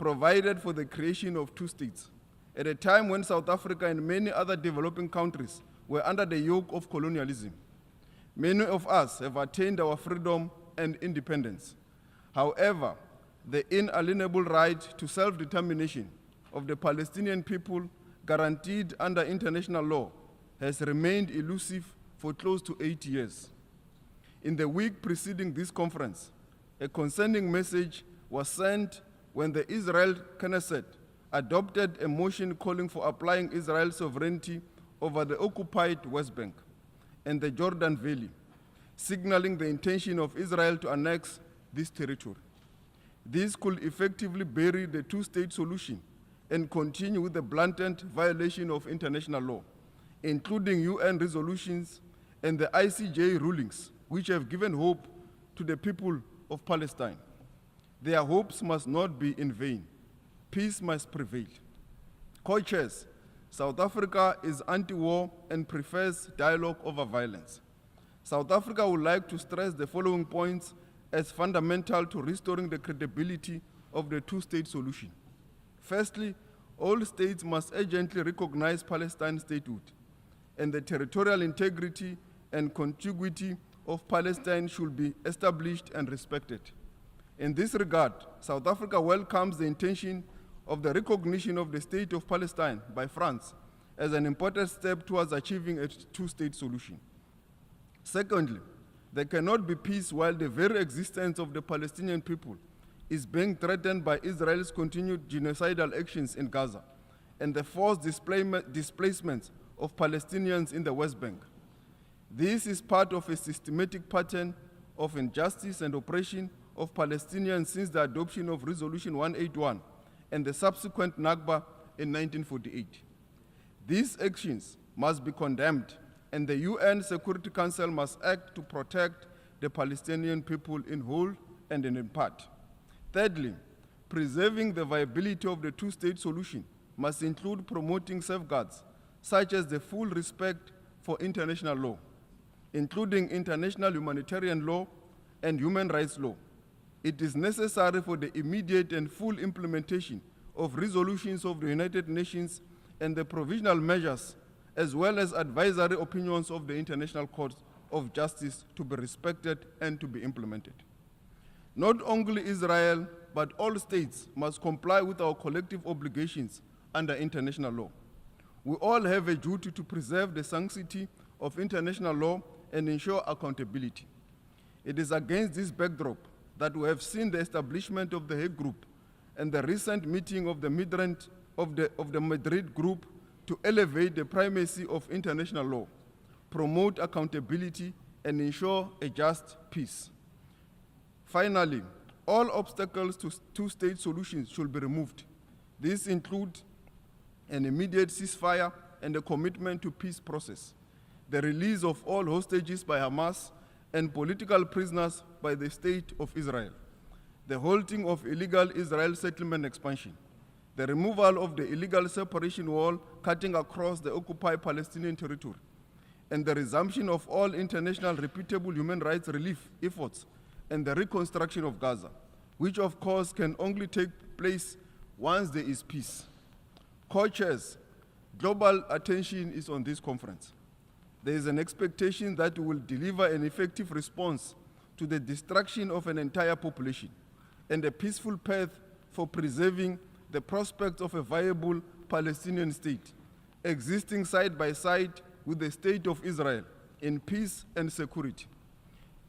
provided for the creation of two states, at a time when South Africa and many other developing countries were under the yoke of colonialism. Many of us have attained our freedom and independence. However, the inalienable right to self-determination of the Palestinian people guaranteed under international law has remained elusive for close to 8 years. In the week preceding this conference, a concerning message was sent when the Israel Knesset adopted a motion calling for applying Israel's sovereignty over the occupied West Bank and the Jordan Valley, signaling the intention of Israel to annex this territory. This could effectively bury the two-state solution and continue with the blatant violation of international law, including UN resolutions and the ICJ rulings, which have given hope to the people of Palestine. Their hopes must not be in vain. Peace must prevail. Co-chairs, South Africa is anti-war and prefers dialogue over violence. South Africa would like to stress the following points as fundamental to restoring the credibility of the two-state solution. Firstly, all states must urgently recognize Palestine's statehood, and the territorial integrity and contiguity of Palestine should be established and respected. In this regard, South Africa welcomes the intention of the recognition of the State of Palestine by France as an important step towards achieving a two-state solution. Secondly, there cannot be peace while the very existence of the Palestinian people is being threatened by Israel's continued genocidal actions in Gaza and the forced displacement of Palestinians in the West Bank. This is part of a systematic pattern of injustice and oppression of Palestinians since the adoption of Resolution 181 and the subsequent Nakba in 1948. These actions must be condemned, and the UN Security Council must act to protect the Palestinian people in whole and in part. Thirdly, preserving the viability of the two-state solution must include promoting safeguards, such as the full respect for international law, including international humanitarian law and human rights law. It is necessary for the immediate and full implementation of resolutions of the United Nations and the provisional measures, as well as advisory opinions of the International Court of Justice, to be respected and to be implemented. Not only Israel, but all states must comply with our collective obligations under international law. We all have a duty to preserve the sanctity of international law and ensure accountability. It is against this backdrop that we have seen the establishment of the Hague Group and the recent meeting of the Madrid Group to elevate the primacy of international law, promote accountability, and ensure a just peace. Finally, all obstacles to two-state solutions should be removed. These include an immediate ceasefire and a commitment to peace process, the release of all hostages by Hamas and political prisoners by the State of Israel, the halting of illegal Israel settlement expansion, the removal of the illegal separation wall cutting across the occupied Palestinian territory, and the resumption of all international reputable human rights relief efforts and the reconstruction of Gaza, which of course can only take place once there is peace. Co-chairs, global attention is on this conference. There is an expectation that we will deliver an effective response to the destruction of an entire population and a peaceful path for preserving the prospect of a viable Palestinian state, existing side by side with the State of Israel in peace and security.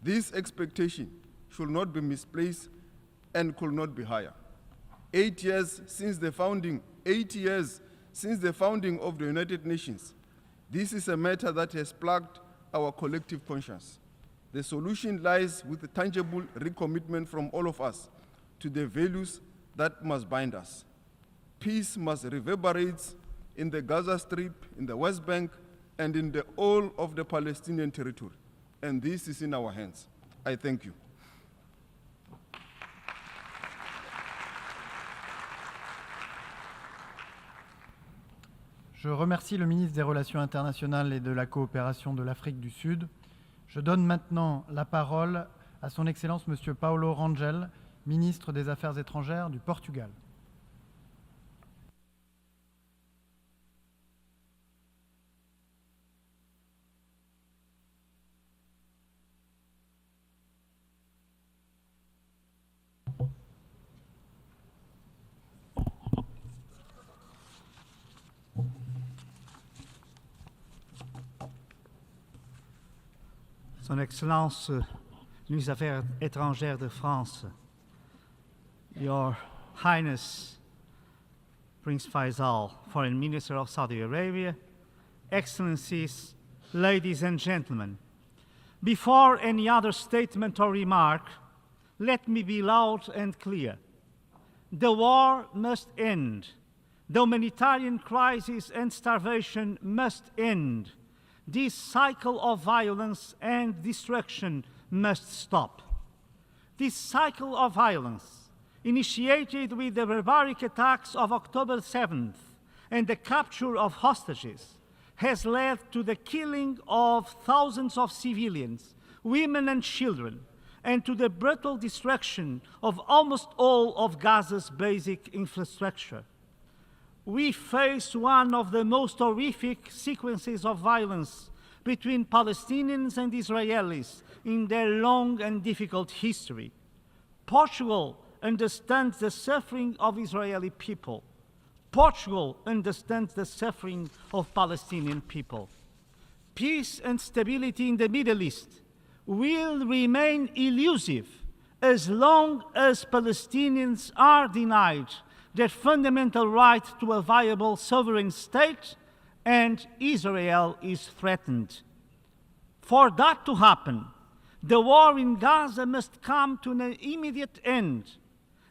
This expectation should not be misplaced and could not be higher. 8 years since the founding of the United Nations, this is a matter that has plagued our collective conscience. The solution lies with a tangible recommitment from all of us to the values that must bind us. Peace must reverberate in the Gaza Strip, in the West Bank, and in the whole of the Palestinian territory. And this is in our hands. I thank you. Je remercie le ministre des Relations internationales et de la coopération de l'Afrique du Sud. Je donne maintenant la parole à son Excellence M. Paulo Rangel, ministre des Affaires étrangères du Portugal. Son Excellence, ministre des Affaires étrangères de France, Your Highness, Prince Faisal, Foreign Minister of Saudi Arabia, Excellencies, ladies and gentlemen, before any other statement or remark, let me be loud and clear. The war must end. The humanitarian crisis and starvation must end. This cycle of violence and destruction must stop. This cycle of violence, initiated with the barbaric attacks of October 7th and the capture of hostages, has led to the killing of thousands of civilians, women and children, and to the brutal destruction of almost all of Gaza's basic infrastructure. We face one of the most horrific sequences of violence between Palestinians and Israelis in their long and difficult history. Portugal understands the suffering of Israeli people. Portugal understands the suffering of Palestinian people. Peace and stability in the Middle East will remain elusive as long as Palestinians are denied their fundamental right to a viable sovereign state and Israel is threatened. For that to happen, the war in Gaza must come to an immediate end,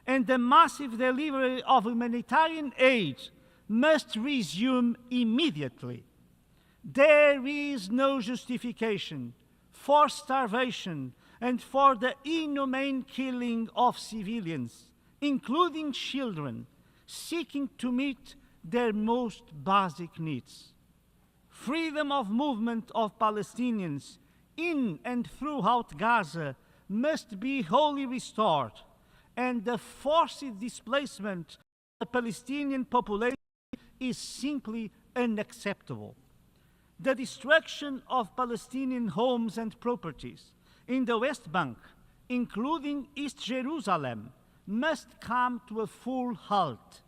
and the massive delivery of humanitarian aid must resume immediately. There is no justification for starvation and for the inhumane killing of civilians, including children, seeking to meet their most basic needs. Freedom of movement of Palestinians in and throughout Gaza must be wholly restored, and the forced displacement of the Palestinian population is simply unacceptable. The destruction of Palestinian homes and properties in the West Bank, including East Jerusalem, must come to a full halt.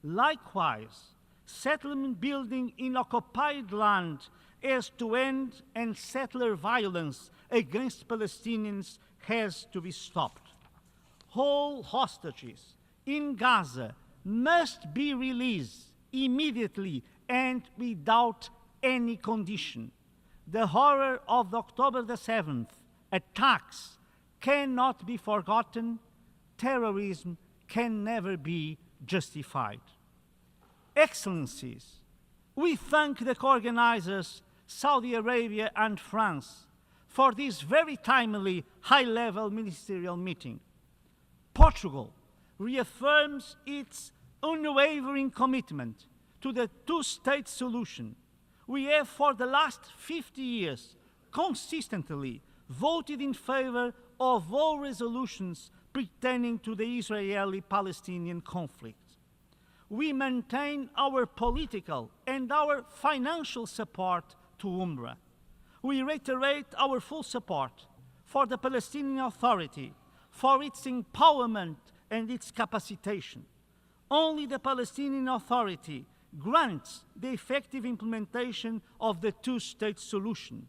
Likewise, settlement building in occupied land has to end, and settler violence against Palestinians has to be stopped. All hostages in Gaza must be released immediately and without any condition. The horror of the October the 7th attacks cannot be forgotten. Terrorism can never be justified. Excellencies, we thank the co-organizers, Saudi Arabia and France, for this very timely high-level ministerial meeting. Portugal reaffirms its unwavering commitment to the two-state solution. We have for the last 50 years consistently voted in favor of all resolutions pertaining to the Israeli-Palestinian conflict. We maintain our political and our financial support to UNRWA. We reiterate our full support for the Palestinian Authority, for its empowerment and its capacitation. Only the Palestinian Authority grants the effective implementation of the two-state solution.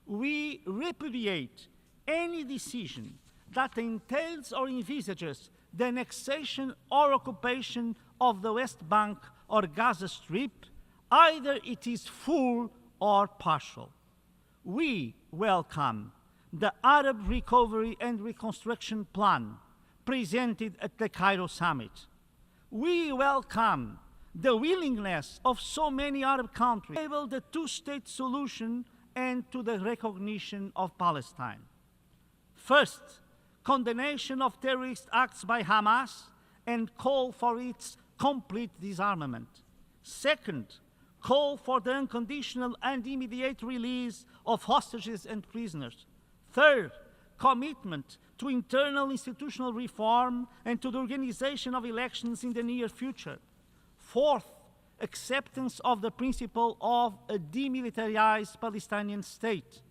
We repudiate any decision that entails or envisages the annexation or occupation of the West Bank or Gaza Strip, either it is full or partial. We welcome the Arab Recovery and Reconstruction Plan presented at the Cairo Summit. We welcome the willingness of so many Arab countries to enable the two-state solution and to the recognition of Palestine. First, condemnation of terrorist acts by Hamas and call for its complete disarmament. Second, call for the unconditional and immediate release of hostages and prisoners. Third, commitment to internal institutional reform and to the organization of elections in the near future. Fourth, acceptance of the principle of a demilitarized Palestinian state.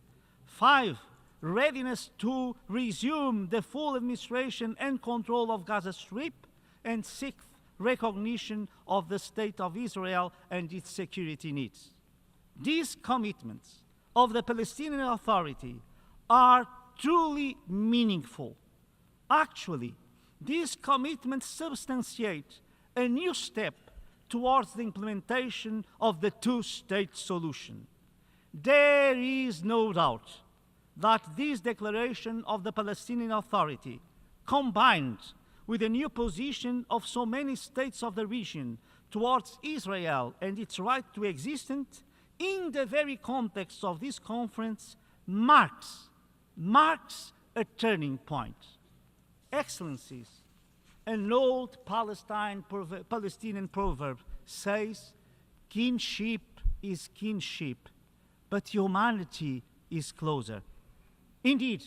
5, readiness to resume the full administration and control of Gaza Strip. And 6th, recognition of the State of Israel and its security needs. These commitments of the Palestinian Authority are truly meaningful. Actually, these commitments substantiate a new step towards the implementation of the two-state solution. There is no doubt that this declaration of the Palestinian Authority, combined with the new position of so many states of the region towards Israel and its right to existence, in the very context of this conference, marks a turning point. Excellencies, an old Palestinian proverb says, kinship is kinship, but humanity is closer. Indeed,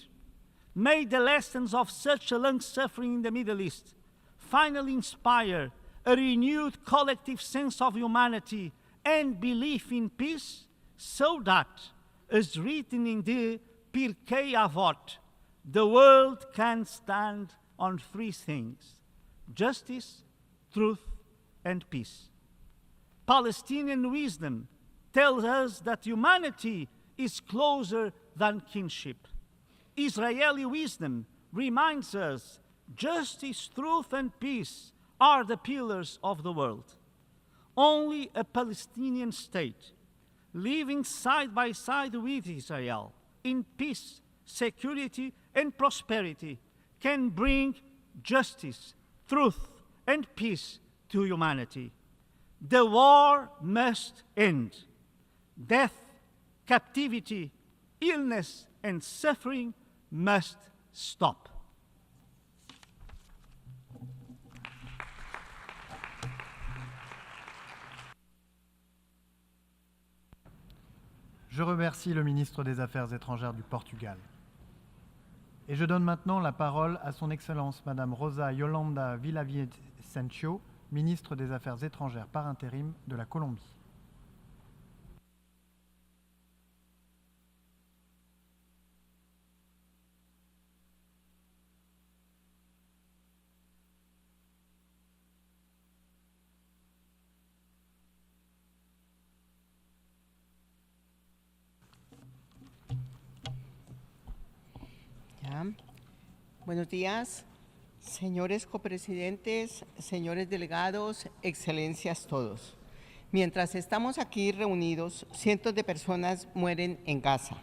may the lessons of such a long suffering in the Middle East finally inspire a renewed collective sense of humanity and belief in peace, so that, as written in the Pirkei Avot, the world can stand on three things: justice, truth, and peace. Palestinian wisdom tells us that humanity is closer than kinship. Israeli wisdom reminds us justice, truth, and peace are the pillars of the world. Only a Palestinian state living side by side with Israel in peace, security, and prosperity can bring justice, truth, and peace to humanity. The war must end. Death, captivity, illness, and suffering must stop. Je remercie le ministre des Affaires étrangères du Portugal. Et je donne maintenant la parole à son Excellence Madame Rosa Yolanda Villavicencio, ministre des Affaires étrangères par intérim de la Colombie. Buenos días, señores copresidentes, señores delegados, excelencias todos. Mientras estamos aquí reunidos, cientos de personas mueren en Gaza.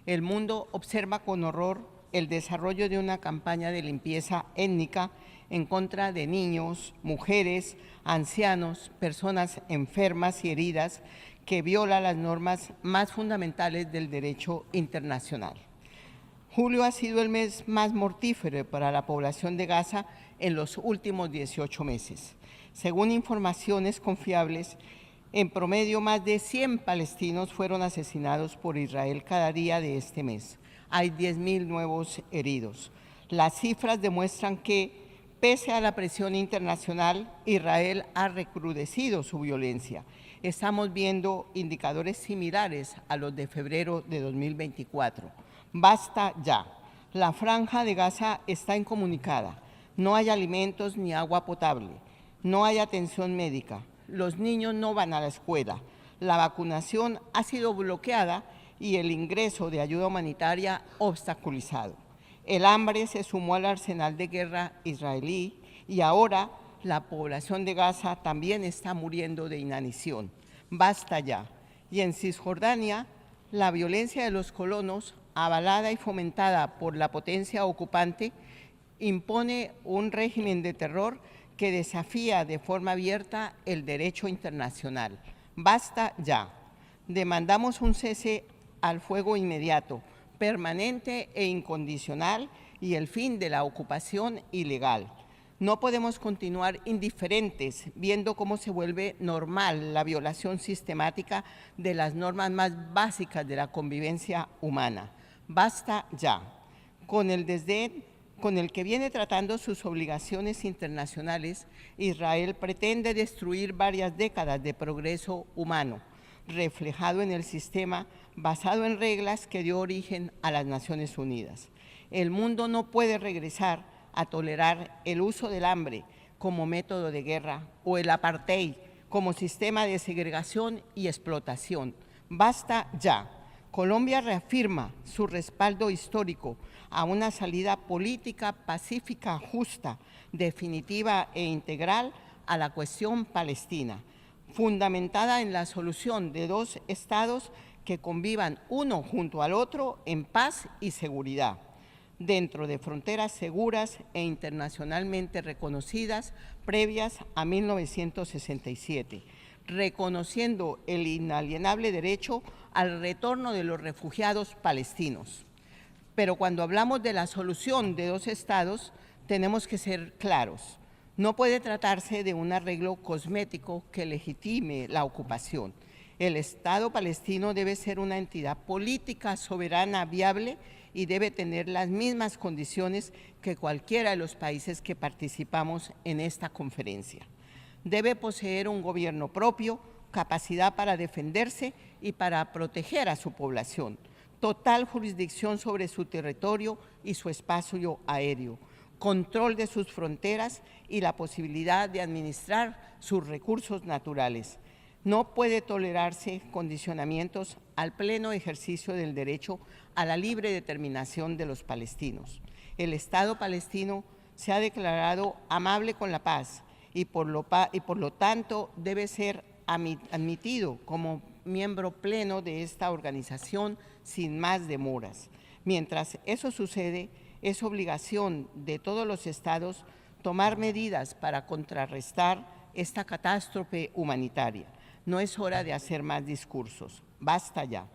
El mundo observa con horror el desarrollo de una campaña de limpieza étnica en contra de niños, mujeres, ancianos, personas enfermas y heridas que viola las normas más fundamentales del derecho internacional. Julio ha sido el mes más mortífero para la población de Gaza en los últimos 18 meses. Según informaciones confiables, en promedio más de 100 palestinos fueron asesinados por Israel cada día de este mes. Hay 10.000 nuevos heridos. Las cifras demuestran que, pese a la presión internacional, Israel ha recrudecido su violencia. Estamos viendo indicadores similares a los de febrero de 2024. Basta ya. La franja de Gaza está incomunicada. No hay alimentos ni agua potable. No hay atención médica. Los niños no van a la escuela. La vacunación ha sido bloqueada y el ingreso de ayuda humanitaria obstaculizado. El hambre se sumó al arsenal de guerra israelí y ahora la población de Gaza también está muriendo de inanición. Basta ya. Y en Cisjordania, la violencia de los colonos, avalada y fomentada por la potencia ocupante, impone un régimen de terror que desafía de forma abierta el derecho internacional. Basta ya. Demandamos un cese al fuego inmediato, permanente e incondicional y el fin de la ocupación ilegal. No podemos continuar indiferentes viendo cómo se vuelve normal la violación sistemática de las normas más básicas de la convivencia humana. Basta ya. Con el desdén con el que viene tratando sus obligaciones internacionales, Israel pretende destruir varias décadas de progreso humano, reflejado en el sistema basado en reglas que dio origen a las Naciones Unidas. El mundo no puede regresar a tolerar el uso del hambre como método de guerra o el apartheid como sistema de segregación y explotación. Basta ya. Colombia reafirma su respaldo histórico a una salida política pacífica, justa, definitiva e integral a la cuestión palestina, fundamentada en la solución de dos estados que convivan uno junto al otro en paz y seguridad, dentro de fronteras seguras e internacionalmente reconocidas previas a 1967, reconociendo el inalienable derecho al retorno de los refugiados palestinos. Pero cuando hablamos de la solución de dos estados, tenemos que ser claros. No puede tratarse de un arreglo cosmético que legitime la ocupación. El Estado palestino debe ser una entidad política soberana, viable, y debe tener las mismas condiciones que cualquiera de los países que participamos en esta conferencia. Debe poseer un gobierno propio, capacidad para defenderse y para proteger a su población, total jurisdicción sobre su territorio y su espacio aéreo, control de sus fronteras y la posibilidad de administrar sus recursos naturales. No puede tolerarse condicionamientos al pleno ejercicio del derecho a la libre determinación de los palestinos. El Estado palestino se ha declarado amable con la paz y por lo tanto debe ser admitido como miembro pleno de esta organización sin más demoras. Mientras eso sucede, es obligación de todos los estados tomar medidas para contrarrestar esta catástrofe humanitaria. No es hora de hacer más discursos, basta ya.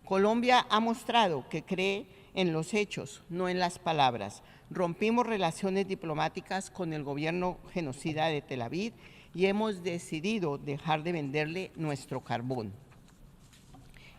Colombia ha mostrado que cree en los hechos, no en las palabras. Rompimos relaciones diplomáticas con el gobierno genocida de Tel Aviv y hemos decidido dejar de venderle nuestro carbón.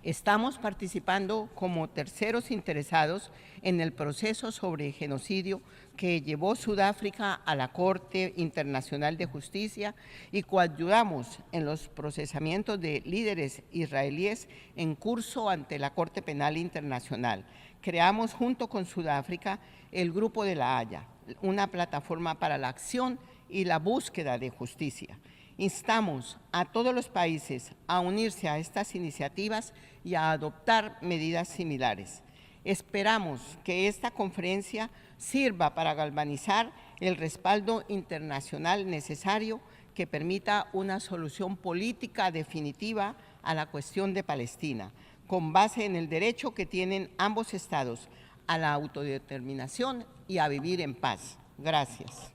Estamos participando como terceros interesados en el proceso sobre genocidio que llevó Sudáfrica a la Corte Internacional de Justicia y coayudamos en los procesamientos de líderes israelíes en curso ante la Corte Penal Internacional. Creamos junto con Sudáfrica el Grupo de la Haya, una plataforma para la acción y la búsqueda de justicia. Instamos a todos los países a unirse a estas iniciativas y a adoptar medidas similares. Esperamos que esta conferencia sirva para galvanizar el respaldo internacional necesario que permita una solución política definitiva a la cuestión de Palestina, con base en el derecho que tienen ambos estados a la autodeterminación y a vivir en paz. Gracias.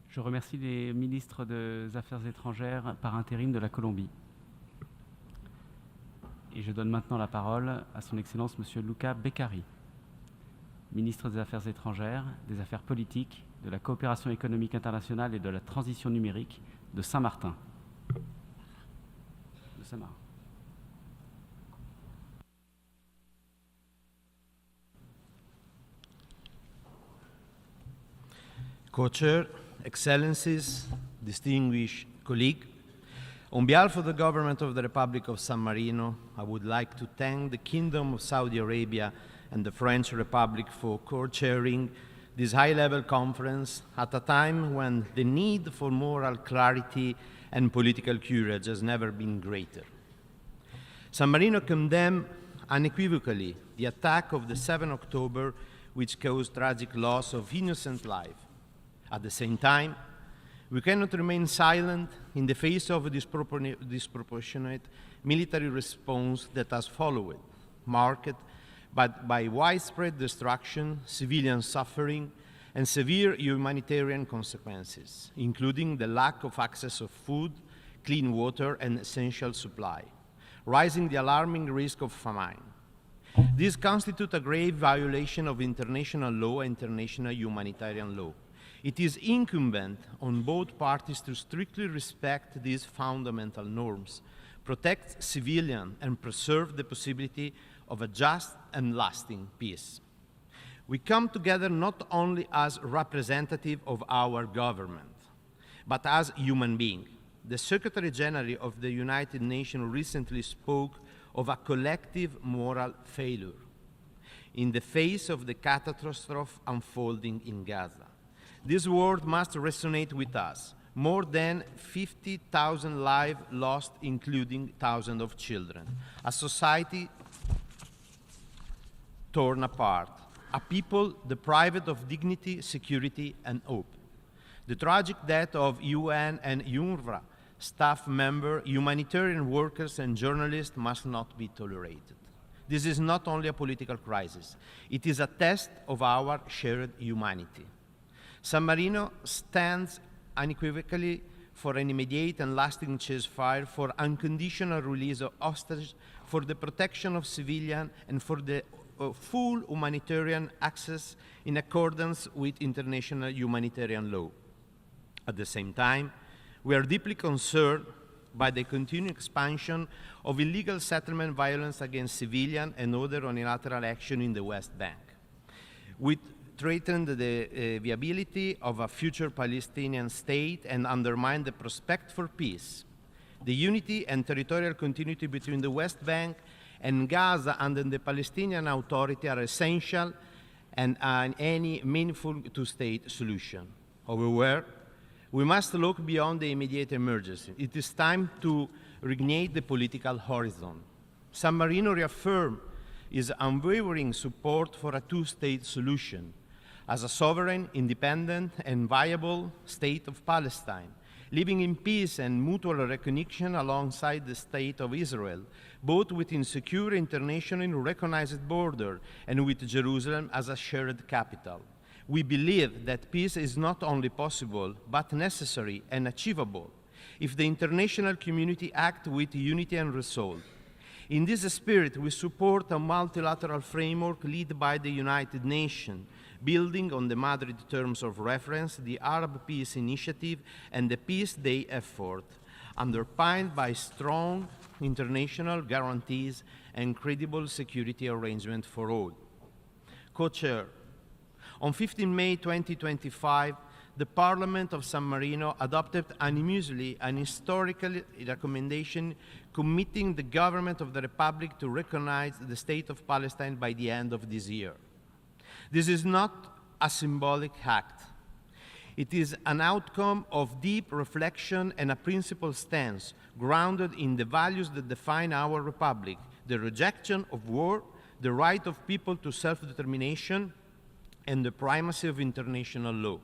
Je remercie les ministres des Affaires étrangères par intérim de la Colombie. Et je donne maintenant la parole à son Excellence M. Luca Beccari, ministre des Affaires étrangères, des Affaires politiques, de la coopération économique internationale et de la transition numérique de Saint-Martin. De Saint-Martin. Co-Chair, Excellencies, distinguished colleague, on behalf of the government of the Republic of San Marino, I would like to thank the Kingdom of Saudi Arabia and the French Republic for co-chairing this high-level conference at a time when the need for moral clarity and political courage has never been greater. San Marino condemned unequivocally the attack of the 7th October, which caused tragic loss of innocent life. At the same time, we cannot remain silent in the face of a disproportionate military response that has followed, marked by widespread destruction, civilian suffering, and severe humanitarian consequences, including the lack of access of food, clean water, and essential supply, rising the alarming risk of famine. This constitutes a grave violation of international law and international humanitarian law. It is incumbent on both parties to strictly respect these fundamental norms, protect civilians, and preserve the possibility of a just and lasting peace. We come together not only as representative of our government, but as human beings. The Secretary General of the United Nations recently spoke of a collective moral failure. in the face of the catastrophe unfolding in Gaza. This word must resonate with us. More than 50,000 lives lost, including thousands of children. A society torn apart. A people deprived of dignity, security, and hope. The tragic death of UN and UNRWA staff members, humanitarian workers, and journalists must not be tolerated. This is not only a political crisis. It is a test of our shared humanity. San Marino stands unequivocally for an immediate and lasting ceasefire, for unconditional release of hostages, for the protection of civilians, and for the full humanitarian access in accordance with international humanitarian law. At the same time, we are deeply concerned by the continued expansion of illegal settlement violence against civilians and other unilateral action in the West Bank. We threaten the viability of a future Palestinian state and undermine the prospect for peace. The unity and territorial continuity between the West Bank and Gaza under the Palestinian Authority are essential and any meaningful two-state solution. However, we must look beyond the immediate emergency. It is time to reignite the political horizon. San Marino reaffirmed its unwavering support for a two-state solution as a sovereign, independent, and viable state of Palestine, living in peace and mutual recognition alongside the State of Israel, both within secure internationally recognized border and with Jerusalem as a shared capital. We believe that peace is not only possible, but necessary and achievable if the international community acts with unity and resolve. In this spirit, we support a multilateral framework led by the United Nations, building on the Madrid terms of reference, the Arab Peace Initiative, and the Peace Day effort, underpinned by strong international guarantees and credible security arrangements for all. Co-Chair, on 15 May 2025, the Parliament of San Marino adopted unanimously an historical recommendation committing the government of the Republic to recognize the State of Palestine by the end of this year. This is not a symbolic act. It is an outcome of deep reflection and a principled stance grounded in the values that define our Republic: the rejection of war, the right of people to self-determination, and the primacy of international law.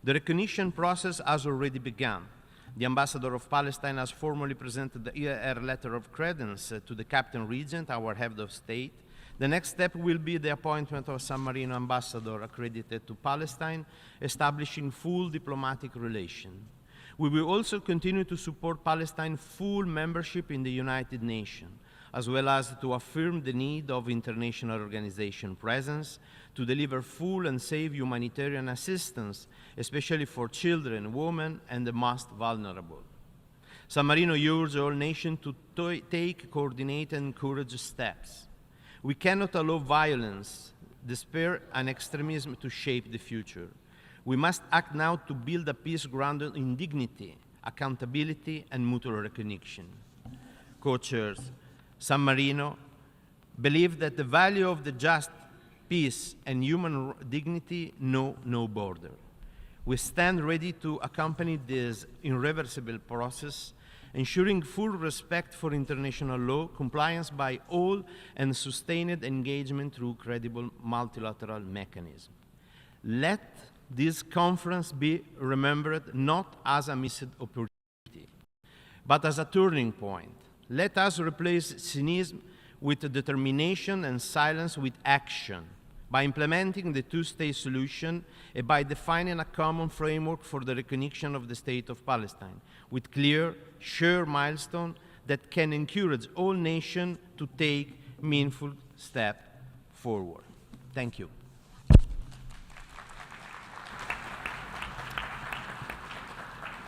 The recognition process has already begun. The Ambassador of Palestine has formally presented her letter of credence to the Captain Regent, our head of state. The next step will be the appointment of a San Marino ambassador accredited to Palestine, establishing full diplomatic relations. We will also continue to support Palestine's full membership in the United Nations, as well as to affirm the need of international organization presence to deliver full and safe humanitarian assistance, especially for children, women, and the most vulnerable. San Marino urges all nations to take coordinated and courageous steps. We cannot allow violence, despair, and extremism to shape the future. We must act now to build a peace grounded in dignity, accountability, and mutual recognition. Co-chairs, San Marino believe that the value of the just peace and human dignity know no border. We stand ready to accompany this irreversible process, ensuring full respect for international law, compliance by all, and sustained engagement through credible multilateral mechanisms. Let this conference be remembered not as a missed opportunity, but as a turning point. Let us replace cynicism with determination and silence with action, by implementing the two-state solution and by defining a common framework for the recognition of the State of Palestine, with clear, shared milestones that can encourage all nations to take meaningful steps forward. Thank you.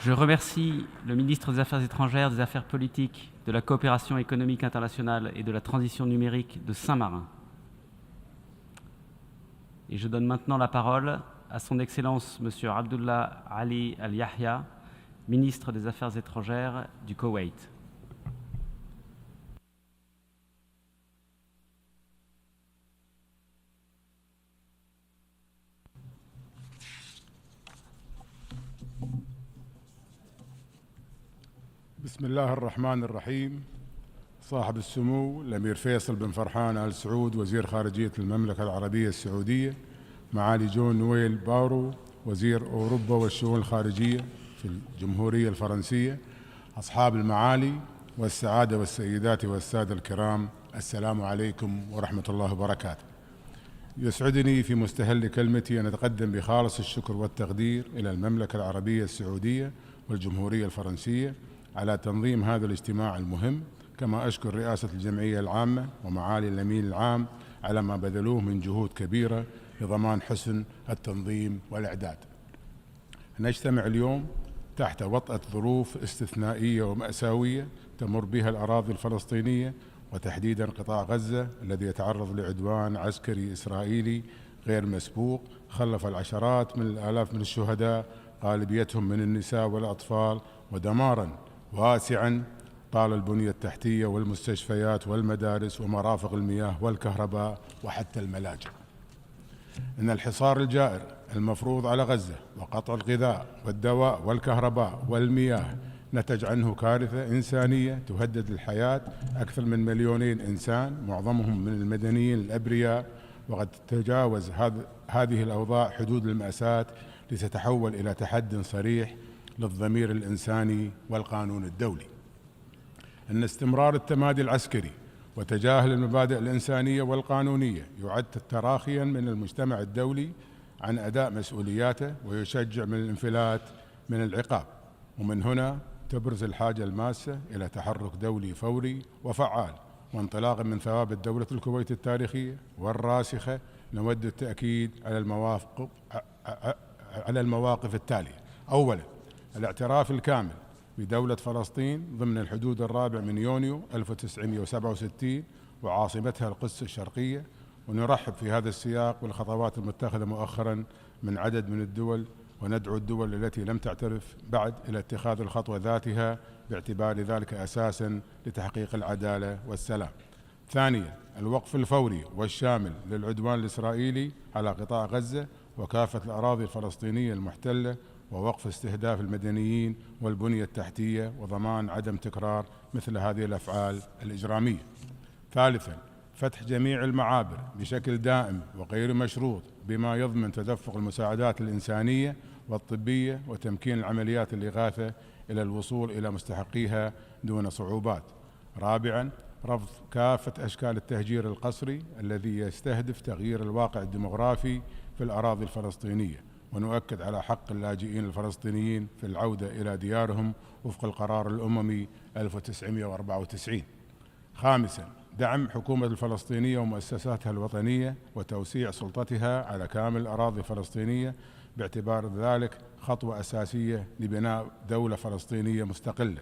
Je remercie le ministre des Affaires étrangères, des Affaires politiques, de la coopération économique internationale et de la transition numérique de Saint-Marin. Et je donne maintenant la parole à son Excellence M. Abdullah Ali Al-Yahya, ministre des Affaires étrangères du Koweït. بسم الله الرحمن الرحيم. صاحب السمو الأمير فيصل بن فرحان آل سعود وزير خارجية المملكة العربية السعودية، معالي جون نويل بارو وزير أوروبا والشؤون الخارجية في الجمهورية الفرنسية، أصحاب المعالي والسعادة والسيدات والسادة الكرام، السلام عليكم ورحمة الله وبركاته. يسعدني في مستهل كلمتي أن أتقدم بخالص الشكر والتقدير إلى المملكة العربية السعودية والجمهورية الفرنسية على تنظيم هذا الاجتماع المهم، كما أشكر رئاسة الجمعية العامة ومعالي الأمين العام على ما بذلوه من جهود كبيرة لضمان حسن التنظيم والإعداد. نجتمع اليوم تحت وطأة ظروف استثنائية ومأساوية تمر بها الأراضي الفلسطينية، وتحديدا قطاع غزة الذي يتعرض لعدوان عسكري إسرائيلي غير مسبوق خلف العشرات من الآلاف من الشهداء، غالبيتهم من النساء والأطفال، ودمارا واسعا طال البنية التحتية والمستشفيات والمدارس ومرافق المياه والكهرباء وحتى الملاجئ. إن الحصار الجائر المفروض على غزة وقطع الغذاء والدواء والكهرباء والمياه نتج عنه كارثة إنسانية تهدد الحياة أكثر من 2,000,000 إنسان، معظمهم من المدنيين الأبرياء، وقد تجاوز هذه الأوضاع حدود المأساة لتتحول إلى تحد صريح للضمير الإنساني والقانون الدولي. أن استمرار التمادي العسكري وتجاهل المبادئ الإنسانية والقانونية يعد تراخيا من المجتمع الدولي عن أداء مسؤولياته ويشجع من الانفلات من العقاب، ومن هنا تبرز الحاجة الماسة إلى تحرك دولي فوري وفعال، وانطلاقا من ثوابت دولة الكويت التاريخية والراسخة نود التأكيد على المواقف التالية. أولا، الاعتراف الكامل بدولة فلسطين ضمن الحدود 4 من يونيو 1967 وعاصمتها القدس الشرقية، ونرحب في هذا السياق بالخطوات المتخذة مؤخرا من عدد من الدول، وندعو الدول التي لم تعترف بعد إلى اتخاذ الخطوة ذاتها باعتبار ذلك أساسا لتحقيق العدالة والسلام. ثانيا، الوقف الفوري والشامل للعدوان الإسرائيلي على قطاع غزة وكافة الأراضي الفلسطينية المحتلة، ووقف استهداف المدنيين والبنية التحتية، وضمان عدم تكرار مثل هذه الأفعال الإجرامية. ثالثا، فتح جميع المعابر بشكل دائم وغير مشروط بما يضمن تدفق المساعدات الإنسانية والطبية وتمكين العمليات الإغاثة إلى الوصول إلى مستحقيها دون صعوبات. رابعا، رفض كافة أشكال التهجير القسري الذي يستهدف تغيير الواقع الديمغرافي في الأراضي الفلسطينية، ونؤكد على حق اللاجئين الفلسطينيين في العودة إلى ديارهم وفق القرار الأممي 1994. خامسا، دعم حكومة الفلسطينية ومؤسساتها الوطنية وتوسيع سلطتها على كامل الأراضي الفلسطينية باعتبار ذلك خطوة أساسية لبناء دولة فلسطينية مستقلة.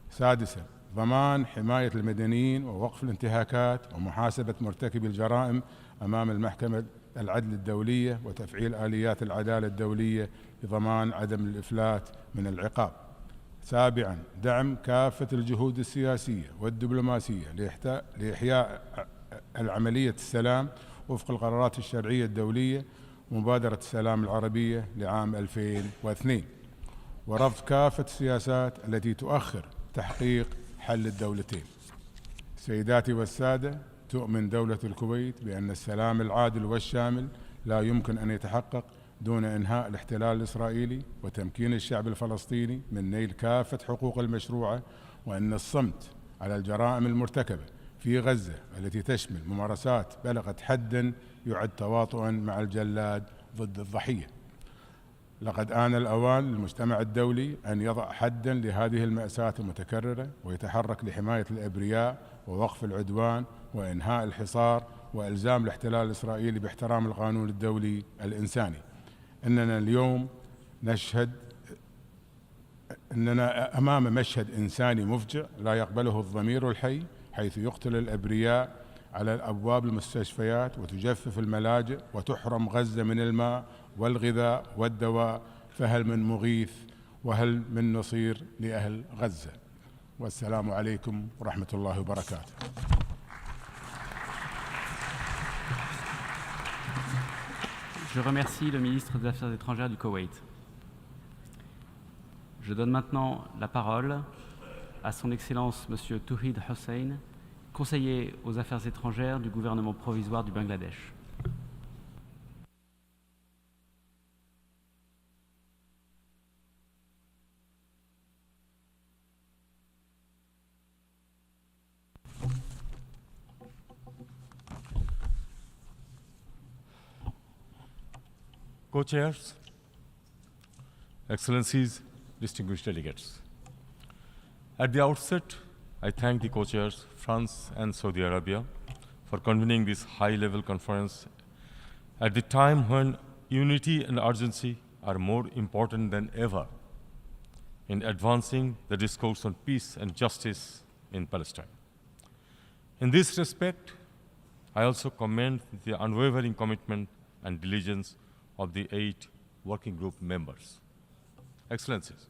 سادسا، ضمان حماية المدنيين ووقف الانتهاكات ومحاسبة مرتكبي الجرائم أمام المحكمة العدل الدولية وتفعيل آليات العدالة الدولية لضمان عدم الإفلات من العقاب. سابعا، دعم كافة الجهود السياسية والدبلوماسية لإحياء العملية السلام وفق القرارات الشرعية الدولية ومبادرة السلام العربية لعام 2002، ورفض كافة السياسات التي تؤخر تحقيق حل الدولتين. سيداتي والسادة، تؤمن دولة الكويت بأن السلام العادل والشامل لا يمكن أن يتحقق دون إنهاء الاحتلال الإسرائيلي وتمكين الشعب الفلسطيني من نيل كافة حقوق المشروعة، وأن الصمت على الجرائم المرتكبة في غزة التي تشمل ممارسات بلغت حدا يعد تواطؤا مع الجلاد ضد الضحية. لقد آن الأوان للمجتمع الدولي أن يضع حدا لهذه المأساة المتكررة ويتحرك لحماية الأبرياء ووقف العدوان وإنهاء الحصار وإلزام الاحتلال الإسرائيلي باحترام القانون الدولي الإنساني. إننا اليوم أمام مشهد إنساني مفجع لا يقبله الضمير الحي، حيث يقتل الأبرياء على أبواب المستشفيات وتجفف الملاجئ وتحرم غزة من الماء والغذاء والدواء، فهل من مغيث وهل من نصير لأهل غزة؟ والسلام عليكم ورحمة الله وبركاته. Je remercie le ministre des Affaires étrangères du Koweït. Je donne maintenant la parole à son Excellence M. Touhid Hossain, conseiller aux affaires étrangères du gouvernement provisoire du Bangladesh. Co-chairs, Excellencies, distinguished delegates. At the outset, I thank the co-chairs, France and Saudi Arabia, for convening this high-level conference at the time when unity and urgency are more important than ever in advancing the discourse on peace and justice in Palestine. In this respect, I also commend the unwavering commitment and diligence of the 8 working group members. Excellencies,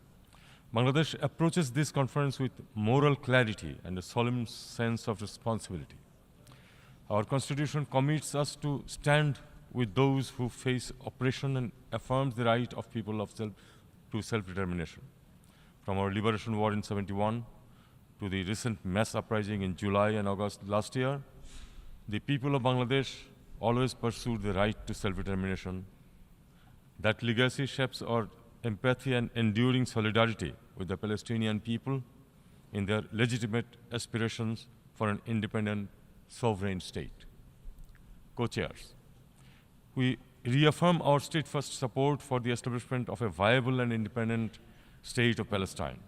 Bangladesh approaches this conference with moral clarity and a solemn sense of responsibility. Our Constitution commits us to stand with those who face oppression and affirms the right of people to self-determination. From our liberation war in '71 to the recent mass uprising in July and August last year, the people of Bangladesh always pursued the right to self-determination. That legacy shapes our empathy and enduring solidarity with the Palestinian people in their legitimate aspirations for an independent, sovereign state. Co-chairs, we reaffirm our steadfast support for the establishment of a viable and independent state of Palestine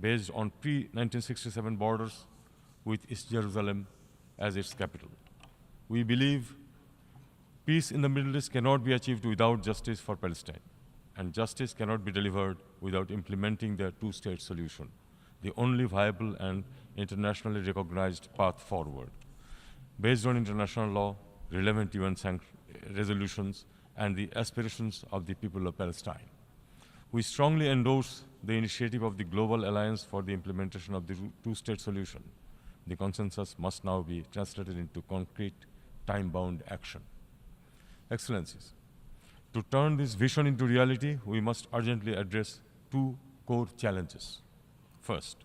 based on pre-1967 borders with East Jerusalem as its capital. We believe peace in the Middle East cannot be achieved without justice for Palestine, and justice cannot be delivered without implementing the two-state solution, the only viable and internationally recognized path forward, based on international law, relevant UN resolutions, and the aspirations of the people of Palestine. We strongly endorse the initiative of the Global Alliance for the implementation of the two-state solution. The consensus must now be translated into concrete, time-bound action. Excellencies, to turn this vision into reality, we must urgently address 2 core challenges. First,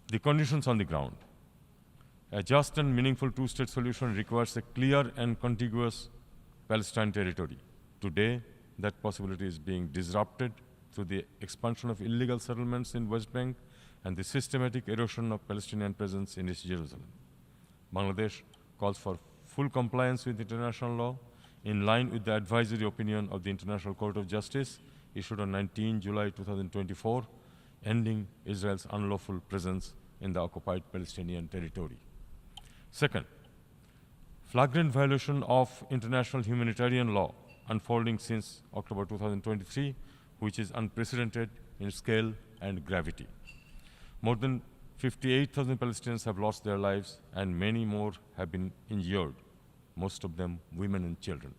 the conditions on the ground. A just and meaningful two-state solution requires a clear and contiguous Palestine territory. Today, that possibility is being disrupted through the expansion of illegal settlements in West Bank and the systematic erosion of Palestinian presence in East Jerusalem. Bangladesh calls for full compliance with international law in line with the advisory opinion of the International Court of Justice issued on 19 July 2024, ending Israel's unlawful presence in the occupied Palestinian territory. Second, flagrant violation of international humanitarian law unfolding since October 2023, which is unprecedented in scale and gravity. More than 58,000 Palestinians have lost their lives and many more have been injured, most of them women and children.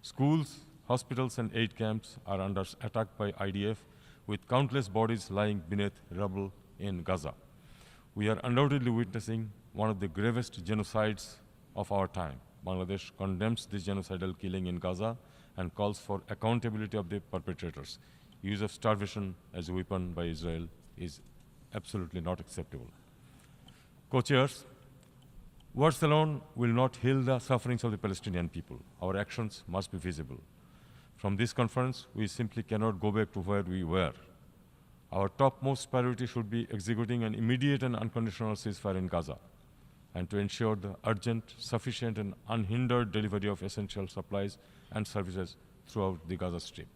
Schools, hospitals, and aid camps are under attack by IDF, with countless bodies lying beneath rubble in Gaza. We are undoubtedly witnessing one of the gravest genocides of our time. Bangladesh condemns this genocidal killing in Gaza and calls for accountability of the perpetrators. Use of starvation as a weapon by Israel is absolutely not acceptable. Co-chairs, words alone will not heal the sufferings of the Palestinian people. Our actions must be visible. From this conference, we simply cannot go back to where we were. Our topmost priority should be executing an immediate and unconditional ceasefire in Gaza, and to ensure the urgent, sufficient, and unhindered delivery of essential supplies and services throughout the Gaza Strip.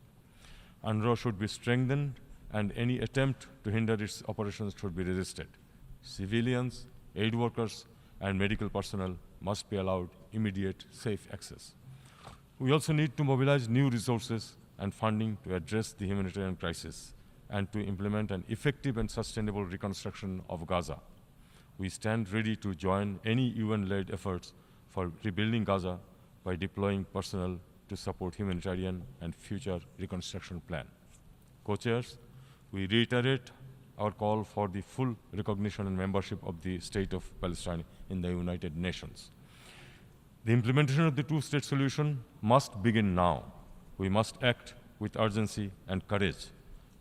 UNRWA should be strengthened, and any attempt to hinder its operations should be resisted. Civilians, aid workers, and medical personnel must be allowed immediate, safe access. We also need to mobilize new resources and funding to address the humanitarian crisis and to implement an effective and sustainable reconstruction of Gaza. We stand ready to join any UN-led efforts for rebuilding Gaza by deploying personnel to support humanitarian and future reconstruction plan. Co-chairs, we reiterate our call for the full recognition and membership of the State of Palestine in the United Nations. The implementation of the two-state solution must begin now. We must act with urgency and courage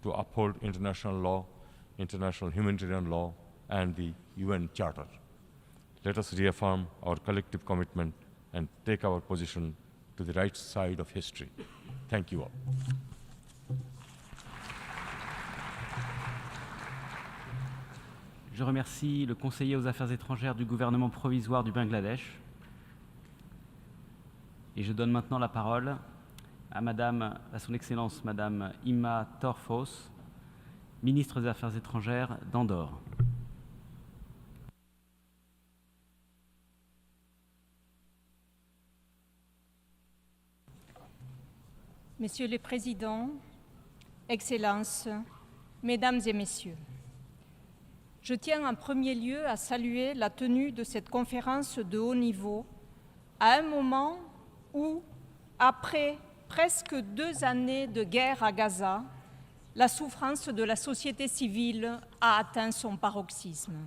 to uphold international law, international humanitarian law, and the UN Charter. Let us reaffirm our collective commitment and take our position to the right side of history. Thank you all. Je remercie le conseiller aux affaires étrangères du gouvernement provisoire du Bangladesh. Et je donne maintenant la parole à son Excellence Madame Ima Torfos, ministre des Affaires étrangères d'Andorre. Monsieur le Président, Excellences, Mesdames et Messieurs, je tiens en premier lieu à saluer la tenue de cette conférence de haut niveau à un moment où, après presque 2 années de guerre à Gaza, la souffrance de la société civile a atteint son paroxysme.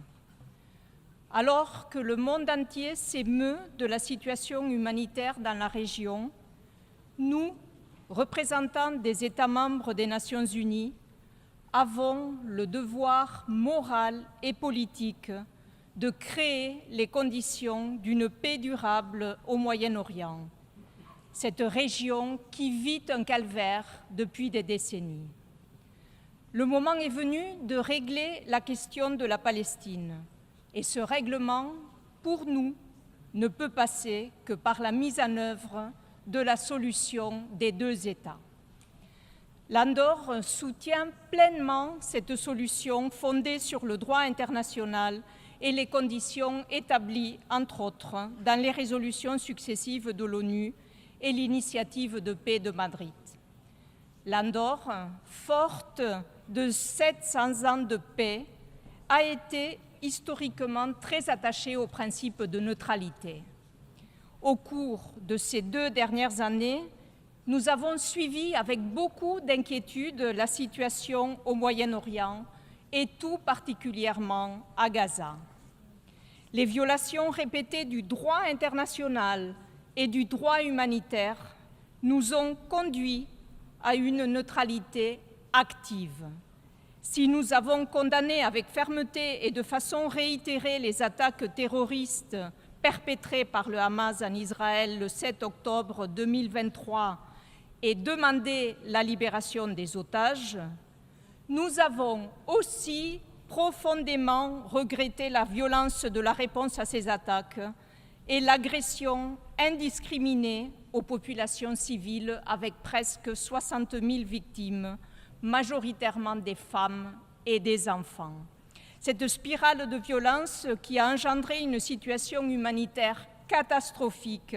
Alors que le monde entier s'émeut de la situation humanitaire dans la région, nous, représentants des États membres des Nations Unies, avons le devoir moral et politique de créer les conditions d'une paix durable au Moyen-Orient, cette région qui vit un calvaire depuis des décennies. Le moment est venu de régler la question de la Palestine, et ce règlement, pour nous, ne peut passer que par la mise en œuvre de la solution des 2 États. L'Andorre soutient pleinement cette solution fondée sur le droit international et les conditions établies, entre autres, dans les résolutions successives de l'ONU et l'initiative de paix de Madrid. L'Andorre, forte de 700 ans de paix, a été historiquement très attachée au principe de neutralité. Au cours de ces 2 dernières années, nous avons suivi avec beaucoup d'inquiétude la situation au Moyen-Orient et tout particulièrement à Gaza. Les violations répétées du droit international et du droit humanitaire nous ont conduits à une neutralité active. Si nous avons condamné avec fermeté et de façon réitérée les attaques terroristes perpétrées par le Hamas en Israël le 7 octobre 2023 et demandé la libération des otages, nous avons aussi profondément regretté la violence de la réponse à ces attaques et l'agression indiscriminée aux populations civiles avec presque 60 000 victimes, majoritairement des femmes et des enfants. Cette spirale de violence qui a engendré une situation humanitaire catastrophique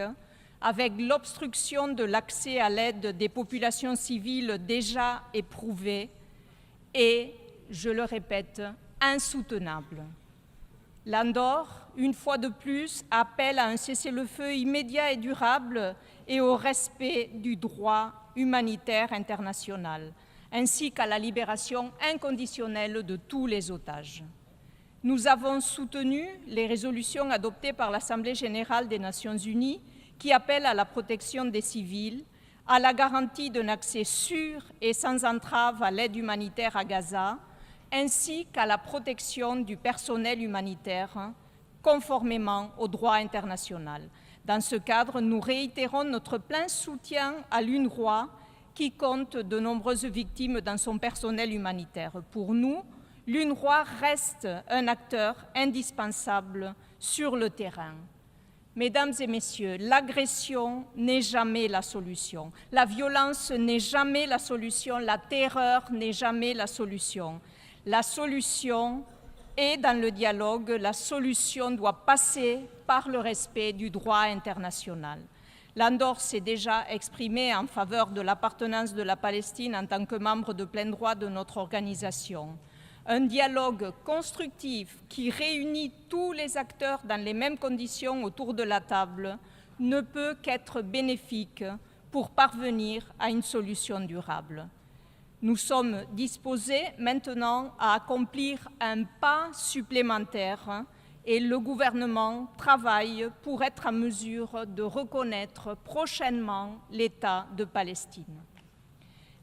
avec l'obstruction de l'accès à l'aide des populations civiles déjà éprouvées est, je le répète, insoutenable. L'Andorre, une fois de plus, appelle à un cessez-le-feu immédiat et durable et au respect du droit humanitaire international, ainsi qu'à la libération inconditionnelle de tous les otages. Nous avons soutenu les résolutions adoptées par l'Assemblée générale des Nations unies qui appellent à la protection des civils, à la garantie d'un accès sûr et sans entrave à l'aide humanitaire à Gaza, ainsi qu'à la protection du personnel humanitaire, conformément au droit international. Dans ce cadre, nous réitérons notre plein soutien à l'UNRWA, qui compte de nombreuses victimes dans son personnel humanitaire. Pour nous, l'UNRWA reste un acteur indispensable sur le terrain. Mesdames et messieurs, l'agression n'est jamais la solution. La violence n'est jamais la solution. La terreur n'est jamais la solution. La solution est dans le dialogue. La solution doit passer par le respect du droit international. L'Andorre s'est déjà exprimé en faveur de l'appartenance de la Palestine en tant que membre de plein droit de notre organisation. Un dialogue constructif qui réunit tous les acteurs dans les mêmes conditions autour de la table ne peut qu'être bénéfique pour parvenir à une solution durable. Nous sommes disposés maintenant à accomplir un pas supplémentaire et le gouvernement travaille pour être en mesure de reconnaître prochainement l'État de Palestine.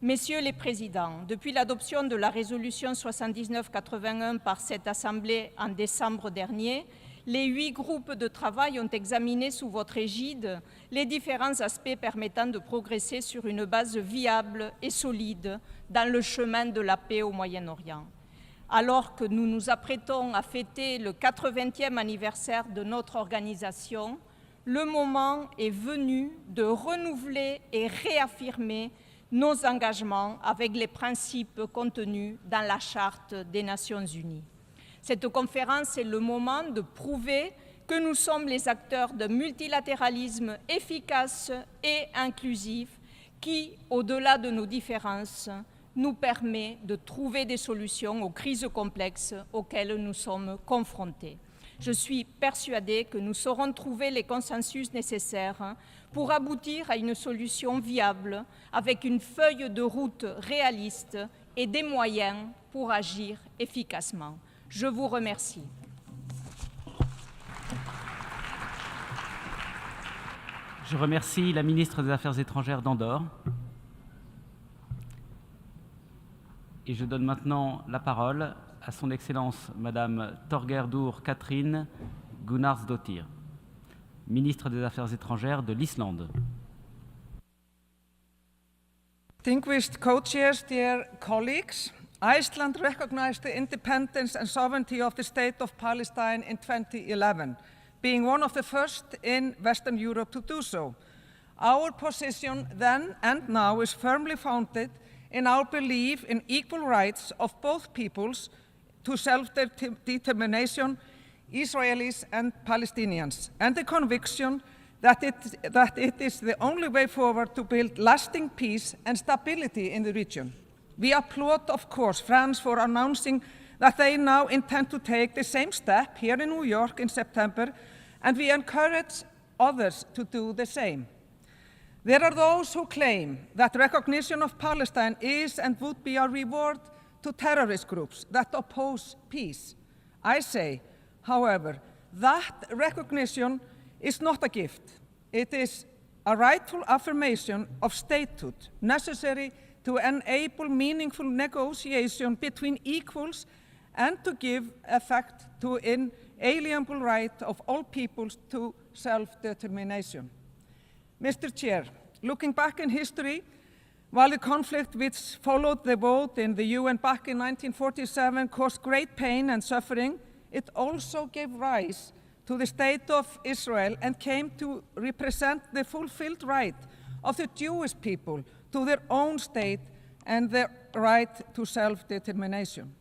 Messieurs les Présidents, depuis l'adoption de la résolution 79-81 par cette Assemblée en décembre dernier, les 8 groupes de travail ont examiné sous votre égide les différents aspects permettant de progresser sur une base viable et solide dans le chemin de la paix au Moyen-Orient. Alors que nous nous apprêtons à fêter le 80e anniversaire de notre organisation, le moment est venu de renouveler et réaffirmer nos engagements avec les principes contenus dans la Charte des Nations Unies. Cette conférence est le moment de prouver que nous sommes les acteurs d'un multilatéralisme efficace et inclusif qui, au-delà de nos différences, nous permet de trouver des solutions aux crises complexes auxquelles nous sommes confrontés. Je suis persuadée que nous saurons trouver les consensus nécessaires pour aboutir à une solution viable avec une feuille de route réaliste et des moyens pour agir efficacement. Je vous remercie. Je remercie la ministre des Affaires étrangères d'Andorre. Et je donne maintenant la parole à son Excellence Madame Torgerdur Katrín Gunnarsdóttir, ministre des Affaires étrangères de l'Islande. Distinguished co-chairs, dear colleagues, Iceland recognized the independence and sovereignty of the State of Palestine in 2011, being one of the first in Western Europe to do so. Our position then and now is firmly founded in our belief in equal rights of both peoples to self-determination, Israelis and Palestinians, and the conviction that it is the only way forward to build lasting peace and stability in the region. We applaud, of course, France for announcing that they now intend to take the same step here in New York in September, and we encourage others to do the same. There are those who claim that recognition of Palestine is and would be a reward to terrorist groups that oppose peace. I say, however, that recognition is not a gift. It is a rightful affirmation of statehood necessary to enable meaningful negotiation between equals and to give effect to inalienable right of all peoples to self-determination. Mr. Chair, looking back in history, while the conflict which followed the vote in the UN back in 1947 caused great pain and suffering, it also gave rise to the State of Israel and came to represent the fulfilled right of the Jewish people to their own state and their right to self-determination.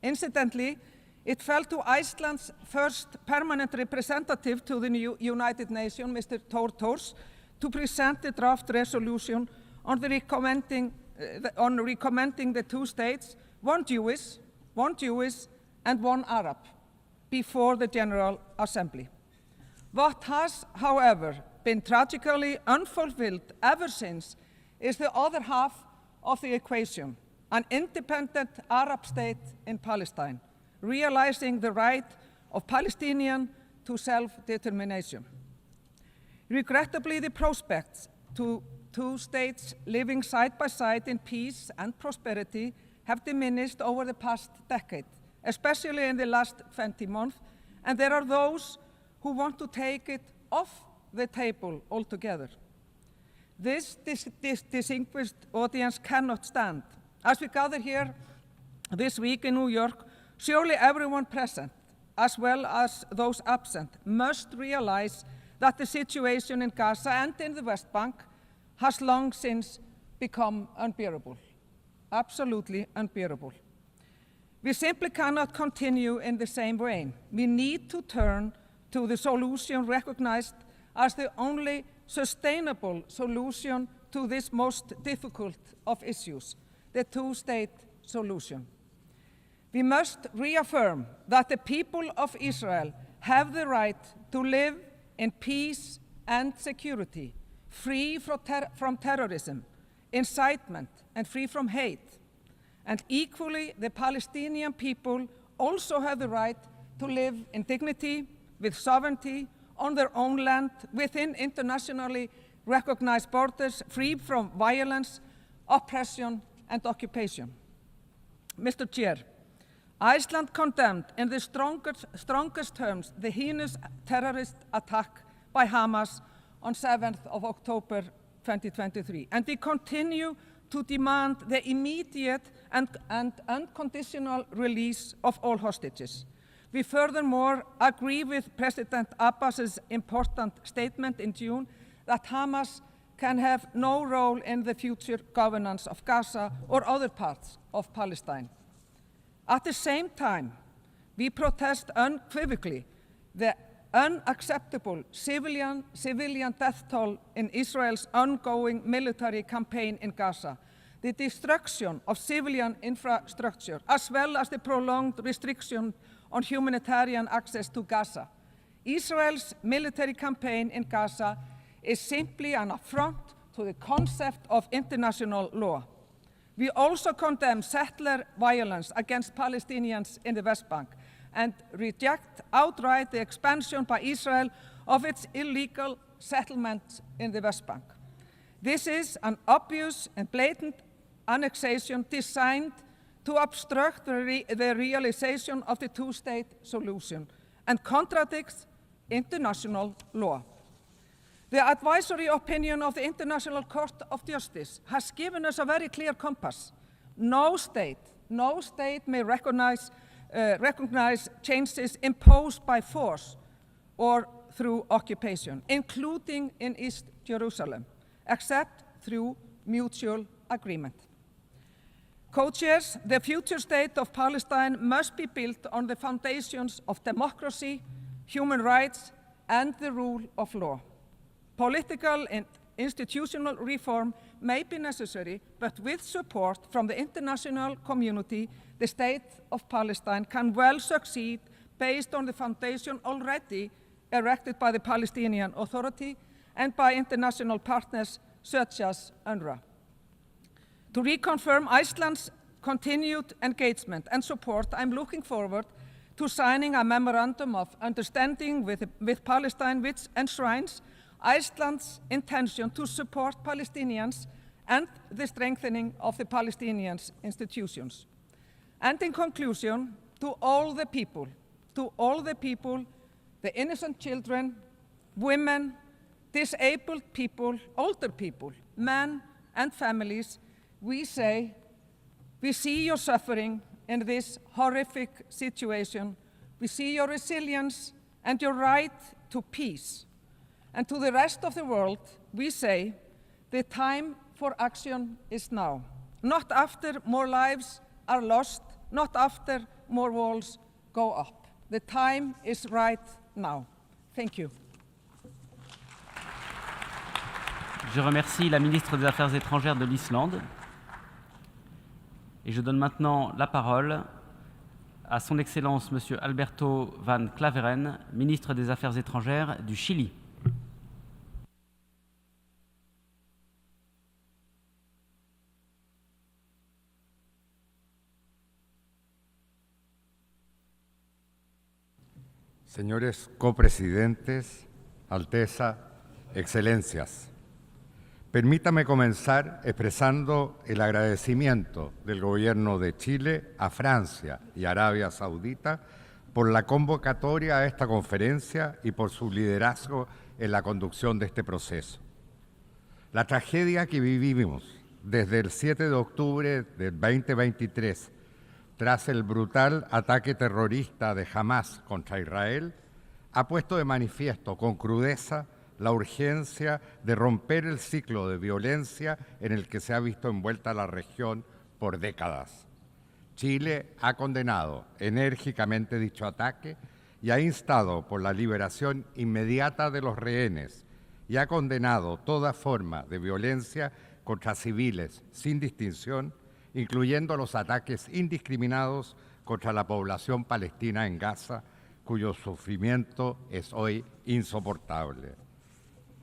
Incidentally, it fell to Iceland's first permanent representative to the United Nations, Mr. Thor Thors, to present the draft resolution on recommending the 2 states, one Jewish and one Arab, before the General Assembly. What has, however, been tragically unfulfilled ever since is the other half of the equation, an independent Arab state in Palestine, realizing the right of Palestinians to self-determination. Regrettably, the prospects to 2 states living side by side in peace and prosperity have diminished over the past decade, especially in the last 20 months, and there are those who want to take it off the table altogether. This distinguished audience cannot stand. As we gather here this week in New York, surely everyone present, as well as those absent, must realize that the situation in Gaza and in the West Bank has long since become unbearable, absolutely unbearable. We simply cannot continue in the same vein. We need to turn to the solution recognized as the only sustainable solution to this most difficult of issues, the 2-state solution. We must reaffirm that the people of Israel have the right to live in peace and security, free from terrorism, incitement, and free from hate. And equally, the Palestinian people also have the right to live in dignity, with sovereignty, on their own land, within internationally recognized borders, free from violence, oppression, and occupation. Mr. Chair, Iceland condemned in the strongest terms the heinous terrorist attack by Hamas on 7th of October 2023, and we continue to demand the immediate and unconditional release of all hostages. We furthermore agree with President Abbas's important statement in June that Hamas can have no role in the future governance of Gaza or other parts of Palestine. At the same time, we protest unequivocally the unacceptable civilian death toll in Israel's ongoing military campaign in Gaza, the destruction of civilian infrastructure, as well as the prolonged restriction on humanitarian access to Gaza. Israel's military campaign in Gaza is simply an affront to the concept of international law. We also condemn settler violence against Palestinians in the West Bank and reject outright the expansion by Israel of its illegal settlements in the West Bank. This is an obvious and blatant annexation designed to obstruct the realization of the two-state solution and contradicts international law. The advisory opinion of the International Court of Justice has given us a very clear compass. No state may recognize changes imposed by force or through occupation, including in East Jerusalem, except through mutual agreement. Co-chairs, the future state of Palestine must be built on the foundations of democracy, human rights, and the rule of law. Political and institutional reform may be necessary, but with support from the international community, the state of Palestine can well succeed based on the foundation already erected by the Palestinian Authority and by international partners such as UNRWA. To reconfirm Iceland's continued engagement and support, I'm looking forward to signing a memorandum of understanding with Palestine, which enshrines Iceland's intention to support Palestinians and the strengthening of the Palestinian institutions. And in conclusion, to all the people, the innocent children, women, disabled people, older people, men and families, we say, we see your suffering in this horrific situation. We see your resilience and your right to peace. And to the rest of the world, we say, the time for action is now. Not after more lives are lost, not after more walls go up. The time is right now. Thank you. Je remercie la ministre des Affaires étrangères de l'Islande. Et je donne maintenant la parole à son Excellence Monsieur Alberto van Klaveren, ministre des Affaires étrangères du Chili. Señores copresidentes, Alteza, Excelencias, permítame comenzar expresando el agradecimiento del Gobierno de Chile a Francia y Arabia Saudita por la convocatoria a esta conferencia y por su liderazgo en la conducción de este proceso. La tragedia que vivimos desde el 7 de octubre del 2023, tras el brutal ataque terrorista de Hamás contra Israel, ha puesto de manifiesto con crudeza la urgencia de romper el ciclo de violencia en el que se ha visto envuelta la región por décadas. Chile ha condenado enérgicamente dicho ataque y ha instado por la liberación inmediata de los rehenes y ha condenado toda forma de violencia contra civiles sin distinción, incluyendo los ataques indiscriminados contra la población palestina en Gaza, cuyo sufrimiento es hoy insoportable.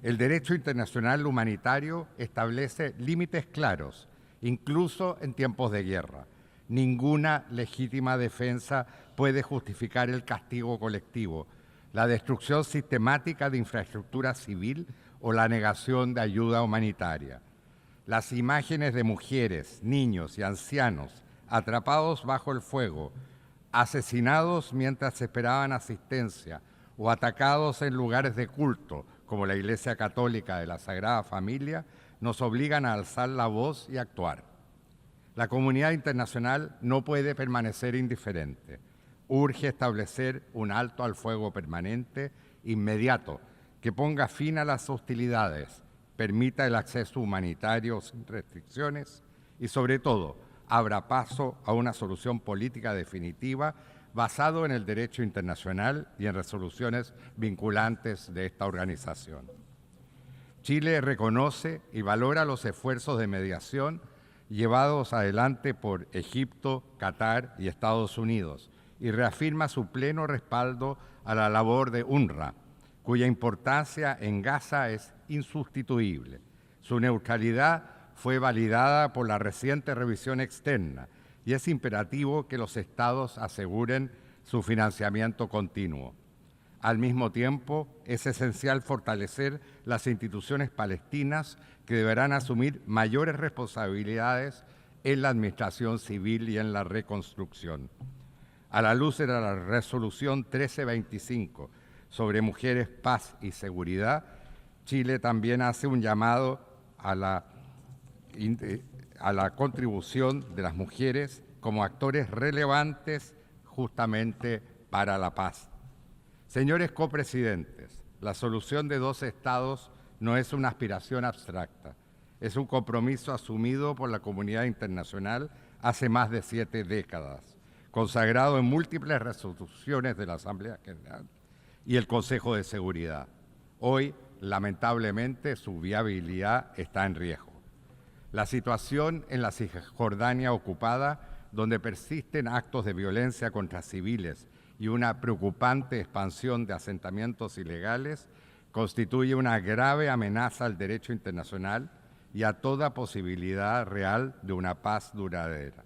El derecho internacional humanitario establece límites claros, incluso en tiempos de guerra. Ninguna legítima defensa puede justificar el castigo colectivo, la destrucción sistemática de infraestructura civil o la negación de ayuda humanitaria. Las imágenes de mujeres, niños y ancianos atrapados bajo el fuego, asesinados mientras esperaban asistencia o atacados en lugares de culto, como la Iglesia Católica de la Sagrada Familia, nos obligan a alzar la voz y actuar. La comunidad internacional no puede permanecer indiferente. Urge establecer un alto al fuego permanente, inmediato, que ponga fin a las hostilidades, permita el acceso humanitario sin restricciones y, sobre todo, abra paso a una solución política definitiva basado en el derecho internacional y en resoluciones vinculantes de esta organización. Chile reconoce y valora los esfuerzos de mediación llevados adelante por Egipto, Qatar y Estados Unidos y reafirma su pleno respaldo a la labor de UNRWA, cuya importancia en Gaza es insustituible. Su neutralidad fue validada por la reciente revisión externa y es imperativo que los Estados aseguren su financiamiento continuo. Al mismo tiempo, es esencial fortalecer las instituciones palestinas que deberán asumir mayores responsabilidades en la administración civil y en la reconstrucción. A la luz de la resolución 1325 sobre mujeres, paz y seguridad, Chile también hace un llamado a la contribución de las mujeres como actores relevantes justamente para la paz. Señores copresidentes, la solución de dos estados no es una aspiración abstracta, es un compromiso asumido por la comunidad internacional hace más de 7 décadas, consagrado en múltiples resoluciones de la Asamblea General y el Consejo de Seguridad. Hoy, lamentablemente, su viabilidad está en riesgo. La situación en la Cisjordania ocupada, donde persisten actos de violencia contra civiles y una preocupante expansión de asentamientos ilegales, constituye una grave amenaza al derecho internacional y a toda posibilidad real de una paz duradera.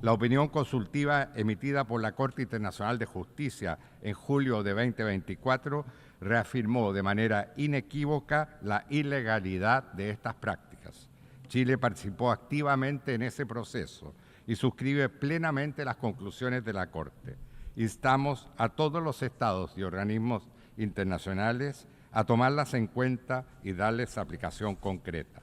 La opinión consultiva emitida por la Corte Internacional de Justicia en julio de 2024 reafirmó de manera inequívoca la ilegalidad de estas prácticas. Chile participó activamente en ese proceso y suscribe plenamente las conclusiones de la Corte. Instamos a todos los estados y organismos internacionales a tomarlas en cuenta y darles aplicación concreta.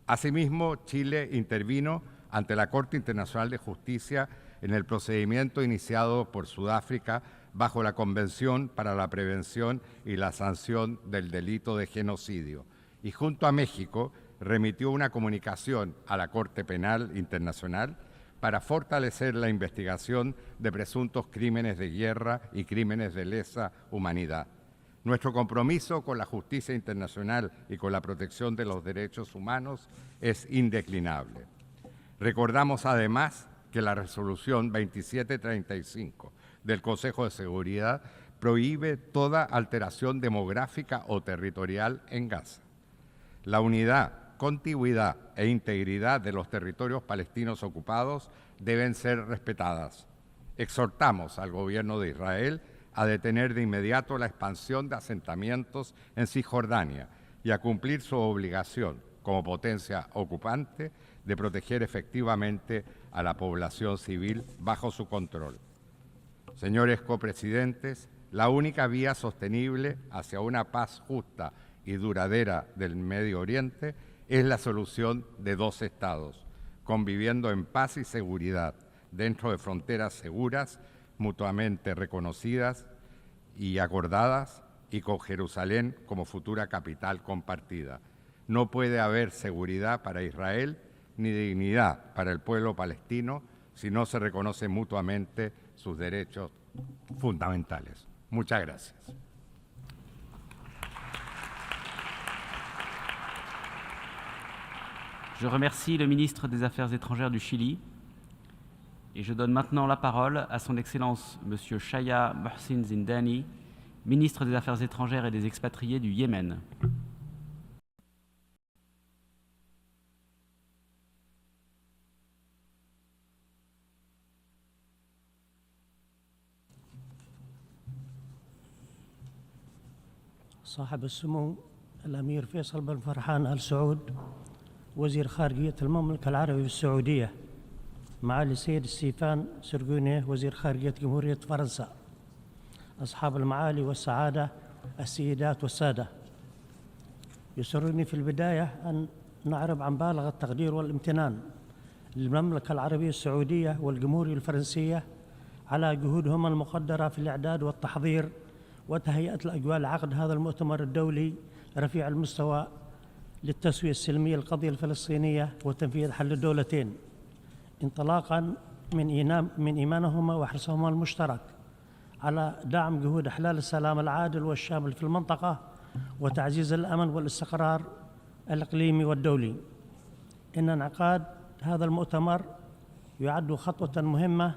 Asimismo, Chile intervino ante la Corte Internacional de Justicia en el procedimiento iniciado por Sudáfrica bajo la Convención para la Prevención y la Sanción del Delito de Genocidio y junto a México remitió una comunicación a la Corte Penal Internacional para fortalecer la investigación de presuntos crímenes de guerra y crímenes de lesa humanidad. Nuestro compromiso con la justicia internacional y con la protección de los derechos humanos es indeclinable. Recordamos además que la resolución 2735 del Consejo de Seguridad prohíbe toda alteración demográfica o territorial en Gaza. La unidad, contigüidad e integridad de los territorios palestinos ocupados deben ser respetadas. Exhortamos al gobierno de Israel a detener de inmediato la expansión de asentamientos en Cisjordania y a cumplir su obligación como potencia ocupante de proteger efectivamente a la población civil bajo su control. Señores copresidentes, la única vía sostenible hacia una paz justa y duradera del Medio Oriente es la solución de dos estados, conviviendo en paz y seguridad dentro de fronteras seguras, mutuamente reconocidas y acordadas, y con Jerusalén como futura capital compartida. No puede haber seguridad para Israel ni dignidad para el pueblo palestino si no se reconocen mutuamente sus derechos fundamentales. Muchas gracias. Je remercie le ministre des Affaires étrangères du Chili et je donne maintenant la parole à son Excellence M. Shaya Mohsin Zindani, ministre des Affaires étrangères et des expatriés du Yémen. صاحب السمو الأمير فيصل بن فرحان آل سعود وزير خارجية المملكة العربية السعودية، معالي السيد ستيفان سرغونيه وزير خارجية جمهورية فرنسا، أصحاب المعالي والسعادة السيدات والسادة، يسرني في البداية أن نعرب عن بالغ التقدير والامتنان للمملكة العربية السعودية والجمهورية الفرنسية على جهودهما المقدرة في الإعداد والتحضير وتهيئة الأجواء لعقد هذا المؤتمر الدولي رفيع المستوى للتسوية السلمية للقضية الفلسطينية وتنفيذ حل الدولتين، انطلاقاً من إيمانهما وحرصهما المشترك على دعم جهود إحلال السلام العادل والشامل في المنطقة وتعزيز الأمن والاستقرار الإقليمي والدولي. إن انعقاد هذا المؤتمر يعد خطوة مهمة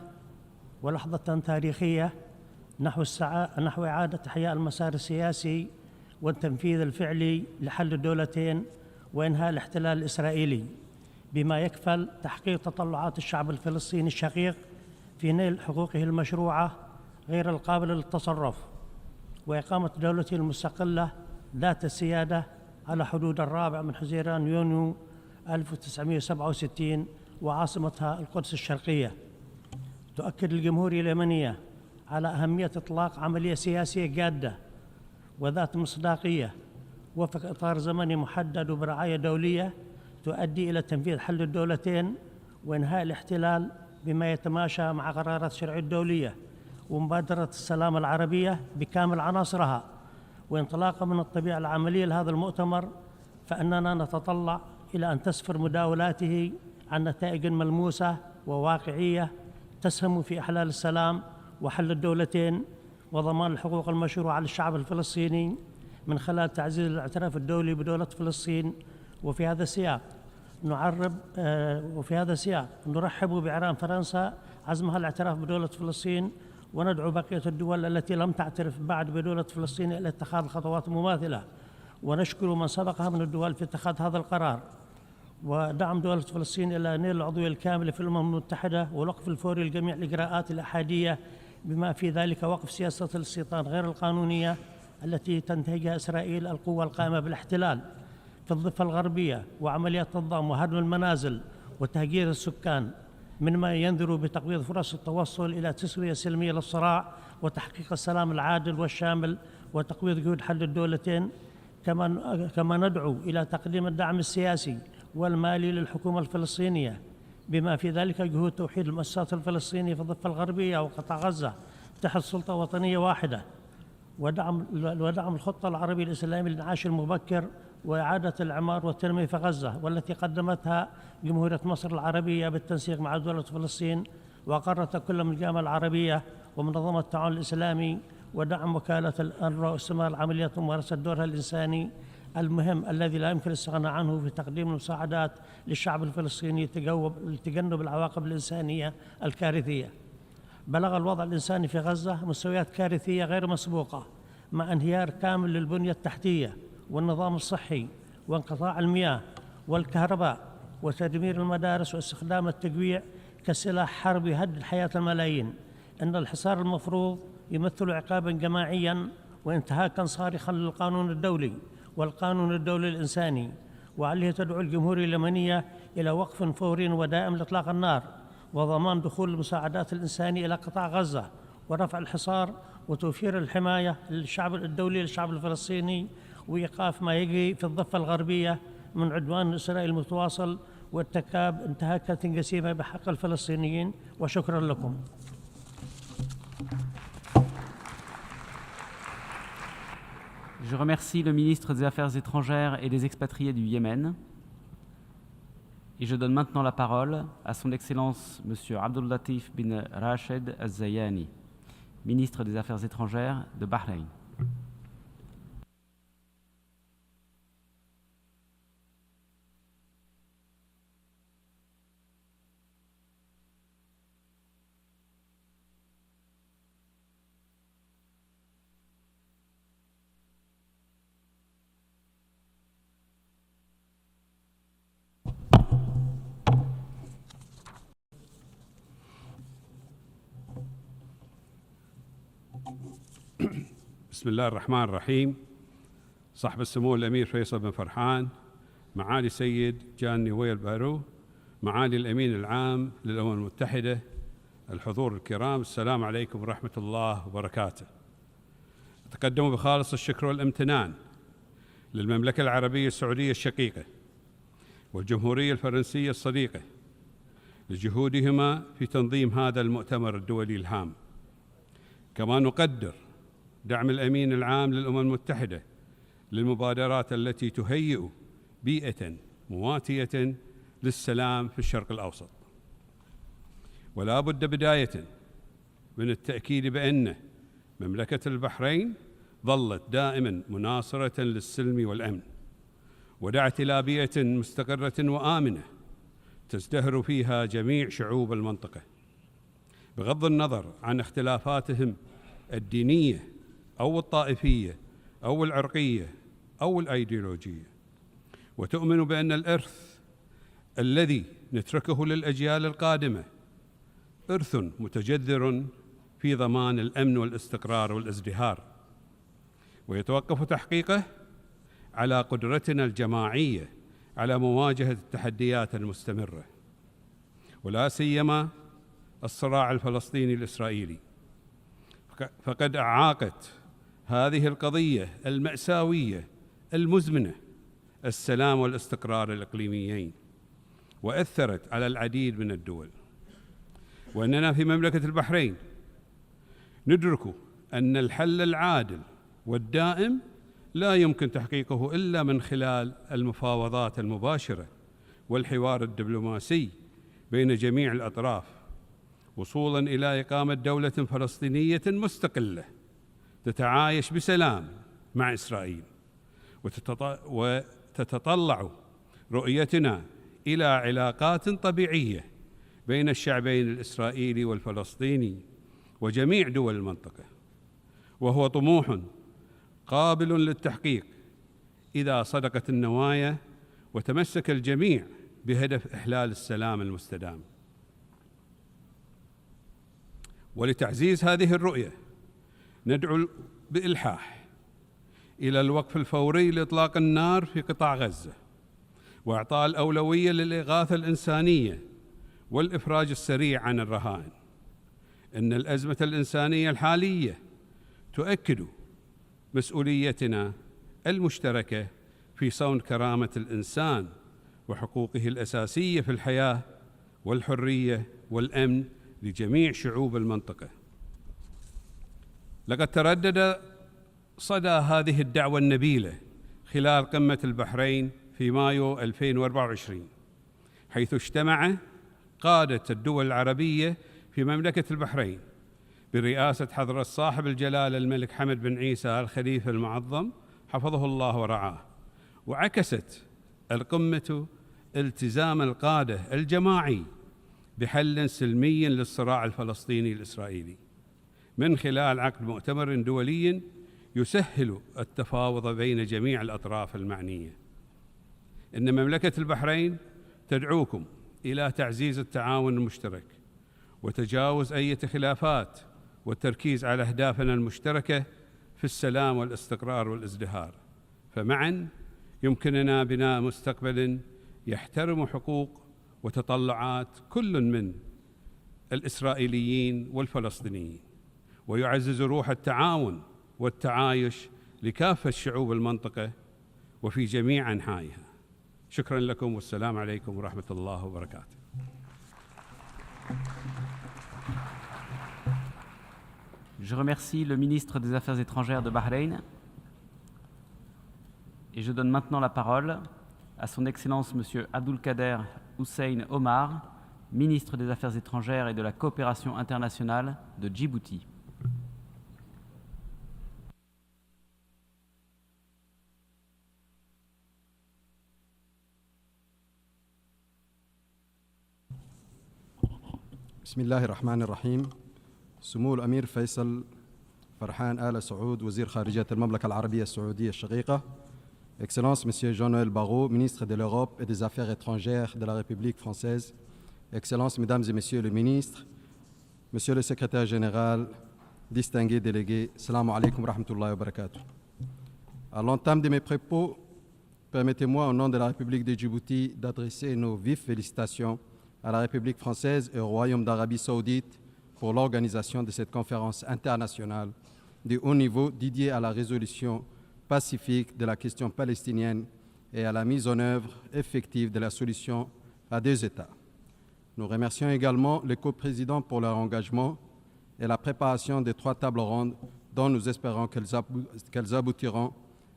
ولحظة تاريخية نحو إعادة إحياء المسار السياسي والتنفيذ الفعلي لحل الدولتين وإنهاء الاحتلال الإسرائيلي، بما يكفل تحقيق تطلعات الشعب الفلسطيني الشقيق في نيل حقوقه المشروعة غير القابلة للتصرف، وإقامة دولته المستقلة ذات السيادة على حدود 4 من حزيران يونيو 1967 وعاصمتها القدس الشرقية. تؤكد الجمهورية اليمنية على أهمية إطلاق عملية سياسية جادة وذات مصداقية وفق إطار زمني محدد وبرعاية دولية تؤدي إلى تنفيذ حل الدولتين وإنهاء الاحتلال بما يتماشى مع قرارات الشرعية الدولية ومبادرة السلام العربية بكامل عناصرها. وانطلاقا من الطبيعة العملية لهذا المؤتمر، فإننا نتطلع إلى أن تسفر مداولاته عن نتائج ملموسة وواقعية تسهم في إحلال السلام وحل الدولتين وضمان الحقوق المشروعة للشعب الفلسطيني من خلال تعزيز الاعتراف الدولي بدولة فلسطين. وفي هذا السياق نرحب بإعلان فرنسا عزمها الاعتراف بدولة فلسطين، وندعو بقية الدول التي لم تعترف بعد بدولة فلسطين إلى اتخاذ خطوات مماثلة، ونشكر من سبقها من الدول في اتخاذ هذا القرار ودعم دولة فلسطين إلى نيل العضوية الكاملة في الأمم المتحدة والوقف الفوري لجميع الإجراءات الأحادية بما في ذلك وقف سياسة الاستيطان غير القانونية التي تنتهجها إسرائيل القوى القائمة بالاحتلال في الضفة الغربية، وعمليات الضم وهدم المنازل وتهجير السكان، مما ينذر بتقويض فرص التوصل إلى تسوية سلمية للصراع وتحقيق السلام العادل والشامل وتقويض جهود حل الدولتين. كما ندعو إلى تقديم الدعم السياسي والمالي للحكومة الفلسطينية بما في ذلك جهود توحيد المؤسسات الفلسطينية في الضفة الغربية وقطاع غزة تحت سلطة وطنية واحدة، ودعم الخطة العربية الإسلامية للإنعاش المبكر وإعادة الإعمار والتنمية في غزة، والتي قدمتها جمهورية مصر العربية بالتنسيق مع دولة فلسطين وأقرت كل من الجامعة العربية ومنظمة التعاون الإسلامي ودعم وكالة الأنروا واستمرار العمليات وممارسة دورها الإنساني المهم الذي لا يمكن الاستغناء عنه في تقديم المساعدات للشعب الفلسطيني لتجنب العواقب الإنسانية الكارثية. بلغ الوضع الإنساني في غزة مستويات كارثية غير مسبوقة، مع انهيار كامل للبنية التحتية والنظام الصحي وانقطاع المياه والكهرباء وتدمير المدارس واستخدام التجويع كسلاح حرب يهدد حياة الملايين. إن الحصار المفروض يمثل عقابا جماعيا وانتهاكا صارخا للقانون الدولي والقانون الدولي الإنساني، وعليه تدعو الجمهورية اليمنية إلى وقف فوري ودائم لإطلاق النار وضمان دخول المساعدات الإنسانية إلى قطاع غزة ورفع الحصار وتوفير الحماية للشعب الدولي للشعب الفلسطيني وإيقاف ما يجري في الضفة الغربية من عدوان إسرائيل المتواصل وارتكاب انتهاكات جسيمة بحق الفلسطينيين. وشكرا لكم. Je remercie le ministre des Affaires étrangères et des expatriés du Yémen. Et je donne maintenant la parole à son Excellence M. Abdul Latif bin Rached Al-Zayani, ministre des Affaires étrangères de Bahreïn. بسم الله الرحمن الرحيم. صاحب السمو الأمير فيصل بن فرحان، معالي السيد جان نويل بارو، معالي الأمين العام للأمم المتحدة، الحضور الكرام، السلام عليكم ورحمة الله وبركاته. أتقدم بخالص الشكر والامتنان للمملكة العربية السعودية الشقيقة والجمهورية الفرنسية الصديقة لجهودهما في تنظيم هذا المؤتمر الدولي الهام. كما نقدر دعم الأمين العام للأمم المتحدة للمبادرات التي تهيئ بيئة مواتية للسلام في الشرق الأوسط. ولا بد بداية من التأكيد بأن مملكة البحرين ظلت دائما مناصرة للسلم والأمن، ودعت إلى بيئة مستقرة وآمنة تزدهر فيها جميع شعوب المنطقة بغض النظر عن اختلافاتهم الدينية أو الطائفية أو العرقية أو الأيديولوجية، وتؤمن بأن الإرث الذي نتركه للأجيال القادمة إرث متجذر في ضمان الأمن والاستقرار والازدهار، ويتوقف تحقيقه على قدرتنا الجماعية على مواجهة التحديات المستمرة، ولا سيما الصراع الفلسطيني الإسرائيلي. فقد أعاقت هذه القضية المأساوية المزمنة السلام والاستقرار الإقليميين، وأثرت على العديد من الدول. وأننا في مملكة البحرين ندرك أن الحل العادل والدائم لا يمكن تحقيقه إلا من خلال المفاوضات المباشرة والحوار الدبلوماسي بين جميع الأطراف، وصولاً إلى إقامة دولة فلسطينية مستقلة تتعايش بسلام مع إسرائيل. وتتطلع رؤيتنا إلى علاقات طبيعية بين الشعبين الإسرائيلي والفلسطيني وجميع دول المنطقة، وهو طموح قابل للتحقيق إذا صدقت النوايا وتمسك الجميع بهدف إحلال السلام المستدام. ولتعزيز هذه الرؤية ندعو بإلحاح إلى الوقف الفوري لإطلاق النار في قطاع غزة، وإعطاء الأولوية للإغاثة الإنسانية والإفراج السريع عن الرهائن. إن الأزمة الإنسانية الحالية تؤكد مسؤوليتنا المشتركة في صون كرامة الإنسان وحقوقه الأساسية في الحياة والحرية والأمن لجميع شعوب المنطقة. لقد تردد صدى هذه الدعوة النبيلة خلال قمة البحرين في مايو 2024، حيث اجتمع قادة الدول العربية في مملكة البحرين برئاسة حضرة صاحب الجلالة الملك حمد بن عيسى الخليفة المعظم حفظه الله ورعاه. وعكست القمة التزام القادة الجماعي بحل سلمي للصراع الفلسطيني الإسرائيلي من خلال عقد مؤتمر دولي يسهل التفاوض بين جميع الأطراف المعنية. إن مملكة البحرين تدعوكم إلى تعزيز التعاون المشترك وتجاوز أي خلافات والتركيز على أهدافنا المشتركة في السلام والاستقرار والازدهار، فمعاً يمكننا بناء مستقبل يحترم حقوق وتطلعات كل من الإسرائيليين والفلسطينيين، ويعزز روح التعاون والتعايش لكافة شعوب المنطقة وفي جميع أنحائها. شكراً لكم والسلام عليكم ورحمة الله وبركاته. Je remercie le ministre des Affaires étrangères de Bahreïn et je donne maintenant la parole à son Excellence M. Abdulkader Hussein Omar, ministre des Affaires étrangères et de la coopération internationale de Djibouti. بسم الله الرحمن الرحيم. سمو الأمير فيصل فرحان آل سعود وزير خارجية المملكة العربية السعودية الشقيقة، Excellence Monsieur Jean-Noël Barrot, ministre de l'Europe et des Affaires étrangères de la République française, Excellences Mesdames et Messieurs les ministres, Monsieur le Secrétaire général, distingués délégués, Assalamu alaikum wa rahmatullahi wa barakatuh. À l'entame de mes propos, permettez-moi, au nom de la République de Djibouti, d'adresser nos vives félicitations à la République française et au Royaume d'Arabie saoudite pour l'organisation de cette conférence internationale de haut niveau dédiée à la résolution pacifique de la question palestinienne et à la mise en œuvre effective de la solution à deux États. Nous remercions également les coprésidents pour leur engagement et la préparation des 3 tables rondes dont nous espérons qu'elles aboutiront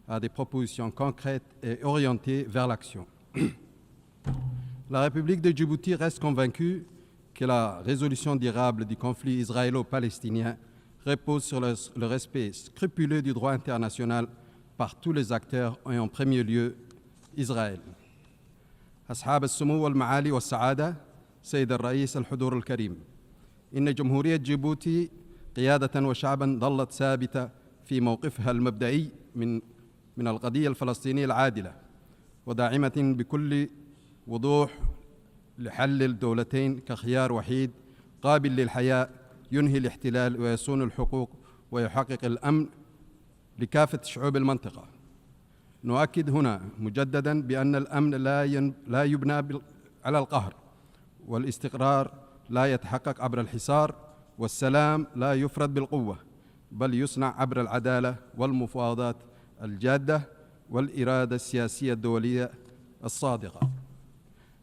à des propositions concrètes et orientées vers l'action. La République de Djibouti reste convaincue que la résolution durable du conflit israélo-palestinien repose sur le respect scrupuleux du droit international par tous les acteurs et en premier lieu إسرائيل. أصحاب السمو والمعالي والسعادة، سيد الرئيس الحضور الكريم، إن جمهورية جيبوتي قيادة وشعبا ظلت ثابتة في موقفها المبدئي من القضية الفلسطينية العادلة، وداعمة بكل وضوح لحل الدولتين كخيار وحيد قابل للحياة ينهي الاحتلال ويصون الحقوق ويحقق الأمن لكافة شعوب المنطقة. نؤكد هنا مجددا بأن الأمن لا يبنى على القهر، والاستقرار لا يتحقق عبر الحصار، والسلام لا يفرض بالقوة، بل يصنع عبر العدالة والمفاوضات الجادة والإرادة السياسية الدولية الصادقة.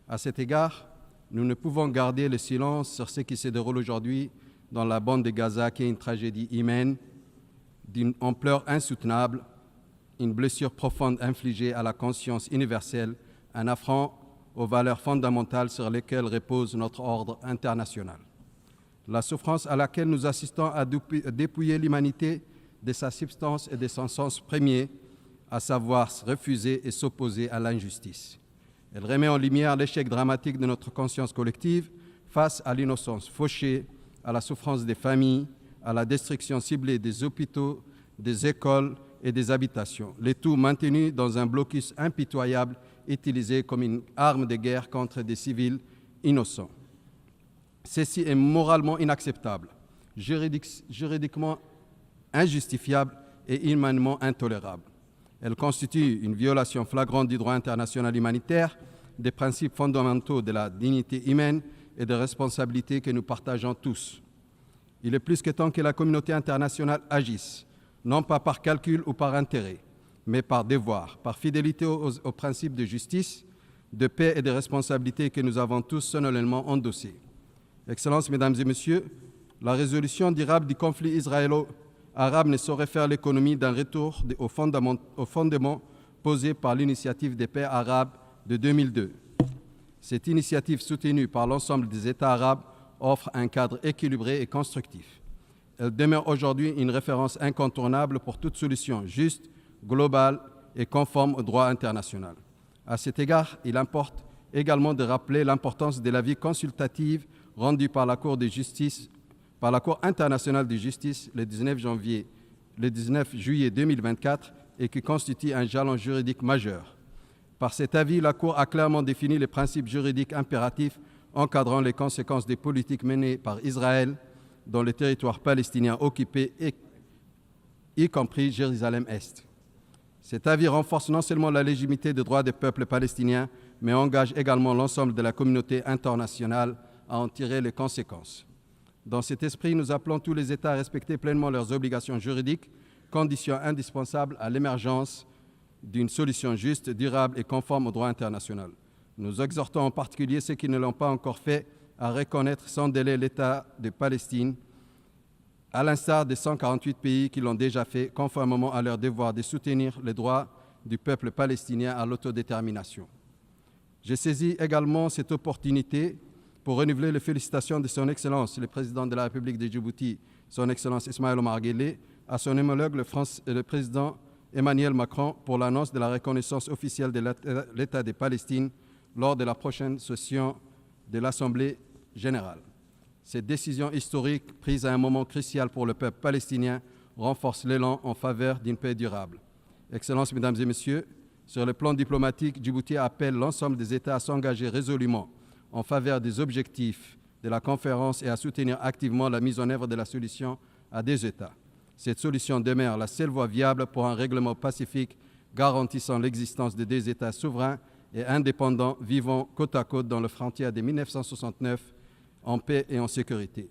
À cet égard, nous ne pouvons garder le silence sur ce qui se déroule aujourd'hui dans la bande de Gaza, qui est une tragédie humaine d'une ampleur insoutenable, une blessure profonde infligée à la conscience universelle, un affront aux valeurs fondamentales sur lesquelles repose notre ordre international. La souffrance à laquelle nous assistons a dépouillé l'humanité de sa substance et de son sens premier, à savoir refuser et s'opposer à l'injustice. Elle remet en lumière l'échec dramatique de notre conscience collective face à l'innocence fauchée, à la souffrance des familles, à la destruction ciblée des hôpitaux, des écoles et des habitations, le tout maintenu dans un blocus impitoyable utilisé comme une arme de guerre contre des civils innocents. Ceci est moralement inacceptable, juridiquement injustifiable et humainement intolérable. Elle constitue une violation flagrante du droit international humanitaire, des principes fondamentaux de la dignité humaine et de responsabilité que nous partageons tous. Il est plus que temps que la communauté internationale agisse, non pas par calcul ou par intérêt, mais par devoir, par fidélité aux principes de justice, de paix et de responsabilité que nous avons tous solennellement endossés. Excellences, Mesdames et Messieurs, la résolution durable du conflit israélo-arabe ne saurait faire l'économie d'un retour aux fondements posés par l'initiative des paix arabes de 2002. Cette initiative soutenue par l'ensemble des États arabes offre un cadre équilibré et constructif. Elle demeure aujourd'hui une référence incontournable pour toute solution juste, globale et conforme au droit international. À cet égard, il importe également de rappeler l'importance de l'avis consultatif rendu par la Cour internationale de justice le 19 juillet 2024 et qui constitue un jalon juridique majeur. Par cet avis, la Cour a clairement défini les principes juridiques impératifs encadrant les conséquences des politiques menées par Israël dans les territoires palestiniens occupés, y compris Jérusalem-Est. Cet avis renforce non seulement la légitimité des droits des peuples palestiniens, mais engage également l'ensemble de la communauté internationale à en tirer les conséquences. Dans cet esprit, nous appelons tous les États à respecter pleinement leurs obligations juridiques, condition indispensable à l'émergence d'une solution juste, durable et conforme au droit international. Nous exhortons en particulier ceux qui ne l'ont pas encore fait à reconnaître sans délai l'État de Palestine, à l'instar des 148 pays qui l'ont déjà fait, conformément à leur devoir de soutenir les droits du peuple palestinien à l'autodétermination. J'ai saisi également cette opportunité pour renouveler les félicitations de son Excellence, le Président de la République de Djibouti, son Excellence Ismaël Omar Guelleh, à son homologue le Président Emmanuel Macron pour l'annonce de la reconnaissance officielle de l'État de Palestine lors de la prochaine session de l'Assemblée générale. Cette décision historique, prise à un moment crucial pour le peuple palestinien, renforce l'élan en faveur d'une paix durable. Excellences, Mesdames et Messieurs, sur le plan diplomatique, Djibouti appelle l'ensemble des États à s'engager résolument en faveur des objectifs de la conférence et à soutenir activement la mise en œuvre de la solution à deux États. Cette solution demeure la seule voie viable pour un règlement pacifique garantissant l'existence de deux États souverains et indépendants vivant côte à côte dans les frontières de 1969 en paix et en sécurité.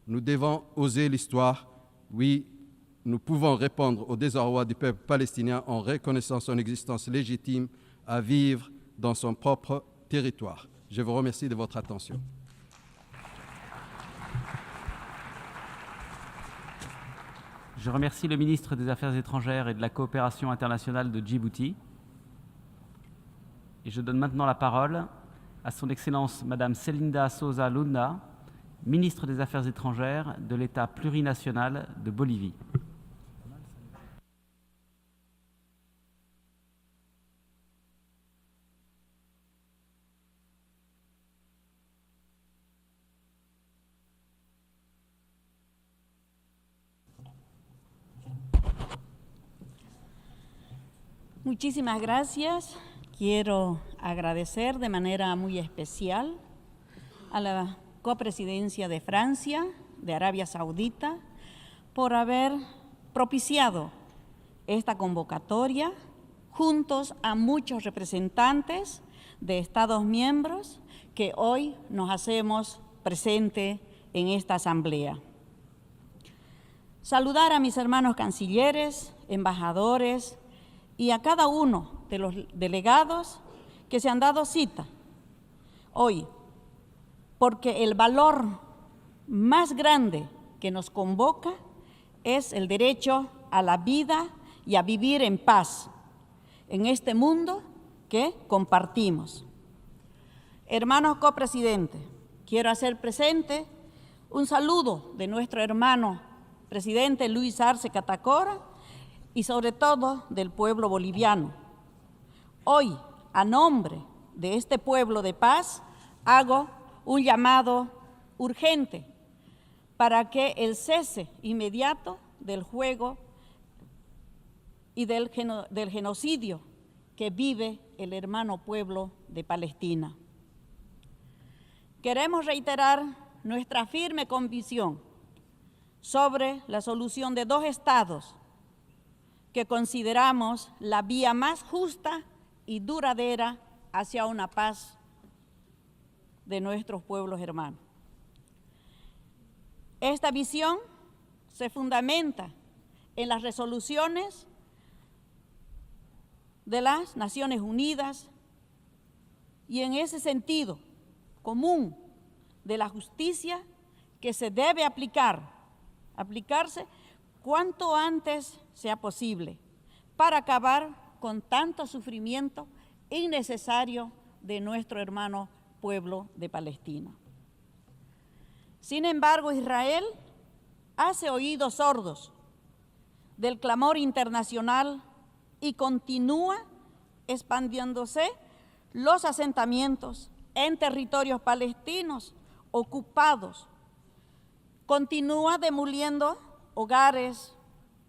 Nous devons oser l'histoire. Oui, nous pouvons répondre au désarroi du peuple palestinien en reconnaissant son existence légitime à vivre dans son propre territoire. Je vous remercie de votre attention. Je remercie le ministre des Affaires étrangères et de la coopération internationale de Djibouti. Et je donne maintenant la parole à son Excellence Madame Selinda Souza Lunda, ministre des Affaires étrangères de l'État plurinational de Bolivie. Muchísimas gracias. Quiero agradecer de manera muy especial a la copresidencia de Francia, de Arabia Saudita, por haber propiciado esta convocatoria juntos a muchos representantes de Estados miembros que hoy nos hacemos presente en esta asamblea. Saludar a mis hermanos cancilleres, embajadores, y a cada uno de los delegados que se han dado cita hoy, porque el valor más grande que nos convoca es el derecho a la vida y a vivir en paz en este mundo que compartimos. Hermanos copresidentes, quiero hacer presente un saludo de nuestro hermano presidente Luis Arce Catacora, y sobre todo del pueblo boliviano. Hoy, a nombre de este pueblo de paz, hago un llamado urgente para que el cese inmediato del fuego y del genocidio que vive el hermano pueblo de Palestina. Queremos reiterar nuestra firme convicción sobre la solución de dos estados que consideramos la vía más justa y duradera hacia una paz de nuestros pueblos hermanos. Esta visión se fundamenta en las resoluciones de las Naciones Unidas y en ese sentido común de la justicia que se debe aplicarse cuanto antes sea posible para acabar con tanto sufrimiento innecesario de nuestro hermano pueblo de Palestina. Sin embargo, Israel hace oídos sordos del clamor internacional y continúa expandiéndose los asentamientos en territorios palestinos ocupados, continúa demoliendo hogares,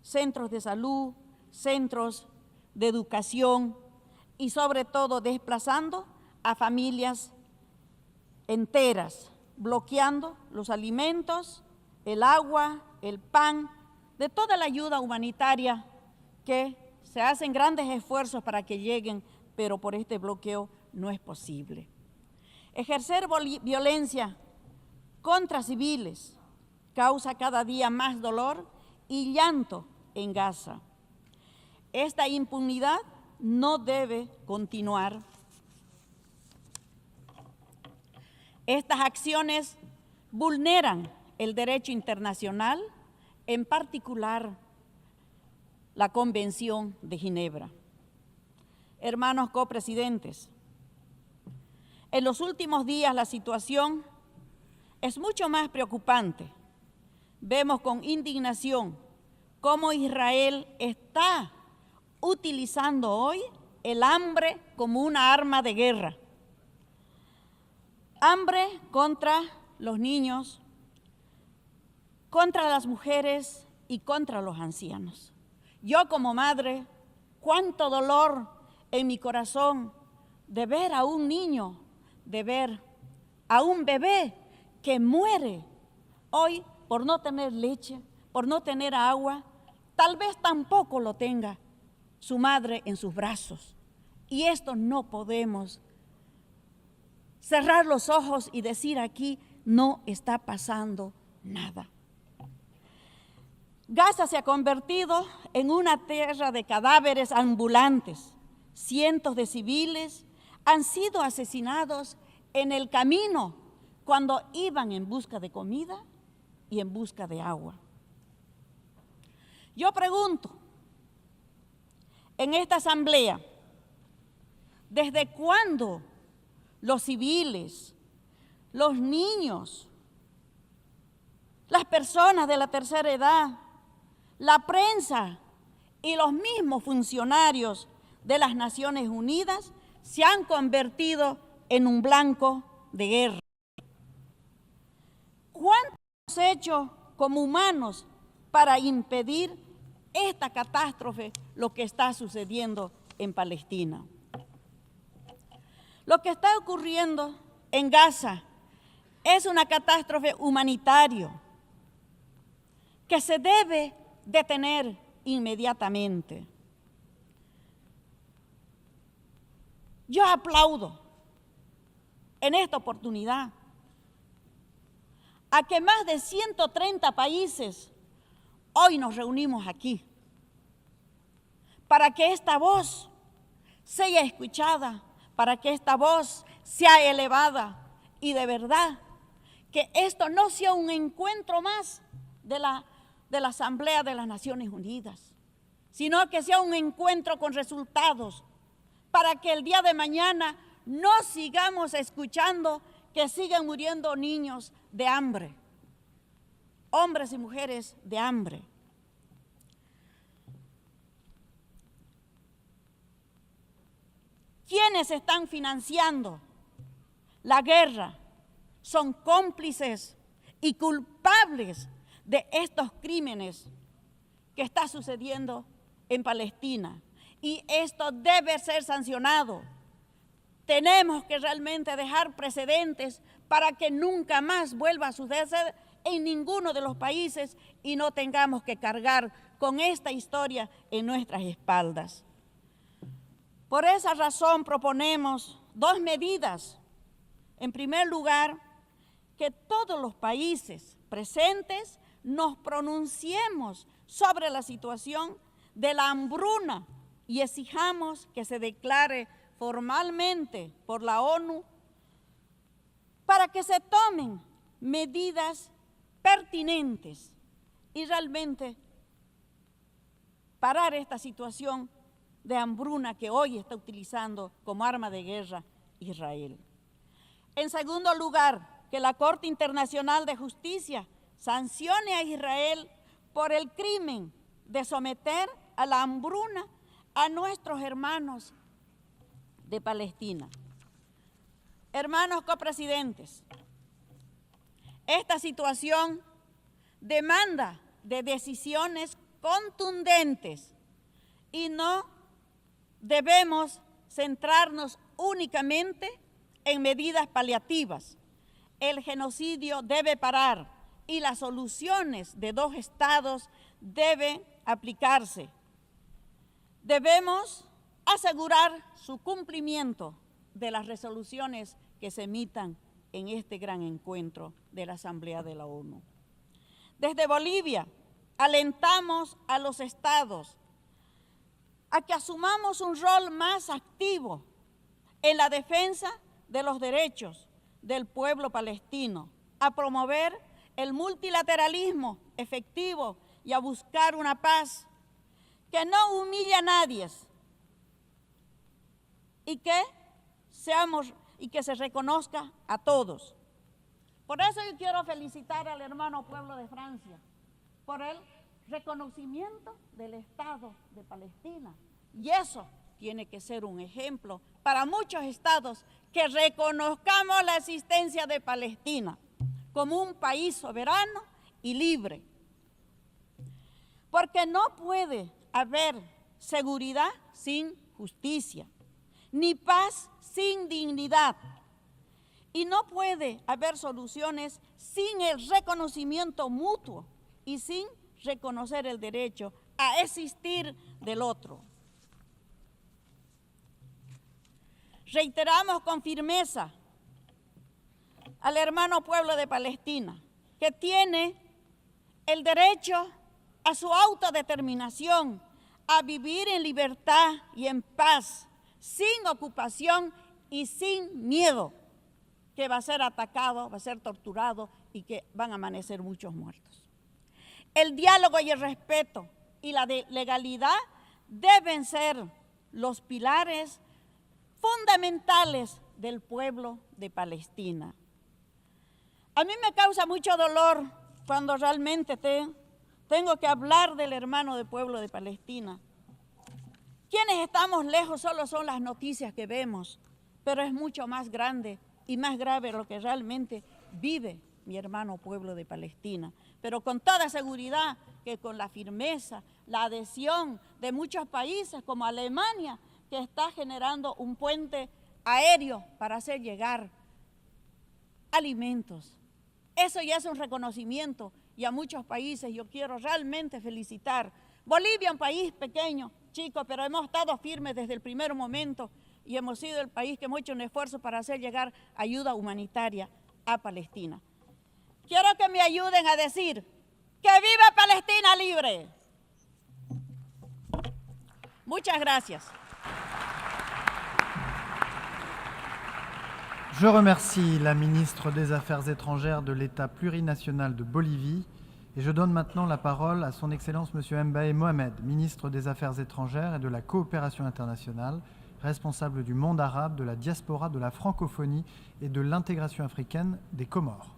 centros de salud, centros de educación y sobre todo desplazando a familias enteras, bloqueando los alimentos, el agua, el pan, de toda la ayuda humanitaria que se hacen grandes esfuerzos para que lleguen, pero por este bloqueo no es posible. Ejercer violencia contra civiles causa cada día más dolor y llanto en Gaza. Esta impunidad no debe continuar. Estas acciones vulneran el derecho internacional, en particular la Convención de Ginebra. Hermanos copresidentes, en los últimos días la situación es mucho más preocupante. Vemos con indignación cómo Israel está utilizando hoy el hambre como una arma de guerra. Hambre contra los niños, contra las mujeres y contra los ancianos. Yo como madre, cuánto dolor en mi corazón de ver a un niño, de ver a un bebé que muere hoy por no tener leche, por no tener agua, tal vez tampoco lo tenga su madre en sus brazos. Y esto no podemos cerrar los ojos y decir aquí no está pasando nada. Gaza se ha convertido en una tierra de cadáveres ambulantes. Cientos de civiles han sido asesinados en el camino cuando iban en busca de comida y en busca de agua. Yo pregunto, en esta asamblea, ¿desde cuándo los civiles, los niños, las personas de la tercera edad, la prensa y los mismos funcionarios de las Naciones Unidas se han convertido en un blanco de guerra? ¿Cuánto hemos hecho como humanos para impedir esta catástrofe, lo que está sucediendo en Palestina? Lo que está ocurriendo en Gaza es una catástrofe humanitaria que se debe detener inmediatamente. Yo aplaudo en esta oportunidad a que más de 130 países hoy nos reunimos aquí para que esta voz sea escuchada, para que esta voz sea elevada y de verdad que esto no sea un encuentro más de la Asamblea de las Naciones Unidas, sino que sea un encuentro con resultados para que el día de mañana no sigamos escuchando que siguen muriendo niños de hambre, hombres y mujeres de hambre. ¿Quiénes están financiando la guerra? Son cómplices y culpables de estos crímenes que está sucediendo en Palestina. Y esto debe ser sancionado. Tenemos que realmente dejar precedentes para que nunca más vuelva a suceder en ninguno de los países y no tengamos que cargar con esta historia en nuestras espaldas. Por esa razón proponemos dos medidas. En primer lugar, que todos los países presentes nos pronunciemos sobre la situación de la hambruna y exijamos que se declare formalmente por la ONU para que se tomen medidas pertinentes y realmente parar esta situación de hambruna que hoy está utilizando como arma de guerra Israel. En segundo lugar, que la Corte Internacional de Justicia sancione a Israel por el crimen de someter a la hambruna a nuestros hermanos de Palestina. Hermanos copresidentes, esta situación demanda de decisiones contundentes y no debemos centrarnos únicamente en medidas paliativas. El genocidio debe parar y las soluciones de dos estados deben aplicarse. Debemos asegurar su cumplimiento de las resoluciones que se emitan en este gran encuentro de la Asamblea de la ONU. Desde Bolivia alentamos a los estados a que asumamos un rol más activo en la defensa de los derechos del pueblo palestino, a promover el multilateralismo efectivo y a buscar una paz que no humille a nadie y que se reconozca a todos. Por eso yo quiero felicitar al hermano pueblo de Francia por el reconocimiento del Estado de Palestina. Y eso tiene que ser un ejemplo para muchos estados, que reconozcamos la existencia de Palestina como un país soberano y libre. Porque no puede haber seguridad sin justicia, ni paz sin dignidad. Y no puede haber soluciones sin el reconocimiento mutuo y sin reconocer el derecho a existir del otro. reiteramos con firmeza al hermano pueblo de Palestina, que tiene el derecho a su autodeterminación, a vivir en libertad y en paz, sin ocupación y sin miedo, que va a ser atacado, va a ser torturado y que van a amanecer muchos muertos. El diálogo y el respeto y la legalidad deben ser los pilares fundamentales del pueblo de Palestina. A mí me causa mucho dolor cuando realmente tengo que hablar del hermano del pueblo de Palestina. Quienes estamos lejos solo son las noticias que vemos, pero es mucho más grande y más grave lo que realmente vive mi hermano pueblo de Palestina. Pero con toda seguridad que con la firmeza, la adhesión de muchos países como Alemania, que está generando un puente aéreo para hacer llegar alimentos. Eso ya es un reconocimiento y a muchos países yo quiero realmente felicitar. Bolivia, un país pequeño, chico, pero hemos estado firmes desde el primer momento y hemos sido el país que hemos hecho un esfuerzo para hacer llegar ayuda humanitaria a Palestina. Quiero que me ayuden a decir que viva Palestina libre. Muchas gracias. Je remercie la ministre des Affaires étrangères de l'État plurinational de Bolivie et je donne maintenant la parole à son Excellence M. Mbaye Mohamed, ministre des Affaires étrangères et de la coopération internationale, responsable du monde arabe, de la diaspora, de la francophonie et de l'intégration africaine des Comores.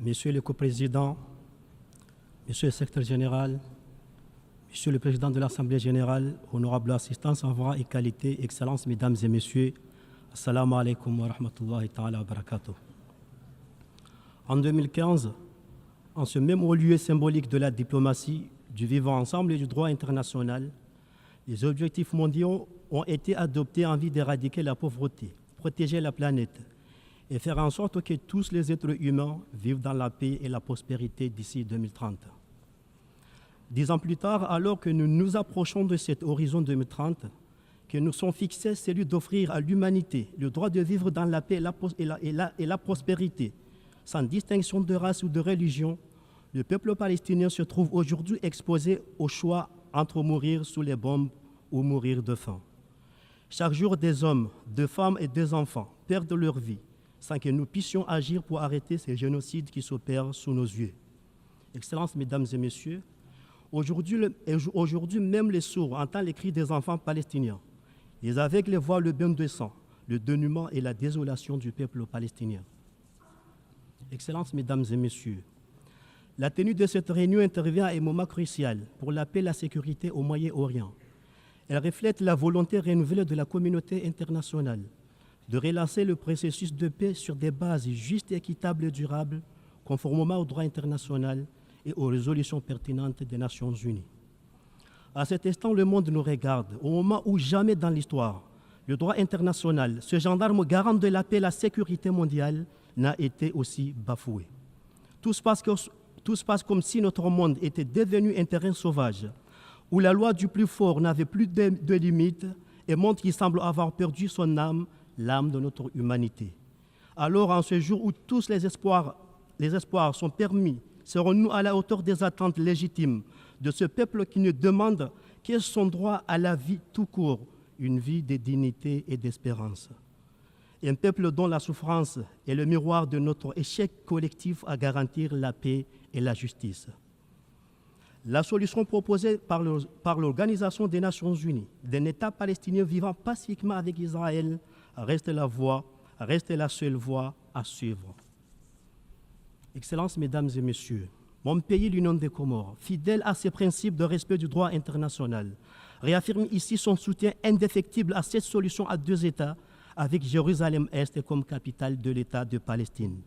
Monsieur le coprésident, Monsieur le secrétaire général, Monsieur le président de l'Assemblée générale, honorable assistance en rang et qualité, Excellences, Mesdames et Messieurs, Assalamu alaikum wa rahmatullahi ta'ala wa barakatuh. En 2015, en ce même haut lieu symbolique de la diplomatie, du vivant ensemble et du droit international, les objectifs mondiaux ont été adoptés en vue d'éradiquer la pauvreté, protéger la planète, et faire en sorte que tous les êtres humains vivent dans la paix et la prospérité d'ici 2030. 10 ans plus tard, alors que nous nous approchons de cet horizon 2030, que nous sommes fixés celui d'offrir à l'humanité le droit de vivre dans la paix et la prospérité, sans distinction de race ou de religion, le peuple palestinien se trouve aujourd'hui exposé au choix entre mourir sous les bombes ou mourir de faim. Chaque jour, des hommes, des femmes et des enfants perdent leur vie, sans que nous puissions agir pour arrêter ces génocides qui s'opèrent sous nos yeux. Excellences, Mesdames et Messieurs, aujourd'hui même les sourds entendent les cris des enfants palestiniens. Les aveugles voient le bain de sang, le dénuement et la désolation du peuple palestinien. Excellences, Mesdames et Messieurs, la tenue de cette réunion intervient à un moment crucial pour la paix et la sécurité au Moyen-Orient. Elle reflète la volonté renouvelée de la communauté internationale de relancer le processus de paix sur des bases justes, équitables et durables, conformément au droit international et aux résolutions pertinentes des Nations Unies. À cet instant, le monde nous regarde, au moment où jamais dans l'histoire, le droit international, ce gendarme garant de la paix et la sécurité mondiale, n'a été aussi bafoué. Tout se passe comme si notre monde était devenu un terrain sauvage, où la loi du plus fort n'avait plus de limites et monde qui semble avoir perdu son âme, l'âme de notre humanité. Alors, en ce jour où tous les espoirs sont permis, serons-nous à la hauteur des attentes légitimes de ce peuple qui nous demande quel est son droit à la vie tout court, une vie de dignité et d'espérance. Un peuple dont la souffrance est le miroir de notre échec collectif à garantir la paix et la justice. La solution proposée par l'Organisation des Nations Unies d'un État palestinien vivant pacifiquement avec Israël reste la seule voie à suivre. Excellences, Mesdames et Messieurs, mon pays, l'Union des Comores, fidèle à ses principes de respect du droit international, réaffirme ici son soutien indéfectible à cette solution à 2 États, avec Jérusalem-Est comme capitale de l'État de Palestine.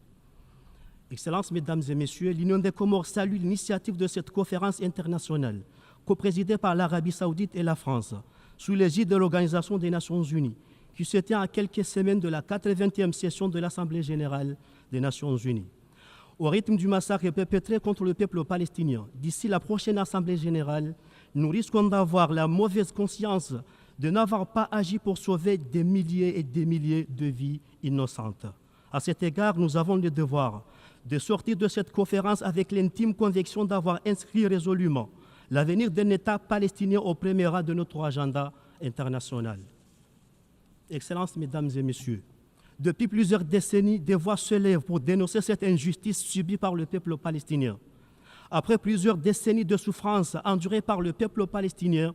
Excellences, Mesdames et Messieurs, l'Union des Comores salue l'initiative de cette conférence internationale, coprésidée par l'Arabie saoudite et la France, sous l'égide de l'Organisation des Nations Unies, qui se tient à quelques semaines de la 80e session de l'Assemblée générale des Nations unies. Au rythme du massacre perpétré contre le peuple palestinien, d'ici la prochaine Assemblée générale, nous risquons d'avoir la mauvaise conscience de n'avoir pas agi pour sauver des milliers et des milliers de vies innocentes. À cet égard, nous avons le devoir de sortir de cette conférence avec l'intime conviction d'avoir inscrit résolument l'avenir d'un État palestinien au premier rang de notre agenda international. Excellences, Mesdames et Messieurs, depuis plusieurs décennies, des voix se lèvent pour dénoncer cette injustice subie par le peuple palestinien. Après plusieurs décennies de souffrance endurées par le peuple palestinien,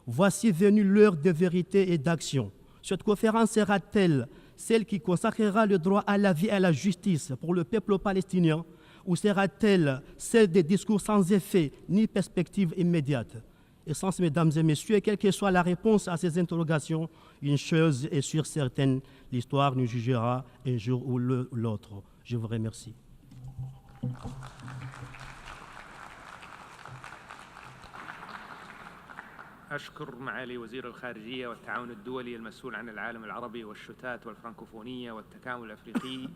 voici venue l'heure de vérité et d'action. Cette conférence sera-t-elle celle qui consacrera le droit à la vie et à la justice pour le peuple palestinien, ou sera-t-elle celle des discours sans effet ni perspective immédiate? Excellences, Mesdames et Messieurs, quelle que soit la réponse à ces interrogations, une chose est sûre certaine, l'histoire nous jugera un jour ou l'autre. Je vous remercie. أشكر معالي وزير الخارجية والتعاون الدولي المسؤول عن العالم العربي والشتات والفرنكوفونية والتكامل الأفريقي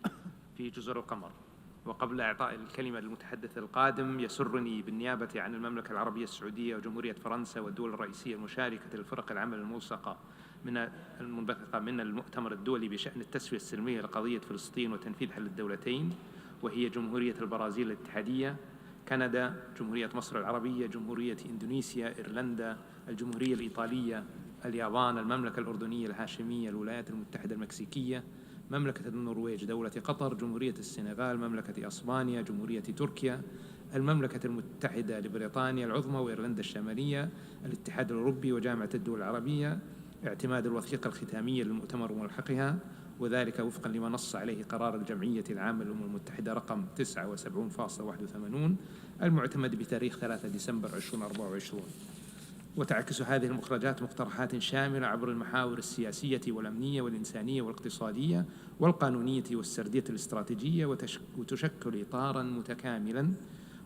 في جزر القمر. وقبل إعطاء الكلمة للمتحدث القادم، يسرني بالنيابة عن المملكة العربية السعودية وجمهورية فرنسا والدول الرئيسية المشاركة للفرق العمل المنبثقة من المؤتمر الدولي بشأن التسوية السلمية لقضية فلسطين وتنفيذ حل الدولتين، وهي جمهورية البرازيل الاتحادية، كندا، جمهورية مصر العربية، جمهورية إندونيسيا، إيرلندا، الجمهورية الإيطالية، اليابان، المملكة الأردنية الهاشمية، الولايات المتحدة المكسيكية، مملكة النرويج، دولة قطر، جمهورية السنغال، مملكة إسبانيا، جمهورية تركيا، المملكة المتحدة لبريطانيا العظمى وإيرلندا الشمالية، الاتحاد الأوروبي وجامعة الدول العربية، اعتماد الوثيقة الختامية للمؤتمر وملحقها، وذلك وفقا لما نص عليه قرار الجمعية العامة للأمم المتحدة رقم 79.81 المعتمد بتاريخ 3 ديسمبر 2024. وتعكس هذه المخرجات مقترحات شاملة عبر المحاور السياسية والأمنية والإنسانية والاقتصادية والقانونية والسردية الاستراتيجية، وتشكل إطاراً متكاملاً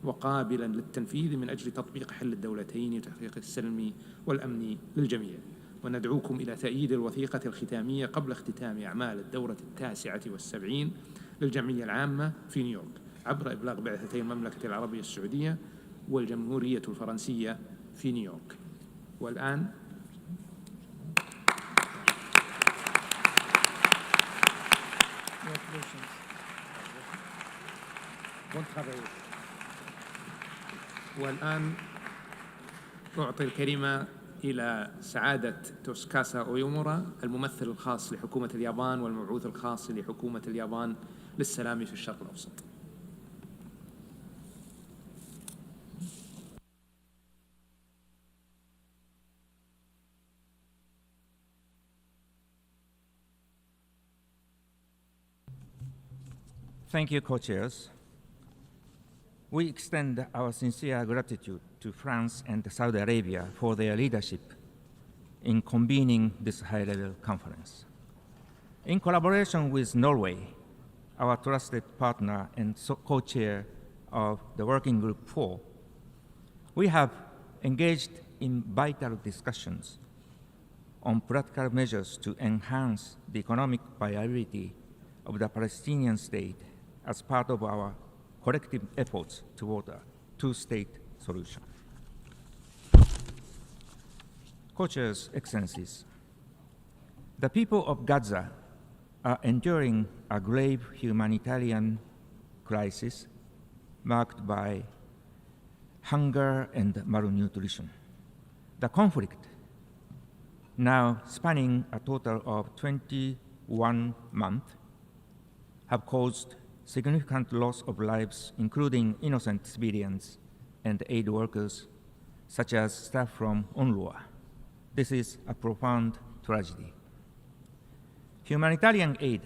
وقابلاً للتنفيذ من أجل تطبيق حل الدولتين وتحقيق السلم والأمن للجميع. وندعوكم إلى تأييد الوثيقة الختامية قبل اختتام أعمال الدورة 79 للجمعية العامة في نيويورك عبر إبلاغ بعثتي المملكة العربية السعودية والجمهورية الفرنسية في نيويورك. والآن أعطي الكلمة إلى سعادة توسكاسا أويومورا، الممثل الخاص لحكومة اليابان والمبعوث الخاص لحكومة اليابان للسلام في الشرق الأوسط. Thank you, co-chairs. We extend our sincere gratitude to France and Saudi Arabia for their leadership in convening this high-level conference. In collaboration with Norway, our trusted partner and co-chair of the Working Group 4, we have engaged in vital discussions on practical measures to enhance the economic viability of the Palestinian state as part of our collective efforts toward a two-state solution. Co-chairs, Excellencies, the people of Gaza are enduring a grave humanitarian crisis marked by hunger and malnutrition. The conflict, now spanning a total of 21 months, have caused significant loss of lives, including innocent civilians and aid workers, such as staff from UNRWA. This is a profound tragedy. Humanitarian aid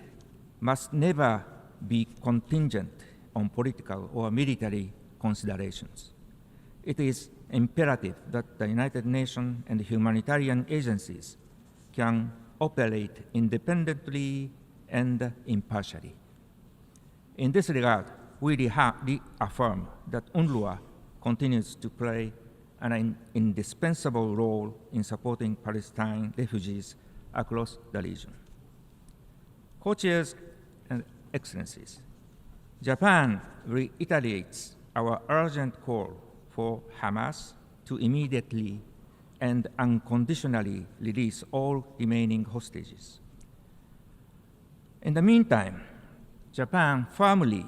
must never be contingent on political or military considerations. It is imperative that the United Nations and humanitarian agencies can operate independently and impartially. In this regard, we reaffirm that UNRWA continues to play an indispensable role in supporting Palestine refugees across the region. Co-chairs and excellencies, Japan reiterates our urgent call for Hamas to immediately and unconditionally release all remaining hostages. In the meantime, Japan firmly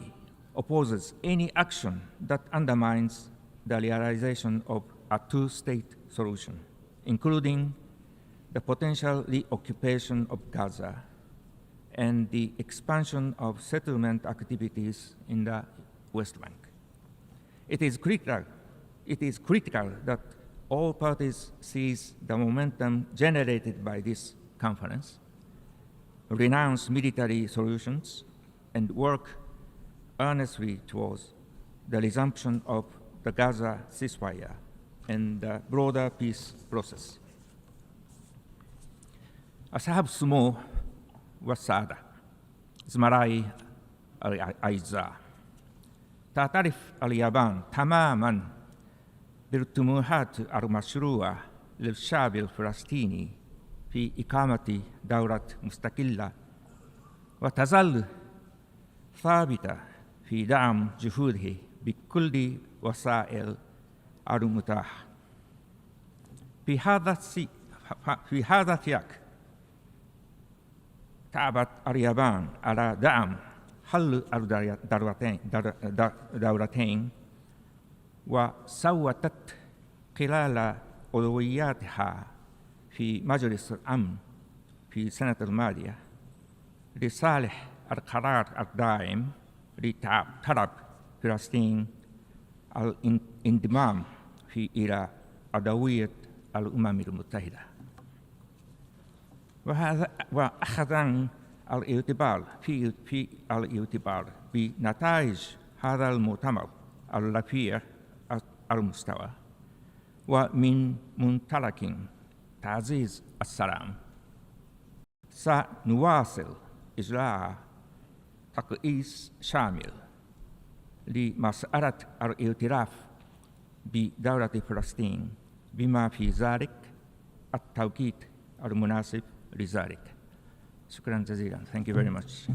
opposes any action that undermines the realization of a two-state solution, including the potential reoccupation of Gaza and the expansion of settlement activities in the West Bank. It is critical that all parties seize the momentum generated by this conference, renounce military solutions, and work earnestly towards the resumption of the Gaza ceasefire and the broader peace process. أصحاب السمو والسعادة، زملائي الأعزاء، تعترف اليابان تماماً بالطموحات المشروعة للشعب الفلسطيني في إقامة دولة مستقلة، وتظل ثابتة في دعم جهوده بكل وسائل المتاحة. في هذا السياق تعبت اليابان على دعم حل الدولتين وصوتت خلال أولوياتها في مجلس الأمن في السنة الماضية لصالح القرار الدائم لطلب فلسطين الانضمام إلى عضوية الأمم المتحدة. وأخذا في الاعتبار بنتائج هذا المؤتمر الرفيع المستوى ومن منطلق تعزيز السلام، سنواصل إجراء تقييس شامل لمسألة الاعتراف بدولة فلسطين بما في ذلك التوقيت المناسب لذلك. شكرا جزيلا. Thank you very much.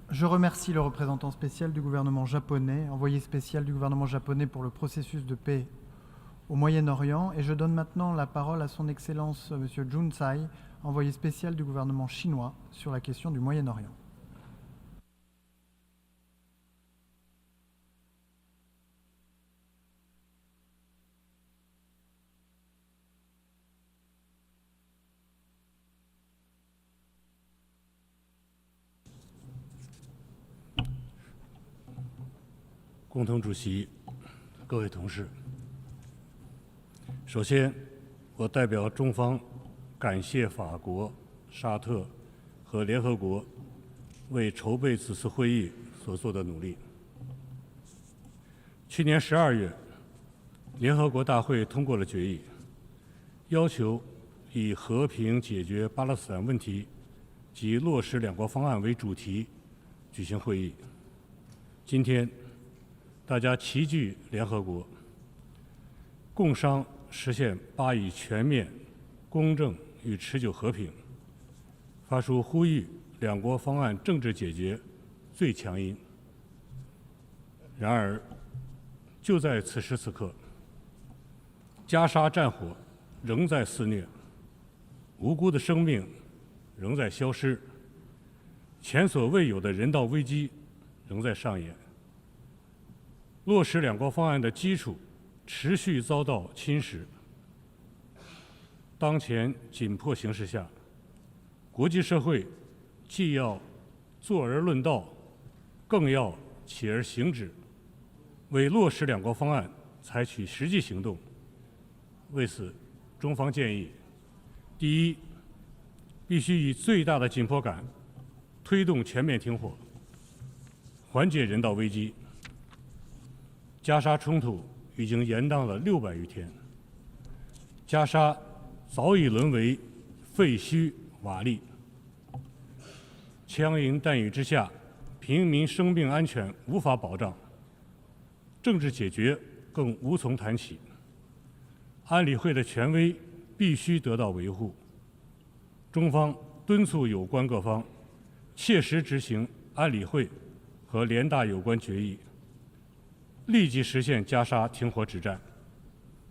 Je remercie le représentant spécial du gouvernement japonais, envoyé spécial du gouvernement japonais pour le processus de paix au Moyen-Orient, et je donne maintenant la parole à son Excellence M. Jun Tsai, envoyé spécial du gouvernement chinois sur la question du Moyen-Orient.共同主席、各位同事，首先，我代表中方感谢法国、沙特和联合国为筹备此次会议所做的努力。去年12月，联合国大会通过了决议，要求以和平解决巴勒斯坦问题及落实两国方案为主题举行会议。今天，大家齐聚联合国，共商实现巴以全面、公正与持久和平，发出呼吁两国方案政治解决最强音。然而，就在此时此刻，加沙战火仍在肆虐，无辜的生命仍在消失，前所未有的人道危机仍在上演。落实两国方案的基础持续遭到侵蚀。当前紧迫形势下，国际社会既要坐而论道，更要起而行之，为落实两国方案采取实际行动。为此，中方建议：第一，必须以最大的紧迫感推动全面停火，缓解人道危机。加沙冲突已经延宕了600余天，加沙早已沦为废墟瓦砾，枪营弹雨之下，平民生命安全无法保障。政治解决更无从谈起。安理会的权威必须得到维护。中方敦促有关各方切实执行安理会和联大有关决议，立即实现加沙停火止战，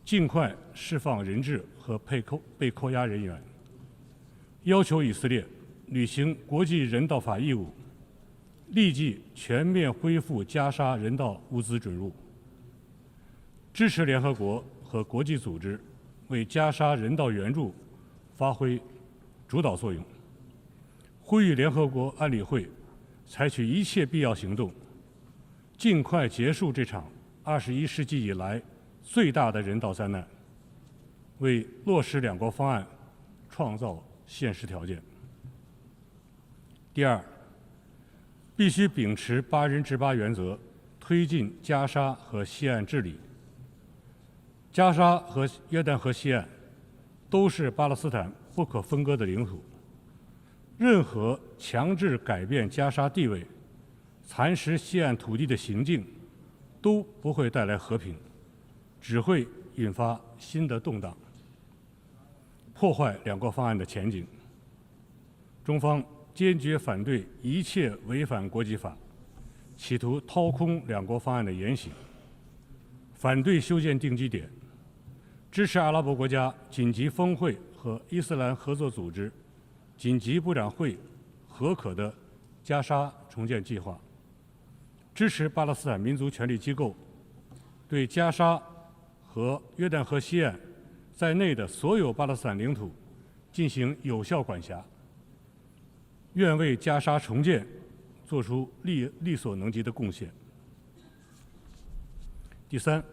尽快释放人质和被扣押人员，要求以色列履行国际人道法义务，立即全面恢复加沙人道物资准入，支持联合国和国际组织为加沙人道援助发挥主导作用，呼吁联合国安理会采取一切必要行动，尽快结束这场21世纪以来最大的人道灾难，为落实两国方案创造现实条件。第二，必须秉持8人之8原则，推进加沙和西岸治理。加沙和约旦河西岸都是巴勒斯坦不可分割的领土，任何强制改变加沙地位、蚕食西岸土地的行径，都不会带来和平，只会引发新的动荡，破坏两国方案的前景。中方坚决反对一切违反国际法、企图掏空两国方案的言行，反对修建定居点，支持阿拉伯国家紧急峰会和伊斯兰合作组织紧急部长会核可的加沙重建计划，支持巴勒斯坦民族权利机构对加沙和约旦河西岸在内的所有巴勒斯坦领土进行有效管辖，愿为加沙重建做出力所能及的贡献。第三，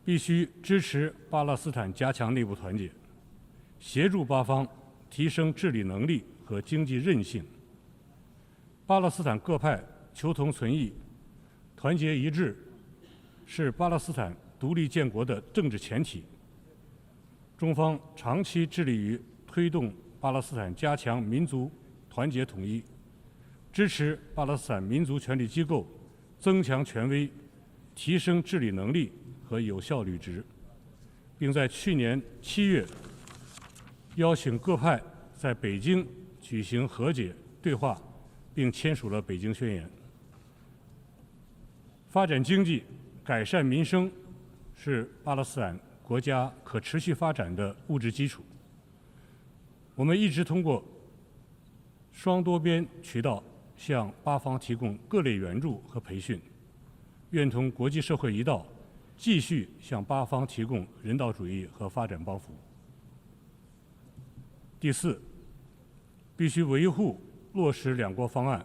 必须支持巴勒斯坦加强内部团结，协助巴方提升治理能力和经济韧性。巴勒斯坦各派求同存异、团结一致，是巴勒斯坦独立建国的政治前提。中方长期致力于推动巴勒斯坦加强民族团结统一，支持巴勒斯坦民族权利机构增强权威，提升治理能力和有效履职，并在去年7月邀请各派在北京举行和解对话，并签署了《北京宣言》。发展经济、改善民生是巴勒斯坦国家可持续发展的物质基础。我们一直通过双多边渠道向巴方提供各类援助和培训，愿同国际社会一道，继续向巴方提供人道主义和发展帮扶。第四，必须维护落实两国方案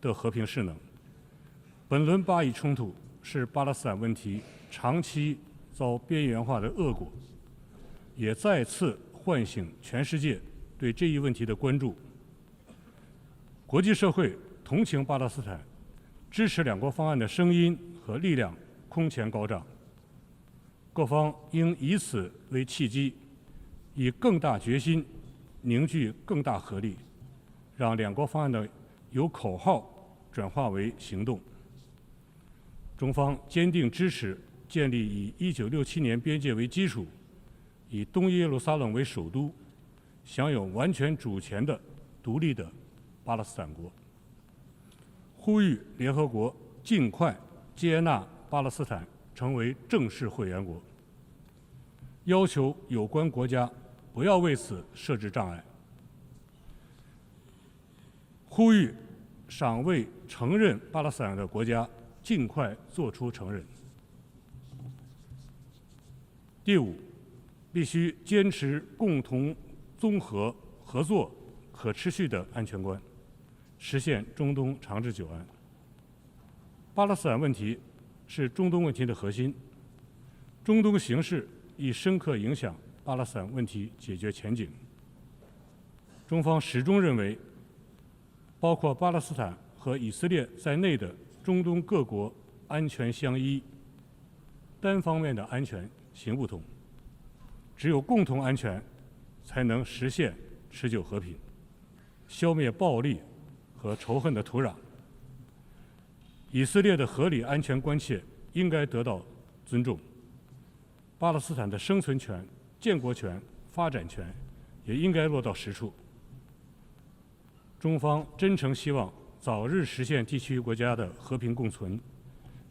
的和平势能。本轮巴以冲突是巴勒斯坦问题长期遭边缘化的恶果，也再次唤醒全世界对这一问题的关注。国际社会同情巴勒斯坦，支持两国方案的声音和力量空前高涨。各方应以此为契机，以更大决心凝聚更大合力，让两国方案的由口号转化为行动。中方坚定支持建立以1967年边界为基础，以东耶路撒冷为首都，享有完全主权的独立的巴勒斯坦国。呼吁联合国尽快接纳巴勒斯坦成为正式会员国，要求有关国家不要为此设置障碍。呼吁尚未承认巴勒斯坦的国家尽快作出承认。第五，必须坚持共同综合合作可持续的安全观，实现中东长治久安。巴勒斯坦问题是中东问题的核心，中东形势亦深刻影响巴勒斯坦问题解决前景。中方始终认为，包括巴勒斯坦和以色列在内的中东各国安全相依，单方面的安全行不通。只有共同安全，才能实现持久和平，消灭暴力和仇恨的土壤，以色列的合理安全关切应该得到尊重，巴勒斯坦的生存权、建国权、发展权也应该落到实处。中方真诚希望早日实现地区国家的和平共存，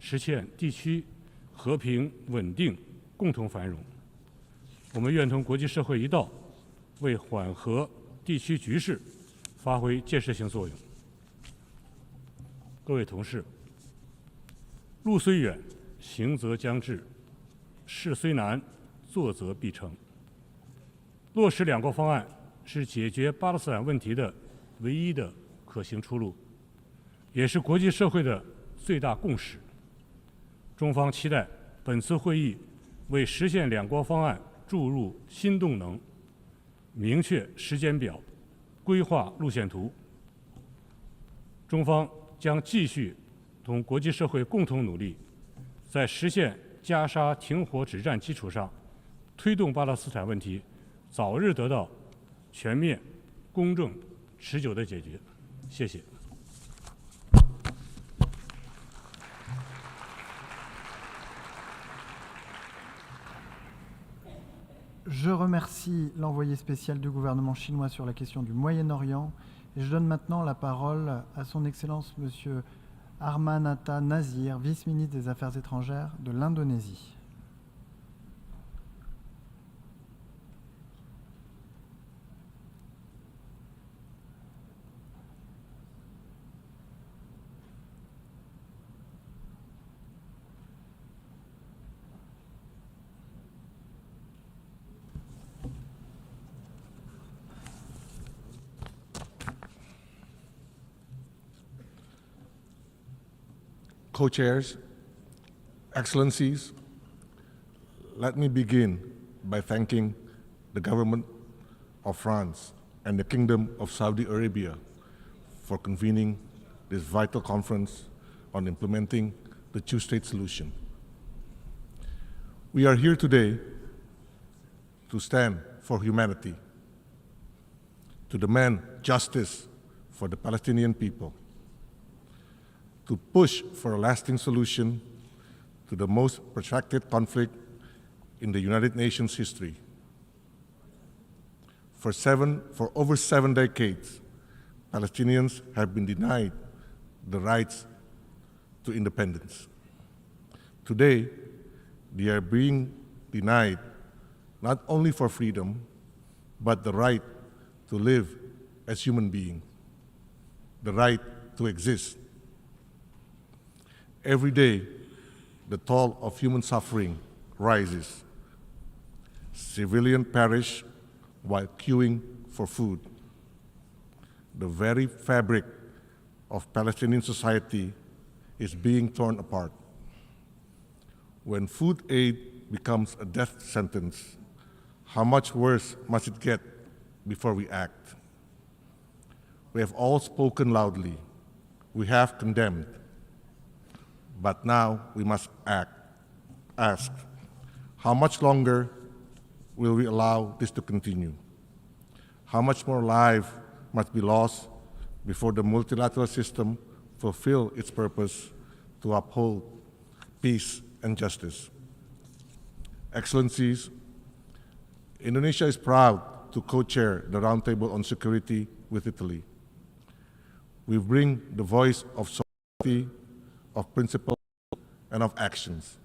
实现地区和平稳定、共同繁荣。我们愿同国际社会一道，为缓和地区局势发挥建设性作用。各位同事，路虽远，行则将至；事虽难，做则必成。落实两国方案是解决巴勒斯坦问题的唯一的可行出路，也是国际社会的最大共识。中方期待本次会议为实现两国方案注入新动能，明确时间表，规划路线图。中方将继续同国际社会共同努力，在实现加沙停火止战基础上，推动巴勒斯坦问题早日得到全面、公正、持久的解决。谢谢。Je remercie l'envoyé spécial du gouvernement chinois sur la question du Moyen-Orient et je donne maintenant la parole à son Excellence Monsieur Armanata Nazir, vice-ministre des Affaires étrangères de l'Indonésie. Co-chairs, Excellencies, let me begin by thanking the government of France and the Kingdom of Saudi Arabia for convening this vital conference on implementing the two-state solution. We are here today to stand for humanity, to demand justice for the Palestinian people, to push for a lasting solution to the most protracted conflict in the United Nations history. For over 7 decades, Palestinians have been denied the rights to independence. Today, they are being denied not only for freedom, but the right to live as human beings, the right to exist. Every day, the toll of human suffering rises. Civilians perish while queuing for food. The very fabric of Palestinian society is being torn apart. When food aid becomes a death sentence, how much worse must it get before we act? We have all spoken loudly. We have condemned. But now we must ask, how much longer will we allow this to continue? How much more life must be lost before the multilateral system fulfill its purpose to uphold peace and justice? Excellencies, Indonesia is proud to co-chair the Roundtable on Security with Italy. We bring the voice of solidarity, of principle, and of actions.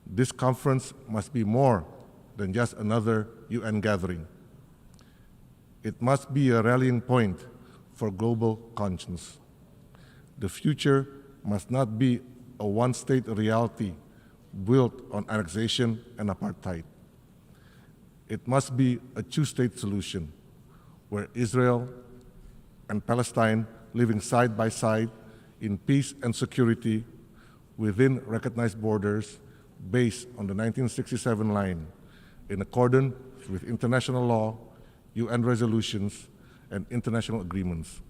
This conference must be more than just another UN gathering. It must be a rallying point for global conscience. The future must not be a one-state reality built on annexation and apartheid. It must be a two-state solution where Israel and Palestine living side by side in peace and security within recognized borders based on the 1967 line, in accordance with international law, UN resolutions, and international agreements.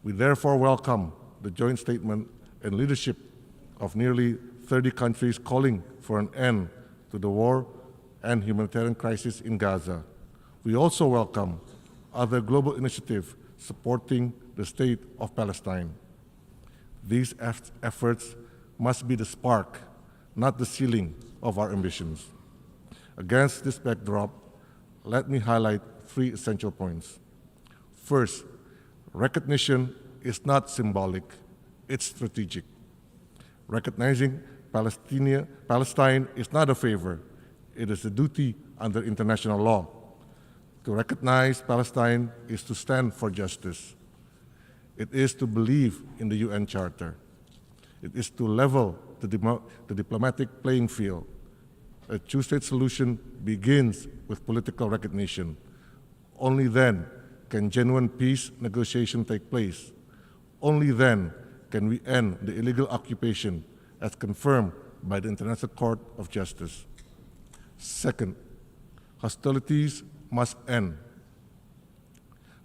We therefore welcome the joint statement and leadership of nearly 30 countries calling for an end to the war and humanitarian crisis in Gaza. We also welcome other global initiatives supporting the state of Palestine. These efforts must be the spark, not the ceiling of our ambitions. Against this backdrop, let me highlight 3 essential points. First, recognition is not symbolic, it's strategic. Recognizing Palestine is not a favor, it is a duty under international law. To recognize Palestine is to stand for justice. It is to believe in the UN Charter. It is to level the diplomatic playing field. A two-state solution begins with political recognition. Only then can genuine peace negotiation take place. Only then can we end the illegal occupation as confirmed by the International Court of Justice. Second, hostilities must end.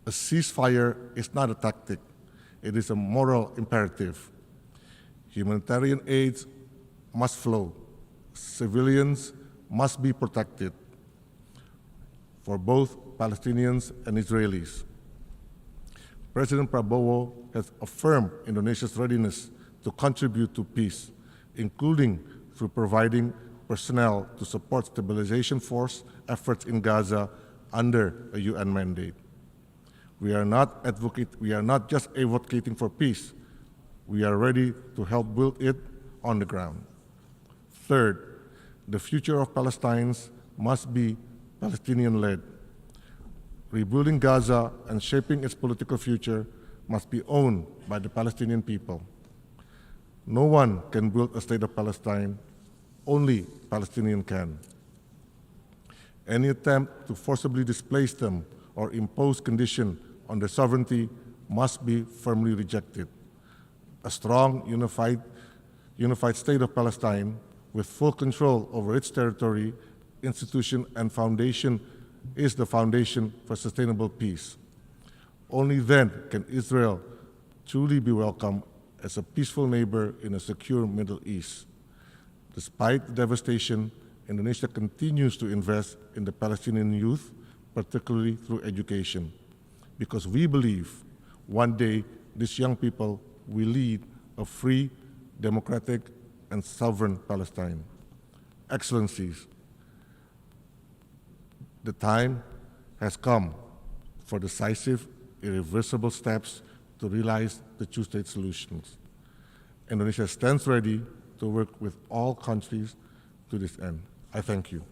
A ceasefire is not a tactic, it is a moral imperative. Humanitarian aid must flow. Civilians must be protected for both Palestinians and Israelis. President Prabowo has affirmed Indonesia's readiness to contribute to peace, including through providing personnel to support stabilization force efforts in Gaza under a UN mandate. We are not just advocating for peace, we are ready to help build it on the ground. Third, the future of Palestine must be Palestinian-led. Rebuilding Gaza and shaping its political future must be owned by the Palestinian people. No one can build a state of Palestine, only Palestinians can. Any attempt to forcibly displace them or impose conditions on their sovereignty must be firmly rejected. A strong, unified state of Palestine with full control over its territory, institution, and foundation is the foundation for sustainable peace. Only then can Israel truly be welcomed as a peaceful neighbor in a secure Middle East. Despite the devastation, Indonesia continues to invest in the Palestinian youth, particularly through education, because we believe one day these young people will lead a free, democratic, and sovereign Palestine. Excellencies, the time has come for decisive, irreversible steps to realize the two-state solutions. Indonesia stands ready to work with all countries to this end. I thank you.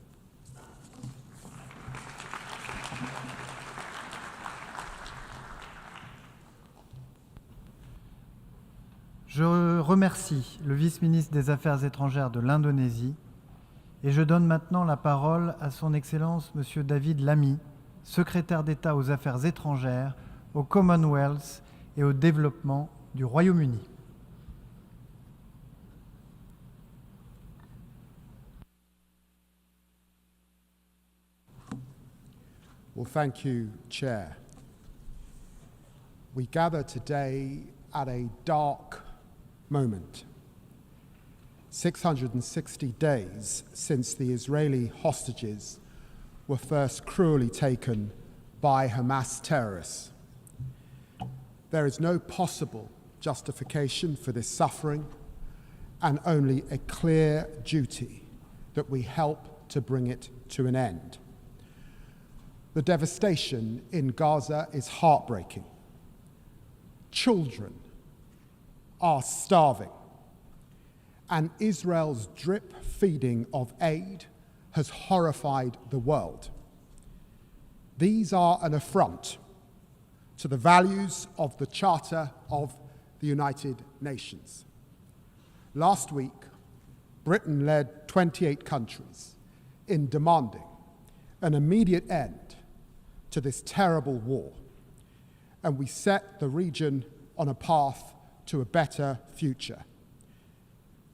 Je remercie le vice-ministre des Affaires étrangères de l'Indonésie et je donne maintenant la parole à son Excellence M. David Lammy, secrétaire d'État aux Affaires étrangères, au Commonwealth et au développement du Royaume-Uni. Well, thank you, Chair. We gather today at a dark moment. 660 days since the Israeli hostages were first cruelly taken by Hamas terrorists. There is no possible justification for this suffering and only a clear duty that we help to bring it to an end. The devastation in Gaza is heartbreaking. Children are starving, and Israel's drip feeding of aid has horrified the world. These are an affront to the values of the Charter of the United Nations. Last week, Britain led 28 countries in demanding an immediate end to this terrible war, and we set the region on a path to a better future.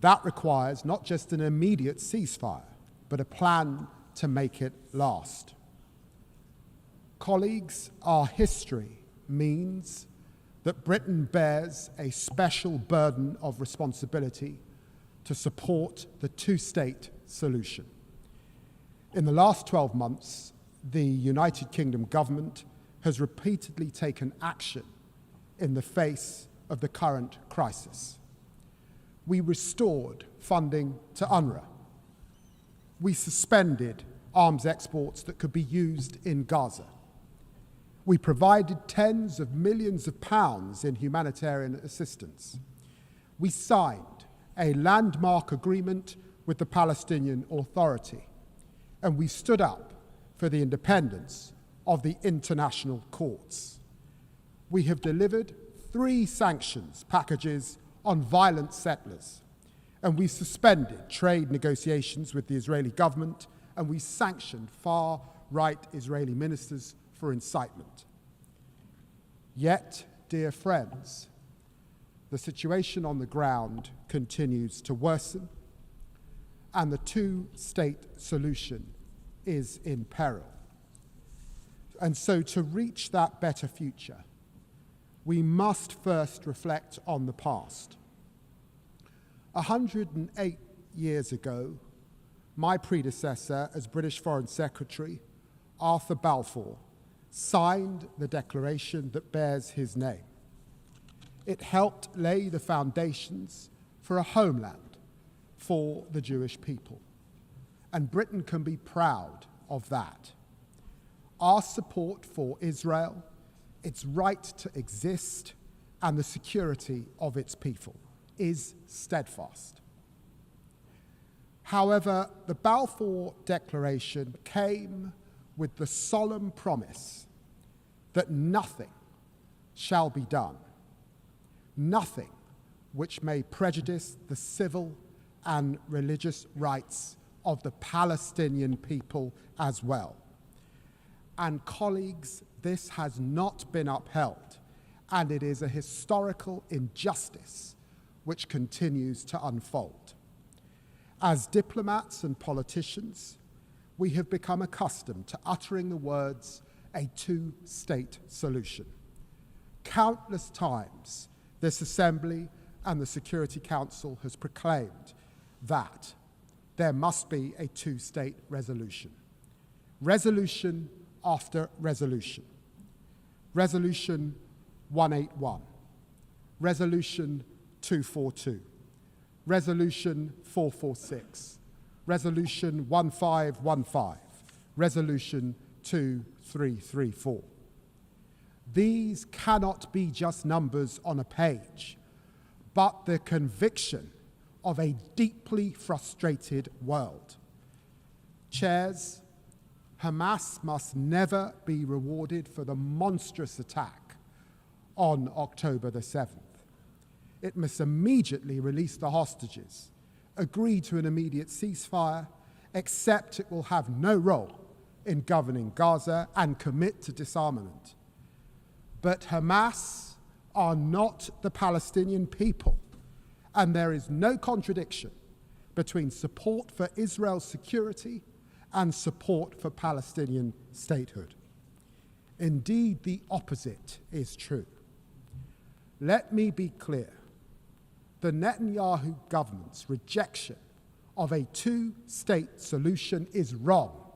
That requires not just an immediate ceasefire, but a plan to make it last. Colleagues, our history means that Britain bears a special burden of responsibility to support the two-state solution. In the last 12 months, the United Kingdom government has repeatedly taken action in the face of the current crisis. We restored funding to UNRWA. We suspended arms exports that could be used in Gaza. We provided tens of millions of pounds in humanitarian assistance. We signed a landmark agreement with the Palestinian Authority, and we stood up for the independence of the international courts. We have delivered 3 sanctions packages on violent settlers, and we suspended trade negotiations with the Israeli government, and we sanctioned far-right Israeli ministers for incitement. Yet, dear friends, the situation on the ground continues to worsen, and the two-state solution is in peril. And so to reach that better future, we must first reflect on the past. 108 years ago, my predecessor as British Foreign Secretary, Arthur Balfour, signed the declaration that bears his name. It helped lay the foundations for a homeland for the Jewish people, and Britain can be proud of that. Our support for Israel, its right to exist, and the security of its people is steadfast. However, the Balfour Declaration came with the solemn promise that nothing shall be done, nothing which may prejudice the civil and religious rights of the Palestinian people as well. And colleagues, this has not been upheld, and it is a historical injustice which continues to unfold. As diplomats and politicians, we have become accustomed to uttering the words, a two-state solution. Countless times, this Assembly and the Security Council has proclaimed that there must be a two-state resolution. Resolution after resolution. Resolution 181, Resolution 242, Resolution 446, Resolution 1515, Resolution 2334. These cannot be just numbers on a page, but the conviction of a deeply frustrated world. Chairs, Hamas must never be rewarded for the monstrous attack on October the 7th. It must immediately release the hostages, agree to an immediate ceasefire, accept it will have no role in governing Gaza, and commit to disarmament. But Hamas are not the Palestinian people, and there is no contradiction between support for Israel's security and support for Palestinian statehood. Indeed, the opposite is true. Let me be clear. The Netanyahu government's rejection of a two-state solution is wrong.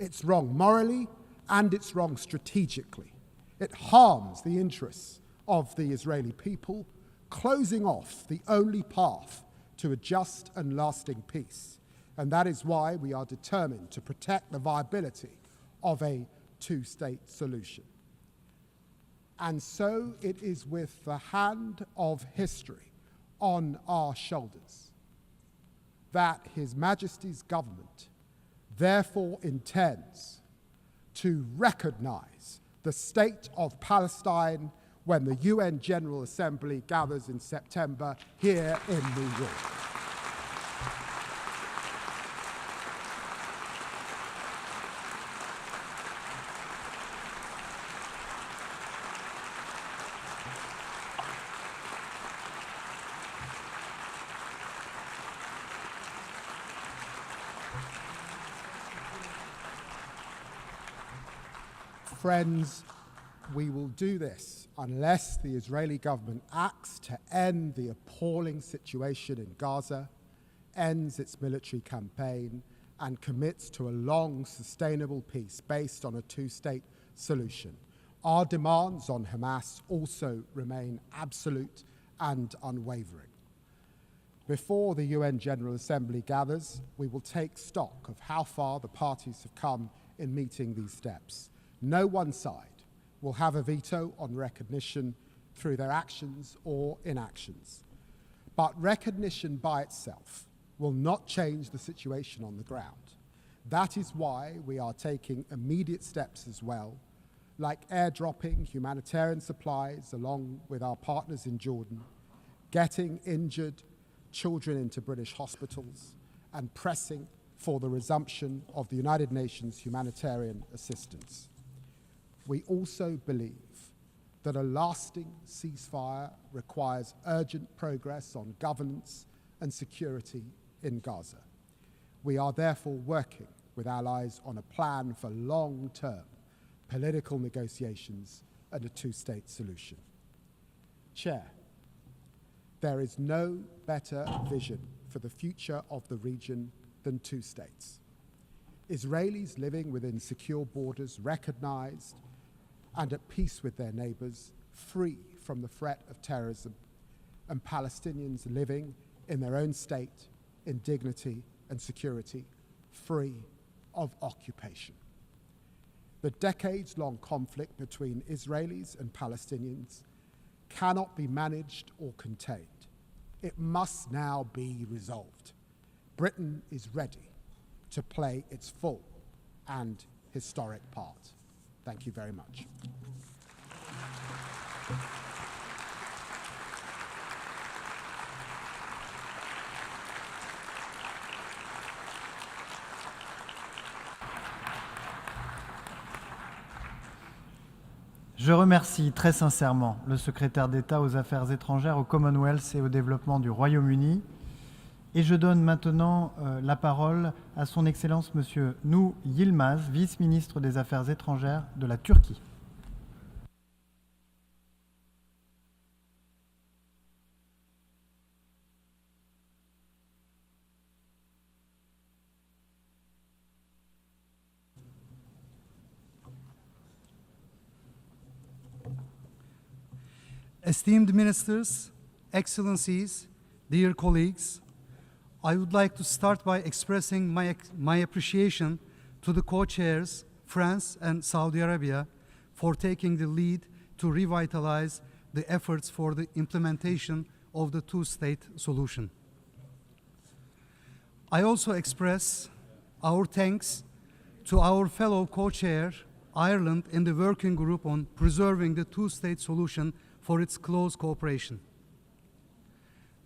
It's wrong morally and it's wrong strategically. It harms the interests of the Israeli people, closing off the only path to a just and lasting peace. And that is why we are determined to protect the viability of a two-state solution. And so it is with the hand of history on our shoulders that His Majesty's government therefore intends to recognize the state of Palestine when the UN General Assembly gathers in September here in New York. Friends, we will do this unless the Israeli government acts to end the appalling situation in Gaza, ends its military campaign, and commits to a long, sustainable peace based on a two-state solution. Our demands on Hamas also remain absolute and unwavering. Before the UN General Assembly gathers, we will take stock of how far the parties have come in meeting these steps. No one side will have a veto on recognition through their actions or inactions. But recognition by itself will not change the situation on the ground. That is why we are taking immediate steps as well, like airdropping humanitarian supplies along with our partners in Jordan, getting injured children into British hospitals, and pressing for the resumption of the United Nations humanitarian assistance. We also believe that a lasting ceasefire requires urgent progress on governance and security in Gaza. We are therefore working with allies on a plan for long-term political negotiations and a two-state solution. Chair, there is no better vision for the future of the region than two states. Israelis living within secure borders, recognized and at peace with their neighbors, free from the threat of terrorism, and Palestinians living in their own state in dignity and security, free of occupation. The decades-long conflict between Israelis and Palestinians cannot be managed or contained. It must now be resolved. Britain is ready to play its full and historic part. Thank you very much. Je remercie très sincèrement le secrétaire d'État aux Affaires étrangères, au Commonwealth et au développement du Royaume-Uni. Et je donne maintenant la parole à son Excellence Monsieur Nuh Yilmaz, vice-ministre des Affaires étrangères de la Turquie. Esteemed ministers, excellencies, dear colleagues, I would like to start by expressing my appreciation to the co-chairs, France and Saudi Arabia, for taking the lead to revitalize the efforts for the implementation of the two-state solution. I also express our thanks to our fellow co-chair, Ireland, in the working group on preserving the two-state solution for its close cooperation.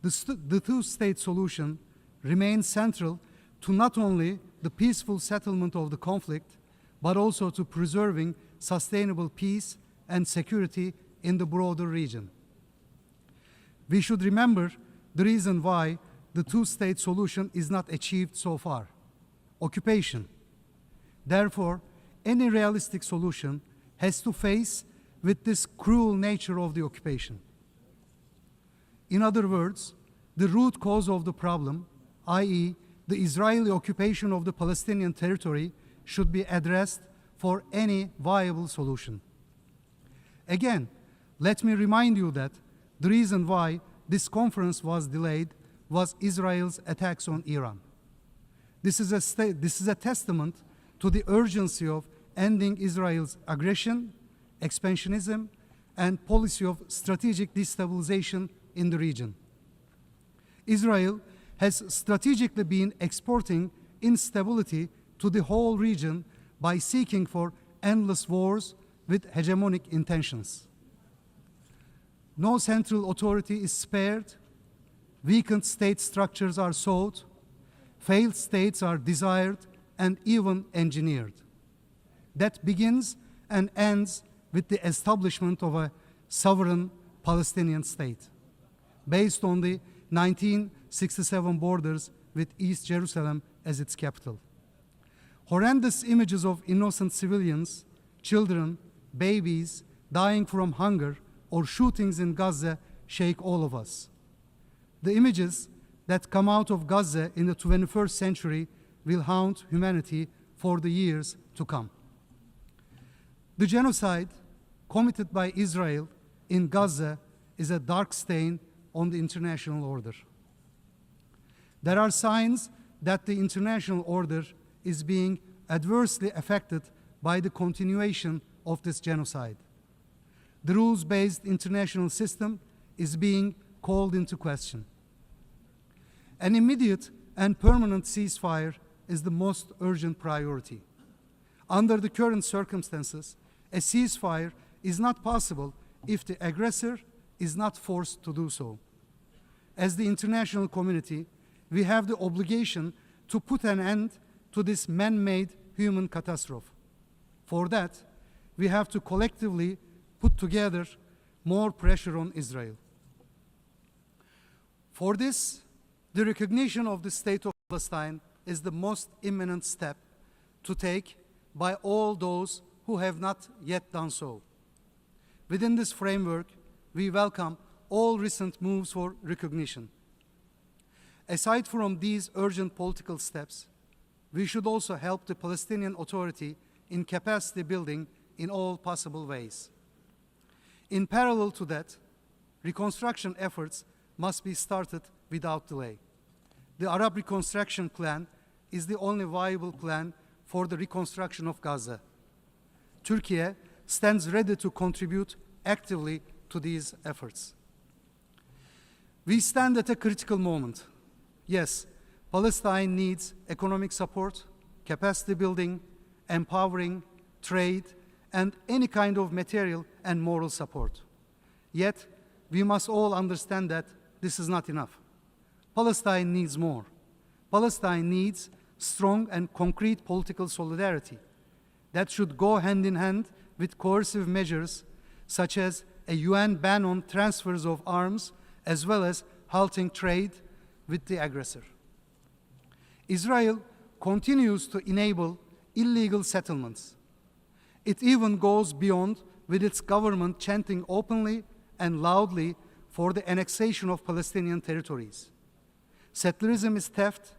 The two-state solution remains central to not only the peaceful settlement of the conflict, but also to preserving sustainable peace and security in the broader region. We should remember the reason why the two-state solution is not achieved so far: occupation. Therefore, any realistic solution has to face with this cruel nature of the occupation. In other words, the root cause of the problem, i.e., the Israeli occupation of the Palestinian territory, should be addressed for any viable solution. Again, let me remind you that the reason why this conference was delayed was Israel's attacks on Iran. This is a testament to the urgency of ending Israel's aggression, expansionism, and policy of strategic destabilization in the region. Israel has strategically been exporting instability to the whole region by seeking for endless wars with hegemonic intentions. No central authority is spared, weakened state structures are sought, failed states are desired and even engineered. That begins and ends with the establishment of a sovereign Palestinian state, based on the 1967 borders with East Jerusalem as its capital. Horrendous images of innocent civilians, children, babies dying from hunger or shootings in Gaza shake all of us. The images that come out of Gaza in the 21st century will haunt humanity for the years to come. The genocide committed by Israel in Gaza is a dark stain on the international order. There are signs that the international order is being adversely affected by the continuation of this genocide. The rules-based international system is being called into question. An immediate and permanent ceasefire is the most urgent priority. Under the current circumstances, a ceasefire is not possible if the aggressor is not forced to do so. As the international community, we have the obligation to put an end to this man-made human catastrophe. For that, we have to collectively put together more pressure on Israel. For this, the recognition of the state of Palestine is the most imminent step to take by all those who have not yet done so. Within this framework, we welcome all recent moves for recognition. Aside from these urgent political steps, we should also help the Palestinian Authority in capacity building in all possible ways. In parallel to that, reconstruction efforts must be started without delay. The Arab Reconstruction Plan is the only viable plan for the reconstruction of Gaza. Turkey stands ready to contribute actively to these efforts. We stand at a critical moment. Yes, Palestine needs economic support, capacity building, empowering, trade, and any kind of material and moral support. Yet, we must all understand that this is not enough. Palestine needs more. Palestine needs strong and concrete political solidarity that should go hand in hand with coercive measures such as a UN ban on transfers of arms, as well as halting trade with the aggressor. Israel continues to enable illegal settlements. It even goes beyond with its government chanting openly and loudly for the annexation of Palestinian territories. Settlerism is theft,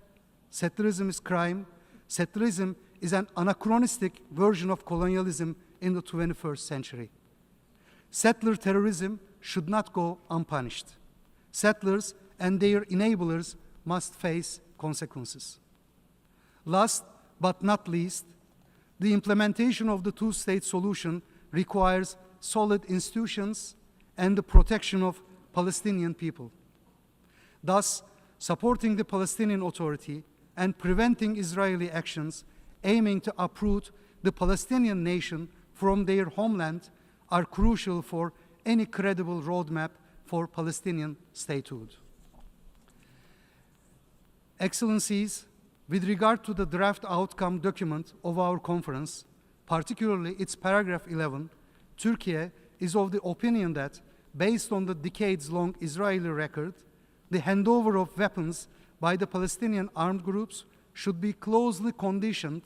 settlerism is crime, settlerism is an anachronistic version of colonialism in the 21st century. Settler terrorism should not go unpunished. Settlers and their enablers must face consequences. Last but not least, the implementation of the two-state solution requires solid institutions and the protection of Palestinian people. Thus, supporting the Palestinian Authority and preventing Israeli actions aiming to uproot the Palestinian nation from their homeland are crucial for any credible roadmap for Palestinian statehood. Excellencies, with regard to the draft outcome document of our conference, particularly its paragraph 11, Turkey is of the opinion that, based on the decades-long Israeli record, the handover of weapons by the Palestinian armed groups should be closely conditioned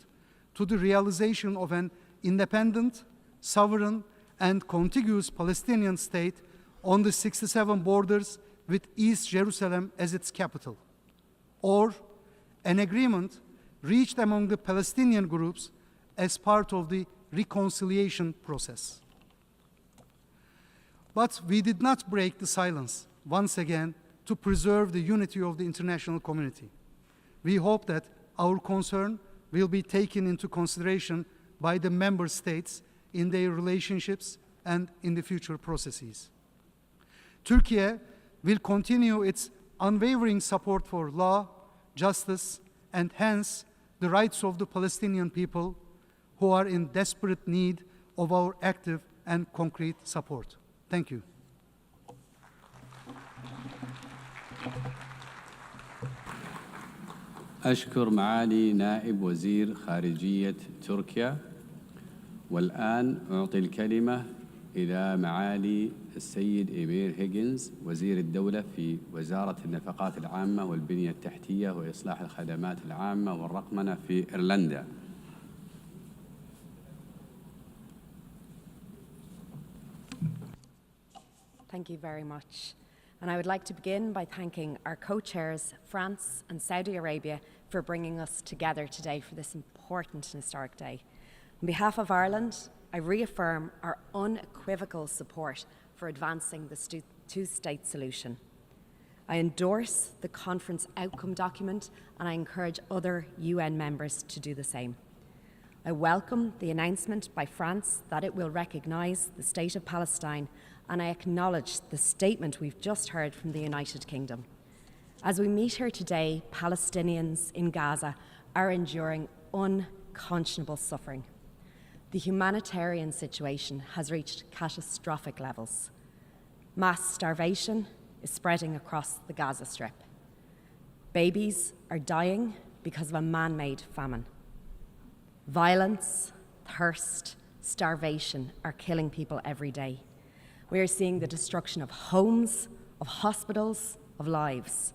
to the realization of an independent, sovereign, and contiguous Palestinian state on the 67 borders with East Jerusalem as its capital, or an agreement reached among the Palestinian groups as part of the reconciliation process. But we did not break the silence once again to preserve the unity of the international community. We hope that our concern will be taken into consideration by the member states in their relationships and in the future processes. Turkey will continue its unwavering support for law, justice, and hence the rights of the Palestinian people who are in desperate need of our active and concrete support. Thank you. أشكر معالي نائب وزير خارجية تركيا، والآن أعطي الكلمة إلى معالي السيد إيمير هيجنز وزير الدولة في وزارة النفقات العامة والبنية التحتية وإصلاح الخدمات العامة والرقمنة في إيرلندا. Thank you very much. And I would like to begin by thanking our co-chairs, France and Saudi Arabia, for bringing us together today for this important and historic day. On behalf of Ireland, I reaffirm our unequivocal support for advancing the two-state solution. I endorse the conference outcome document, and I encourage other UN members to do the same. I welcome the announcement by France that it will recognise the State of Palestine, and I acknowledge the statement we've just heard from the United Kingdom. As we meet here today, Palestinians in Gaza are enduring unconscionable suffering. The humanitarian situation has reached catastrophic levels. Mass starvation is spreading across the Gaza Strip. Babies are dying because of a man-made famine. Violence, thirst, starvation are killing people every day. We are seeing the destruction of homes, of hospitals, of lives.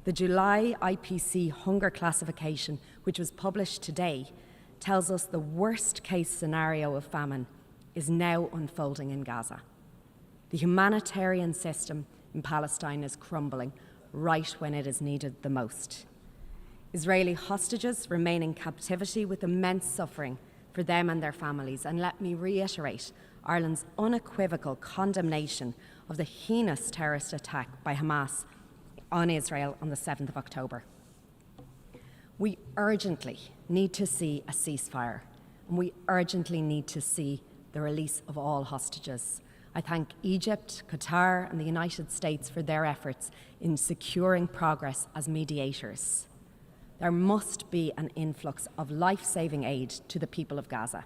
The July IPC hunger classification, which was published today, tells us the worst case scenario of famine is now unfolding in Gaza. The humanitarian system in Palestine is crumbling right when it is needed the most. Israeli hostages remain in captivity with immense suffering for them and their families. And let me reiterate Ireland's unequivocal condemnation of the heinous terrorist attack by Hamas on Israel on the 7th of October. We urgently need to see a ceasefire, and we urgently need to see the release of all hostages. I thank Egypt, Qatar, and the United States for their efforts in securing progress as mediators. There must be an influx of life-saving aid to the people of Gaza.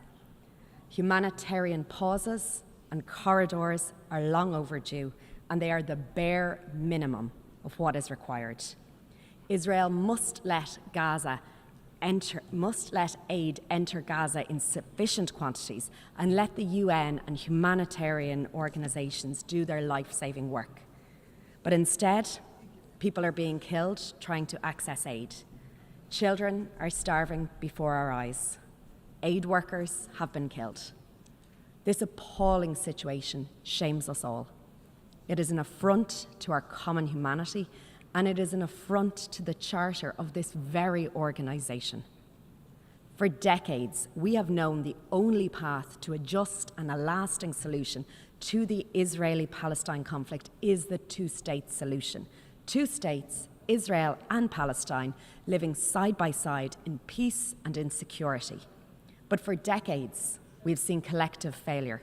Humanitarian pauses and corridors are long overdue, and they are the bare minimum of what is required. Israel must let aid enter Gaza in sufficient quantities and let the UN and humanitarian organizations do their life-saving work. But instead, people are being killed trying to access aid. Children are starving before our eyes. Aid workers have been killed. This appalling situation shames us all. It is an affront to our common humanity, and it is an affront to the charter of this very organization. For decades, we have known the only path to a just and a lasting solution to the Israeli-Palestine conflict is the two-state solution. Two states, Israel and Palestine, living side by side in peace and in security. But for decades, we've seen collective failure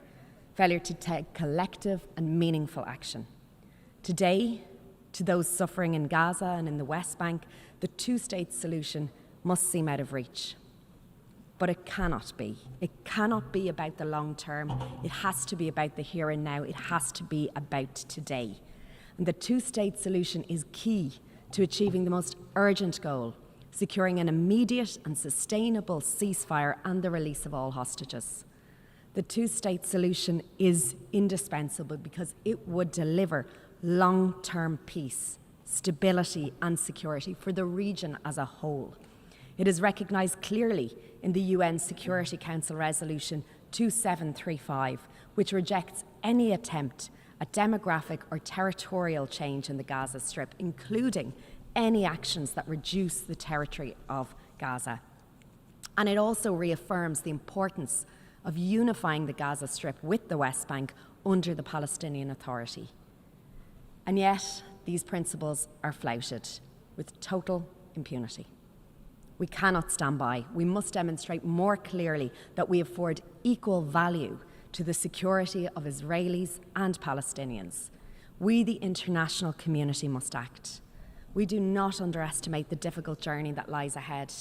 to take collective and meaningful action. Today, to those suffering in Gaza and in the West Bank, the two-state solution must seem out of reach. But it cannot be. It cannot be about the long term. It has to be about the here and now. It has to be about today. And the two-state solution is key to achieving the most urgent goal, securing an immediate and sustainable ceasefire and the release of all hostages. The two-state solution is indispensable because it would deliver long-term peace, stability and security for the region as a whole. It is recognised clearly in the UN Security Council Resolution 2735, which rejects any attempt at demographic or territorial change in the Gaza Strip, including any actions that reduce the territory of Gaza. And it also reaffirms the importance of unifying the Gaza Strip with the West Bank under the Palestinian Authority. And yet, these principles are flouted with total impunity. We cannot stand by. We must demonstrate more clearly that we afford equal value to the security of Israelis and Palestinians. We, the international community, must act. We do not underestimate the difficult journey that lies ahead.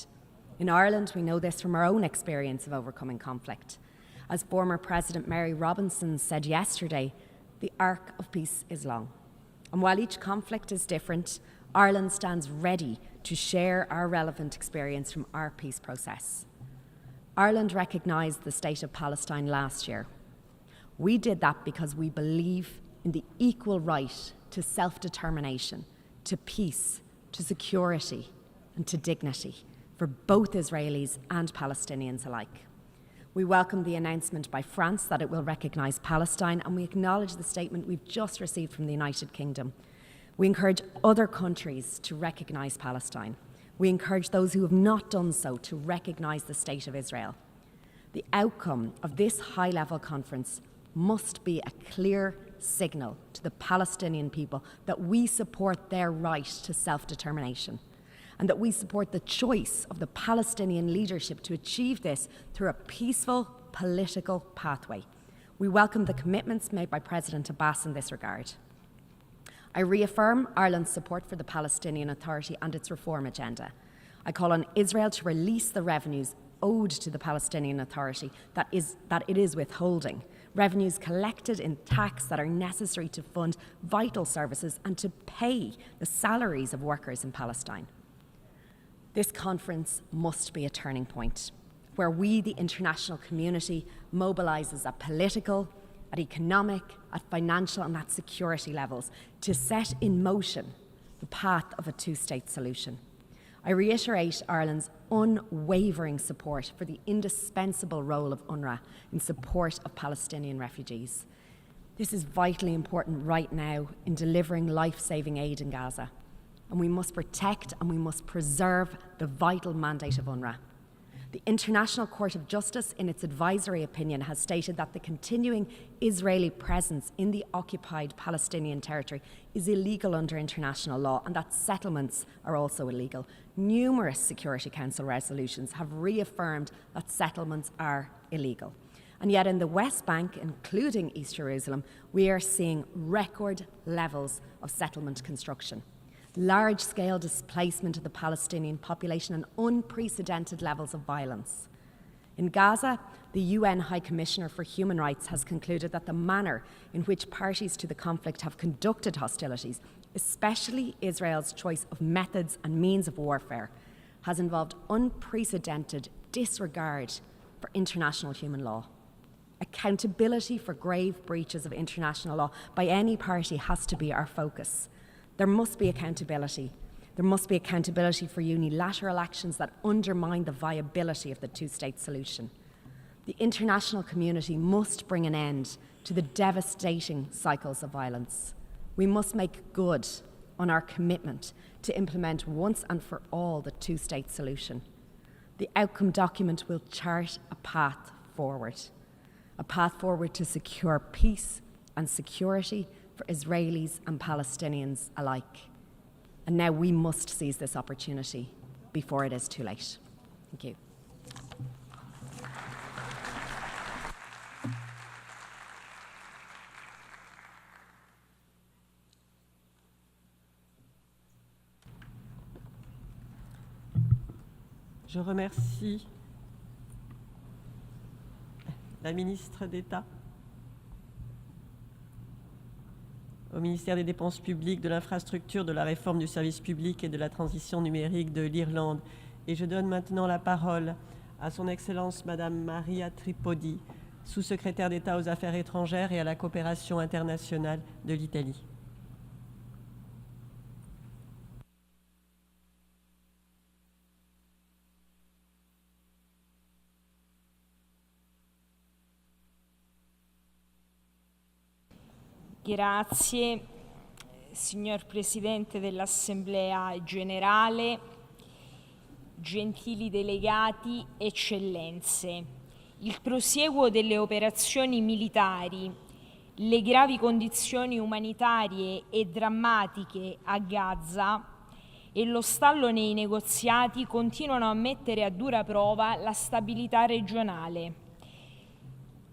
In Ireland, we know this from our own experience of overcoming conflict. As former President Mary Robinson said yesterday, the arc of peace is long. And while each conflict is different, Ireland stands ready to share our relevant experience from our peace process. Ireland recognised the State of Palestine last year. We did that because we believe in the equal right to self-determination, to peace, to security, and to dignity for both Israelis and Palestinians alike. We welcome the announcement by France that it will recognise Palestine, and we acknowledge the statement we've just received from the United Kingdom. We encourage other countries to recognise Palestine. We encourage those who have not done so to recognise the State of Israel. The outcome of this high-level conference must be a clear signal to the Palestinian people that we support their right to self-determination and that we support the choice of the Palestinian leadership to achieve this through a peaceful political pathway. We welcome the commitments made by President Abbas in this regard. I reaffirm Ireland's support for the Palestinian Authority and its reform agenda. I call on Israel to release the revenues owed to the Palestinian Authority that it is withholding, revenues collected in tax that are necessary to fund vital services and to pay the salaries of workers in Palestine. This conference must be a turning point where we, the international community, mobilises at political, at economic, at financial and at security levels to set in motion the path of a two-state solution. I reiterate Ireland's unwavering support for the indispensable role of UNRWA in support of Palestinian refugees. This is vitally important right now in delivering life-saving aid in Gaza, and we must protect and we must preserve the vital mandate of UNRWA. The International Court of Justice, in its advisory opinion, has stated that the continuing Israeli presence in the occupied Palestinian territory is illegal under international law and that settlements are also illegal. Numerous Security Council resolutions have reaffirmed that settlements are illegal. And yet in the West Bank, including East Jerusalem, we are seeing record levels of settlement construction, large-scale displacement of the Palestinian population and unprecedented levels of violence. In Gaza, the UN High Commissioner for Human Rights has concluded that the manner in which parties to the conflict have conducted hostilities, especially Israel's choice of methods and means of warfare, has involved unprecedented disregard for international human law. Accountability for grave breaches of international law by any party has to be our focus. There must be accountability. There must be accountability for unilateral actions that undermine the viability of the two-state solution. The international community must bring an end to the devastating cycles of violence. We must make good on our commitment to implement once and for all the two-state solution. The outcome document will chart a path forward to secure peace and security for Israelis and Palestinians alike. And now we must seize this opportunity before it is too late. Thank you. Je remercie la ministre d'État au ministère des Dépenses publiques, de l'infrastructure, de la réforme du service public et de la transition numérique de l'Irlande. Et je donne maintenant la parole à son Excellence Madame Maria Tripodi, sous-secrétaire d'État aux Affaires étrangères et à la coopération internationale de l'Italie. Grazie, signor Presidente dell'Assemblea Generale, gentili delegati, eccellenze. Il prosieguo delle operazioni militari, le gravi condizioni umanitarie e drammatiche a Gaza e lo stallo nei negoziati continuano a mettere a dura prova la stabilità regionale.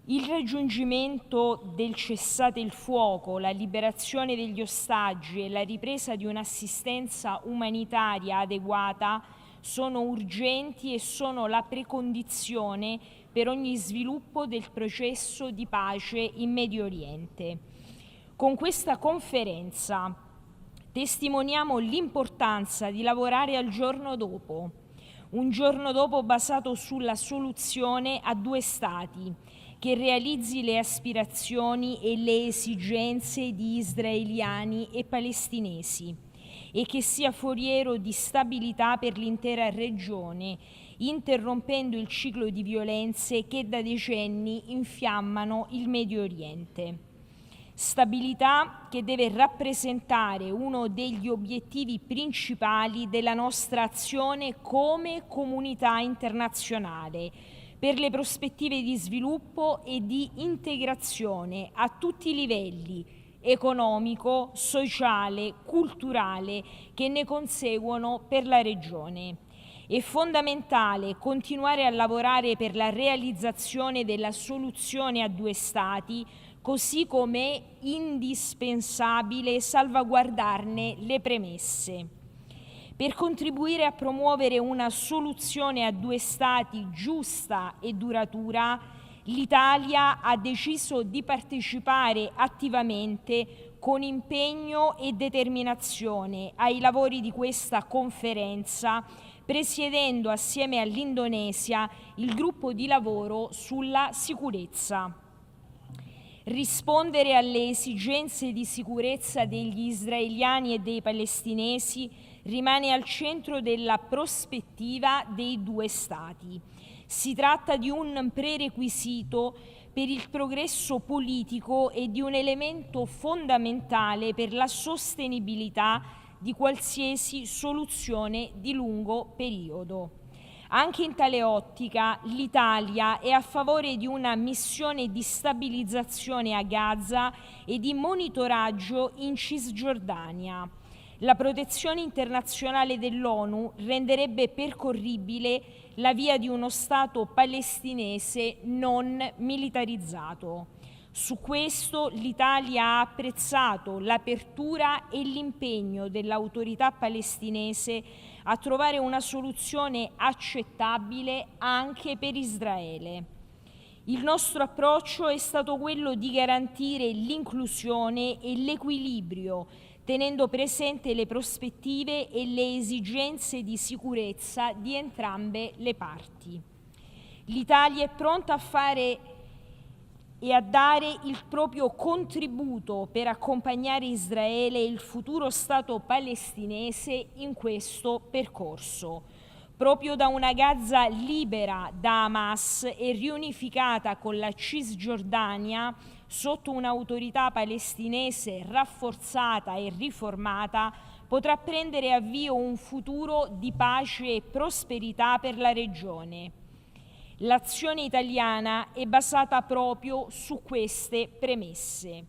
Il raggiungimento del cessate il fuoco, la liberazione degli ostaggi e la ripresa di un'assistenza umanitaria adeguata sono urgenti e sono la precondizione per ogni sviluppo del processo di pace in Medio Oriente. Con questa conferenza testimoniamo l'importanza di lavorare al giorno dopo, un giorno dopo basato sulla soluzione a due Stati, che realizzi le aspirazioni e le esigenze di israeliani e palestinesi e che sia foriero di stabilità per l'intera regione, interrompendo il ciclo di violenze che da decenni infiammano il Medio Oriente. Stabilità che deve rappresentare uno degli obiettivi principali della nostra azione come comunità internazionale, per le prospettive di sviluppo e di integrazione a tutti i livelli, economico, sociale, culturale che ne conseguono per la regione. È fondamentale continuare a lavorare per la realizzazione della soluzione a due Stati, così come è indispensabile salvaguardarne le premesse. Per contribuire a promuovere una soluzione a due Stati giusta e duratura, l'Italia ha deciso di partecipare attivamente con impegno e determinazione ai lavori di questa conferenza, presiedendo assieme all'Indonesia il gruppo di lavoro sulla sicurezza. Rispondere alle esigenze di sicurezza degli israeliani e dei palestinesi rimane al centro della prospettiva dei due Stati. Si tratta di un prerequisito per il progresso politico e di un elemento fondamentale per la sostenibilità di qualsiasi soluzione di lungo periodo. Anche in tale ottica l'Italia è a favore di una missione di stabilizzazione a Gaza e di monitoraggio in Cisgiordania. La protezione internazionale dell'ONU renderebbe percorribile la via di uno Stato palestinese non militarizzato. Su questo l'Italia ha apprezzato l'apertura e l'impegno dell'autorità palestinese a trovare una soluzione accettabile anche per Israele. Il nostro approccio è stato quello di garantire l'inclusione e l'equilibrio, tenendo presente le prospettive e le esigenze di sicurezza di entrambe le parti. L'Italia è pronta a fare e a dare il proprio contributo per accompagnare Israele e il futuro Stato palestinese in questo percorso. Proprio da una Gaza libera da Hamas e riunificata con la Cisgiordania, sotto un'autorità palestinese rafforzata e riformata, potrà prendere avvio un futuro di pace e prosperità per la regione. L'azione italiana è basata proprio su queste premesse.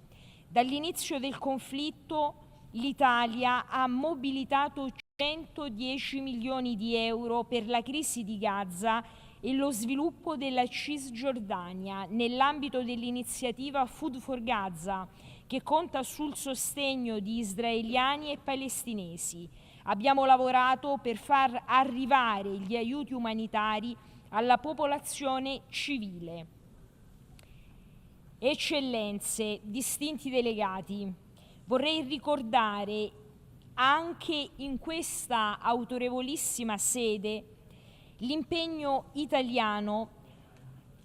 Dall'inizio del conflitto l'Italia ha mobilitato 110 milioni di euro per la crisi di Gaza e lo sviluppo della Cisgiordania nell'ambito dell'iniziativa Food for Gaza, che conta sul sostegno di israeliani e palestinesi. Abbiamo lavorato per far arrivare gli aiuti umanitari alla popolazione civile. Eccellenze, distinti delegati, vorrei ricordare anche in questa autorevolissima sede l'impegno italiano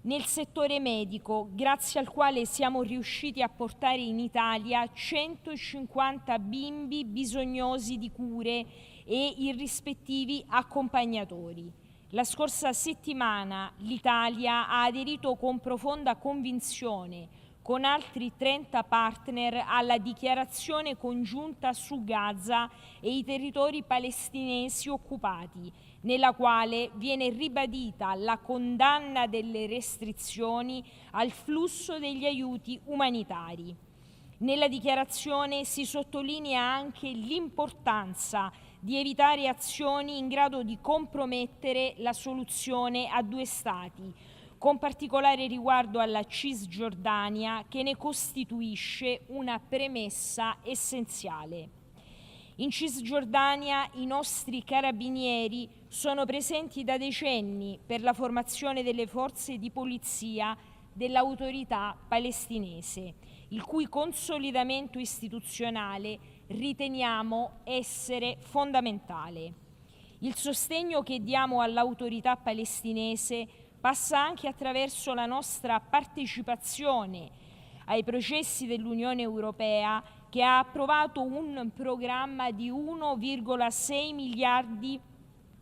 nel settore medico, grazie al quale siamo riusciti a portare in Italia 150 bimbi bisognosi di cure e i rispettivi accompagnatori. La scorsa settimana l'Italia ha aderito con profonda convinzione, con altri 30 partner, alla dichiarazione congiunta su Gaza e i territori palestinesi occupati, nella quale viene ribadita la condanna delle restrizioni al flusso degli aiuti umanitari. Nella dichiarazione si sottolinea anche l'importanza di evitare azioni in grado di compromettere la soluzione a due Stati, con particolare riguardo alla Cisgiordania, che ne costituisce una premessa essenziale. In Cisgiordania i nostri carabinieri sono presenti da decenni per la formazione delle forze di polizia dell'autorità palestinese, il cui consolidamento istituzionale riteniamo essere fondamentale. Il sostegno che diamo all'autorità palestinese passa anche attraverso la nostra partecipazione ai processi dell'Unione Europea, che ha approvato un programma di 1,6 miliardi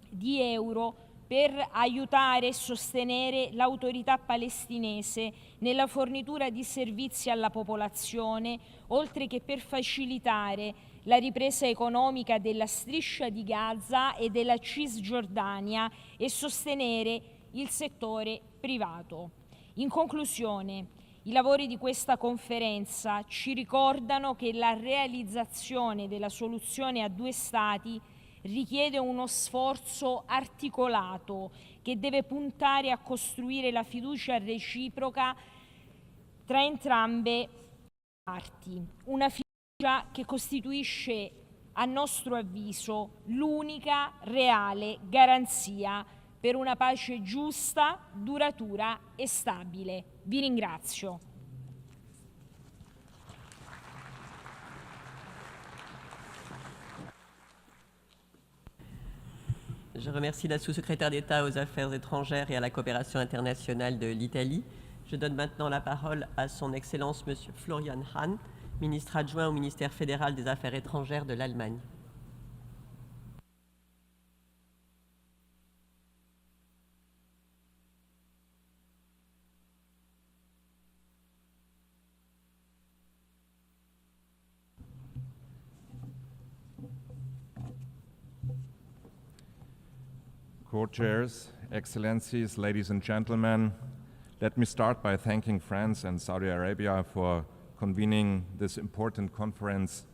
di euro per aiutare e sostenere l'autorità palestinese nella fornitura di servizi alla popolazione, oltre che per facilitare la ripresa economica della striscia di Gaza e della Cisgiordania e sostenere il settore privato. In conclusione, I lavori di questa conferenza ci ricordano che la realizzazione della soluzione a due Stati richiede uno sforzo articolato che deve puntare a costruire la fiducia reciproca tra entrambe le parti, una fiducia che costituisce, a nostro avviso, l'unica reale garanzia per una pace giusta, duratura e stabile. Vi ringrazio. Je remercie la sous-secrétaire d'État aux Affaires étrangères et à la coopération internationale de l'Italie. Je donne maintenant la parole à son Excellence Monsieur Florian Hahn, ministre adjoint au ministère fédéral des Affaires étrangères de l'Allemagne. Co-chairs, Excellencies, ladies and gentlemen, let me start by thanking France and Saudi Arabia for convening this important conference.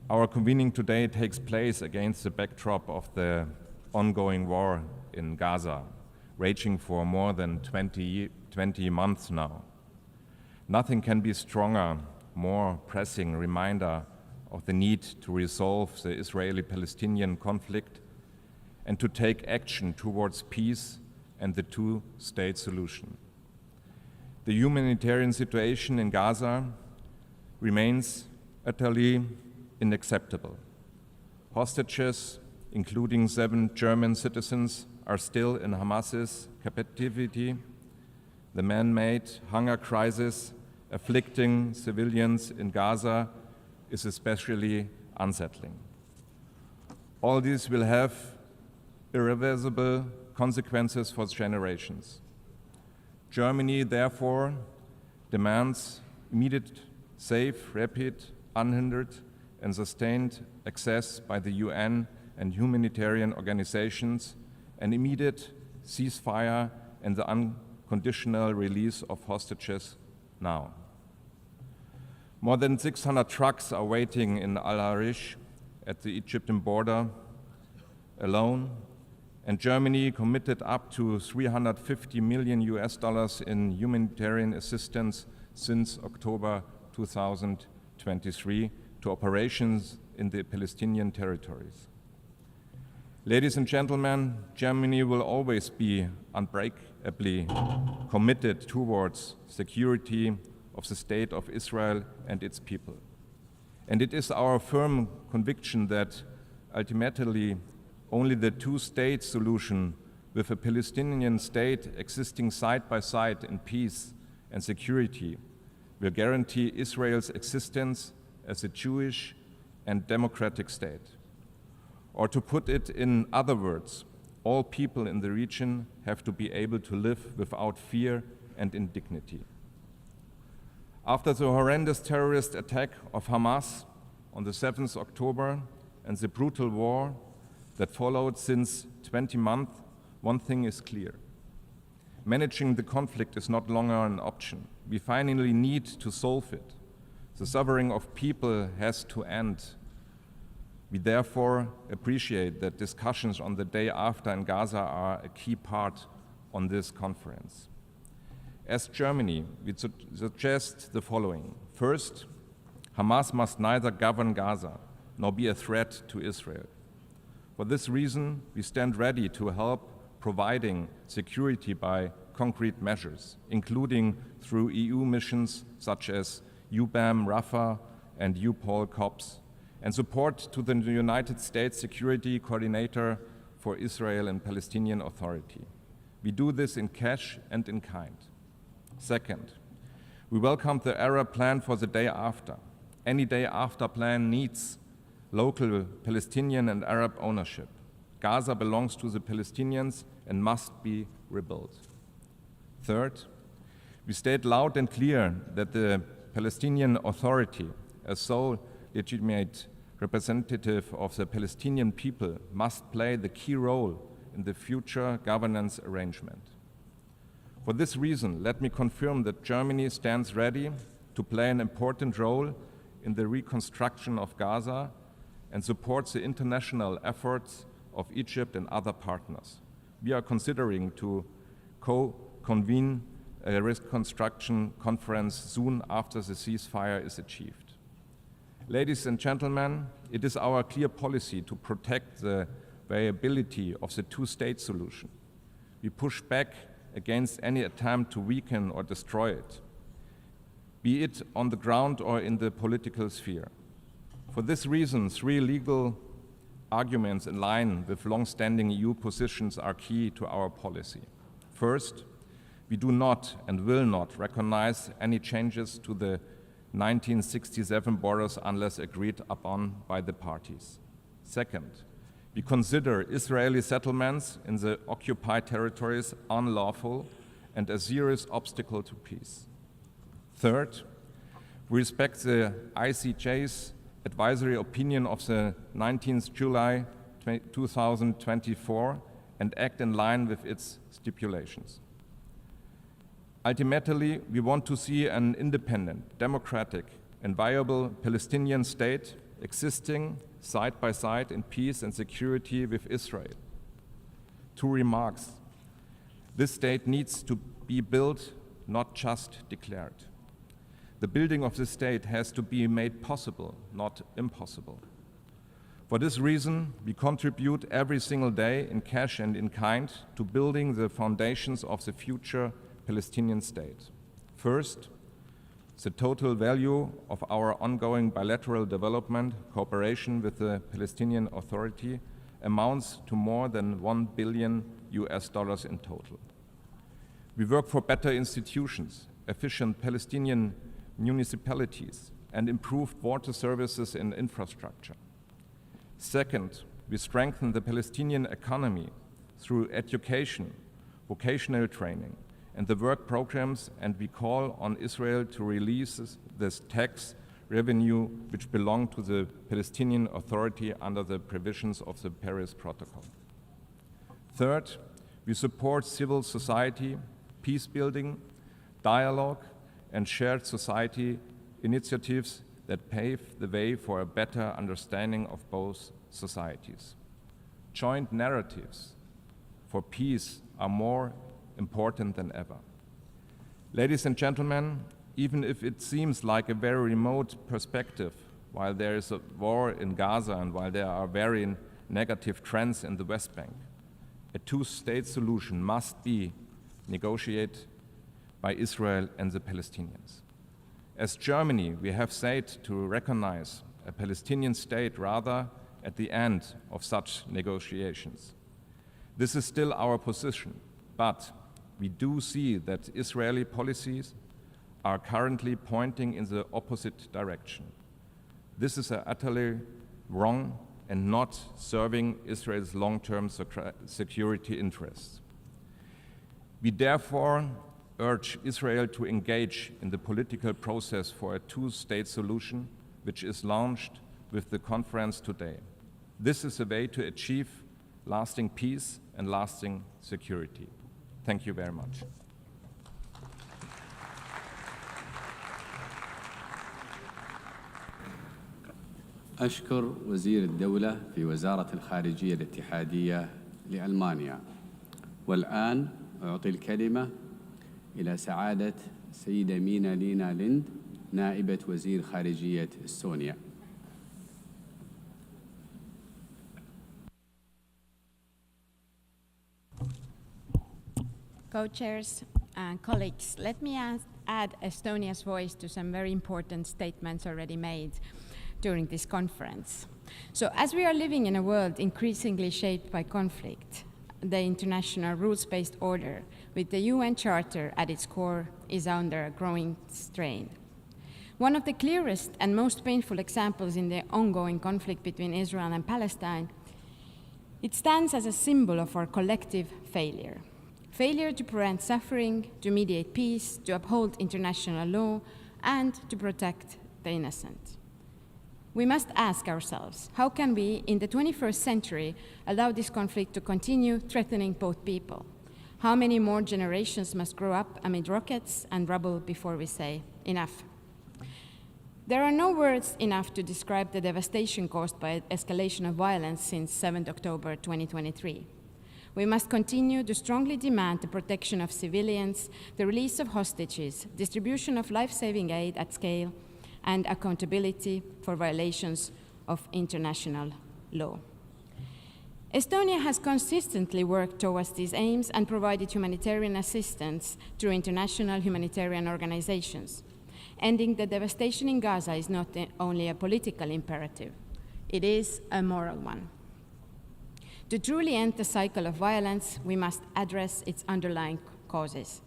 Our convening today takes place against the backdrop of the ongoing war in Gaza, raging for more than 20 months now. Nothing can be stronger, more pressing reminder of the need to resolve the Israeli-Palestinian conflict and to take action towards peace and the two-state solution. The humanitarian situation in Gaza remains utterly unacceptable. Hostages, including 7 German citizens, are still in Hamas's captivity. The man-made hunger crisis afflicting civilians in Gaza is especially unsettling. All these will have irreversible consequences for generations. Germany, therefore, demands immediate, safe, rapid, unhindered, and sustained access by the UN and humanitarian organizations, an immediate ceasefire, and the unconditional release of hostages now. More than 600 trucks are waiting in Al-Arish at the Egyptian border alone, and Germany committed up to $350 million in humanitarian assistance since October 2023 to operations in the Palestinian territories. Ladies and gentlemen, Germany will always be unbreakably committed towards security of the state of Israel and its people. And it is our firm conviction that ultimately only the two-state solution with a Palestinian state existing side by side in peace and security will guarantee Israel's existence as a Jewish and democratic state. Or to put it in other words, all people in the region have to be able to live without fear and in dignity. After the horrendous terrorist attack of Hamas on the 7th October and the brutal war that followed since 20 months, one thing is clear. Managing the conflict is not longer an option. We finally need to solve it. The suffering of people has to end. We therefore appreciate that discussions on the day after in Gaza are a key part on this conference. As Germany, we suggest the following. First, Hamas must neither govern Gaza nor be a threat to Israel. For this reason, we stand ready to help providing security by concrete measures, including through EU missions such as UBAM, Rafah, and UPOL COPS, and support to the United States Security Coordinator for Israel and Palestinian Authority. We do this in cash and in kind. Second, we welcome the Arab plan for the day after. Any day after plan needs local Palestinian and Arab ownership. Gaza belongs to the Palestinians and must be rebuilt. Third, we state loud and clear that the Palestinian Authority, as sole legitimate representative of the Palestinian people, must play the key role in the future governance arrangement. For this reason, let me confirm that Germany stands ready to play an important role in the reconstruction of Gaza and supports the international efforts of Egypt and other partners. We are considering to co-convene a reconstruction conference soon after the ceasefire is achieved. Ladies and gentlemen, it is our clear policy to protect the viability of the two-state solution. We push back against any attempt to weaken or destroy it, be it on the ground or in the political sphere. For this reason, three legal arguments in line with long-standing EU positions are key to our policy. First, we do not and will not recognize any changes to the 1967 borders unless agreed upon by the parties. Second, we consider Israeli settlements in the occupied territories unlawful and a serious obstacle to peace. Third, we respect the ICJ's advisory opinion of the 19th July 2024 and act in line with its stipulations. Ultimately, we want to see an independent, democratic, and viable Palestinian state existing side by side in peace and security with Israel. Two remarks. This state needs to be built, not just declared. The building of this state has to be made possible, not impossible. For this reason, we contribute every single day in cash and in kind to building the foundations of the future Palestinian state. First, the total value of our ongoing bilateral development cooperation with the Palestinian Authority amounts to more than $1 billion in total. We work for better institutions, efficient Palestinian municipalities, and improved water services and infrastructure. Second, we strengthen the Palestinian economy through education, vocational training, and the work programs, and we call on Israel to release this tax revenue which belong to the Palestinian Authority under the provisions of the Paris Protocol. Third, we support civil society, peace building, dialogue, and shared society initiatives that pave the way for a better understanding of both societies. Joint narratives for peace are more important than ever. Ladies and gentlemen, even if it seems like a very remote perspective, while there is a war in Gaza and while there are very negative trends in the West Bank, a two-state solution must be negotiated by Israel and the Palestinians. As Germany, we have said to recognize a Palestinian state rather at the end of such negotiations. This is still our position, but we do see that Israeli policies are currently pointing in the opposite direction. This is utterly wrong and not serving Israel's long-term security interests. We therefore urge Israel to engage in the political process for a two-state solution, which is launched with the conference today. This is a way to achieve lasting peace and lasting security. Thank you very much. أشكر وزير الدولة في وزارة الخارجية الاتحادية لألمانيا. والآن أعطي الكلمة إلى سعادة السيدة مينا لينا ليند نائبة وزير خارجية إستونيا. Co-chairs and colleagues, let me add Estonia's voice to some very important statements already made during this conference. So as we are living in a world increasingly shaped by conflict, the international rules-based order with the UN Charter at its core is under a growing strain. One of the clearest and most painful examples in the ongoing conflict between Israel and Palestine, it stands as a symbol of our collective failure. Failure to prevent suffering, to mediate peace, to uphold international law, and to protect the innocent. We must ask ourselves, how can we, in the 21st century, allow this conflict to continue threatening both people? How many more generations must grow up amid rockets and rubble before we say enough? There are no words enough to describe the devastation caused by escalation of violence since 7 October 2023. We must continue to strongly demand the protection of civilians, the release of hostages, distribution of life-saving aid at scale, and accountability for violations of international law. Estonia has consistently worked towards these aims and provided humanitarian assistance through international humanitarian organizations. Ending the devastation in Gaza is not only a political imperative, it is a moral one. To truly end the cycle of violence, we must address its underlying causes.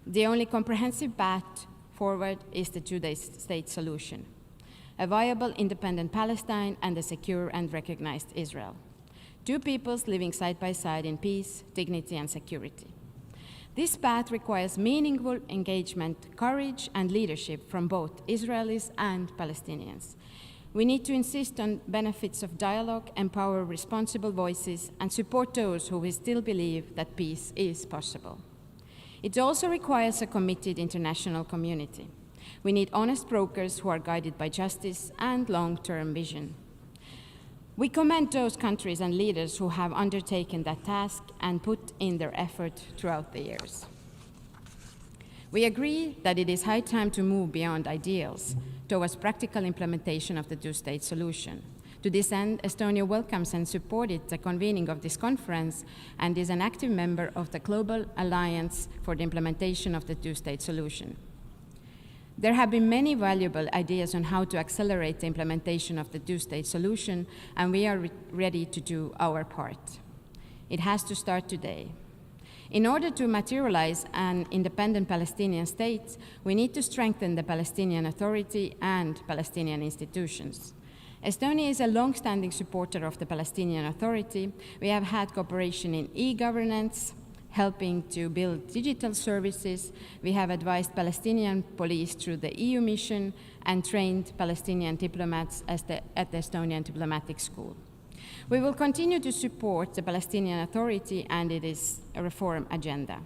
The only comprehensive path forward is the two-state solution, a viable independent Palestine and a secure and recognized Israel. Two peoples living side by side in peace, dignity, and security. This path requires meaningful engagement, courage, and leadership from both Israelis and Palestinians. We need to insist on benefits of dialogue, empower responsible voices, and support those who still believe that peace is possible. It also requires a committed international community. We need honest brokers who are guided by justice and long-term vision. We commend those countries and leaders who have undertaken that task and put in their effort throughout the years. We agree that it is high time to move beyond ideals towards practical implementation of the two-state solution. To this end, Estonia welcomes and supported the convening of this conference and is an active member of the Global Alliance for the Implementation of the Two-State Solution. There have been many valuable ideas on how to accelerate the implementation of the two-state solution, and we are ready to do our part. It has to start today. In order to materialize an independent Palestinian state, we need to strengthen the Palestinian Authority and Palestinian institutions. Estonia is a long-standing supporter of the Palestinian Authority. We have had cooperation in e-governance, helping to build digital services. We have advised Palestinian police through the EU mission and trained Palestinian diplomats at the Estonian Diplomatic School. We will continue to support the Palestinian Authority and its reform agenda.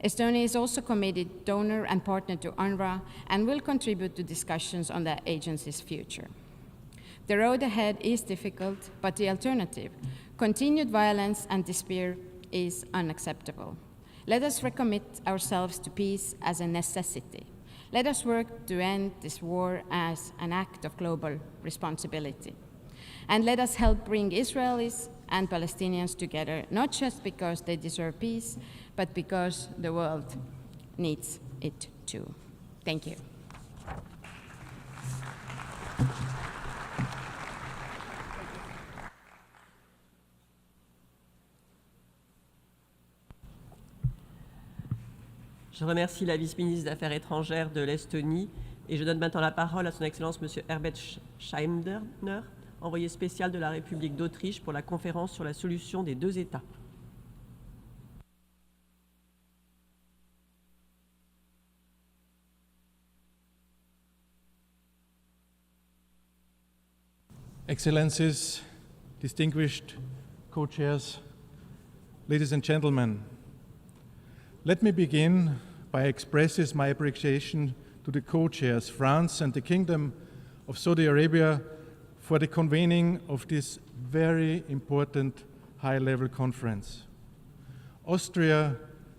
Estonia is also committed donor and partner to UNRWA and will contribute to discussions on the agency's future. The road ahead is difficult, but the alternative, continued violence and despair, is unacceptable. Let us recommit ourselves to peace as a necessity. Let us work to end this war as an act of global responsibility. And let us help bring Israelis and Palestinians together, not just because they deserve peace, but because the world needs it too. Thank you. Je remercie la vice-ministre des Affaires étrangères de l'Estonie et je donne maintenant la parole à son Excellence M. Herbert Scheimder, envoyé spécial de la République d'Autriche pour la conférence sur la solution des deux États. Excellencies, distinguished co-chairs, ladies and gentlemen, let me begin by expressing my appreciation to the co-chairs, France and the Kingdom of Saudi Arabia, for the convening of this very important high-level conference. Austria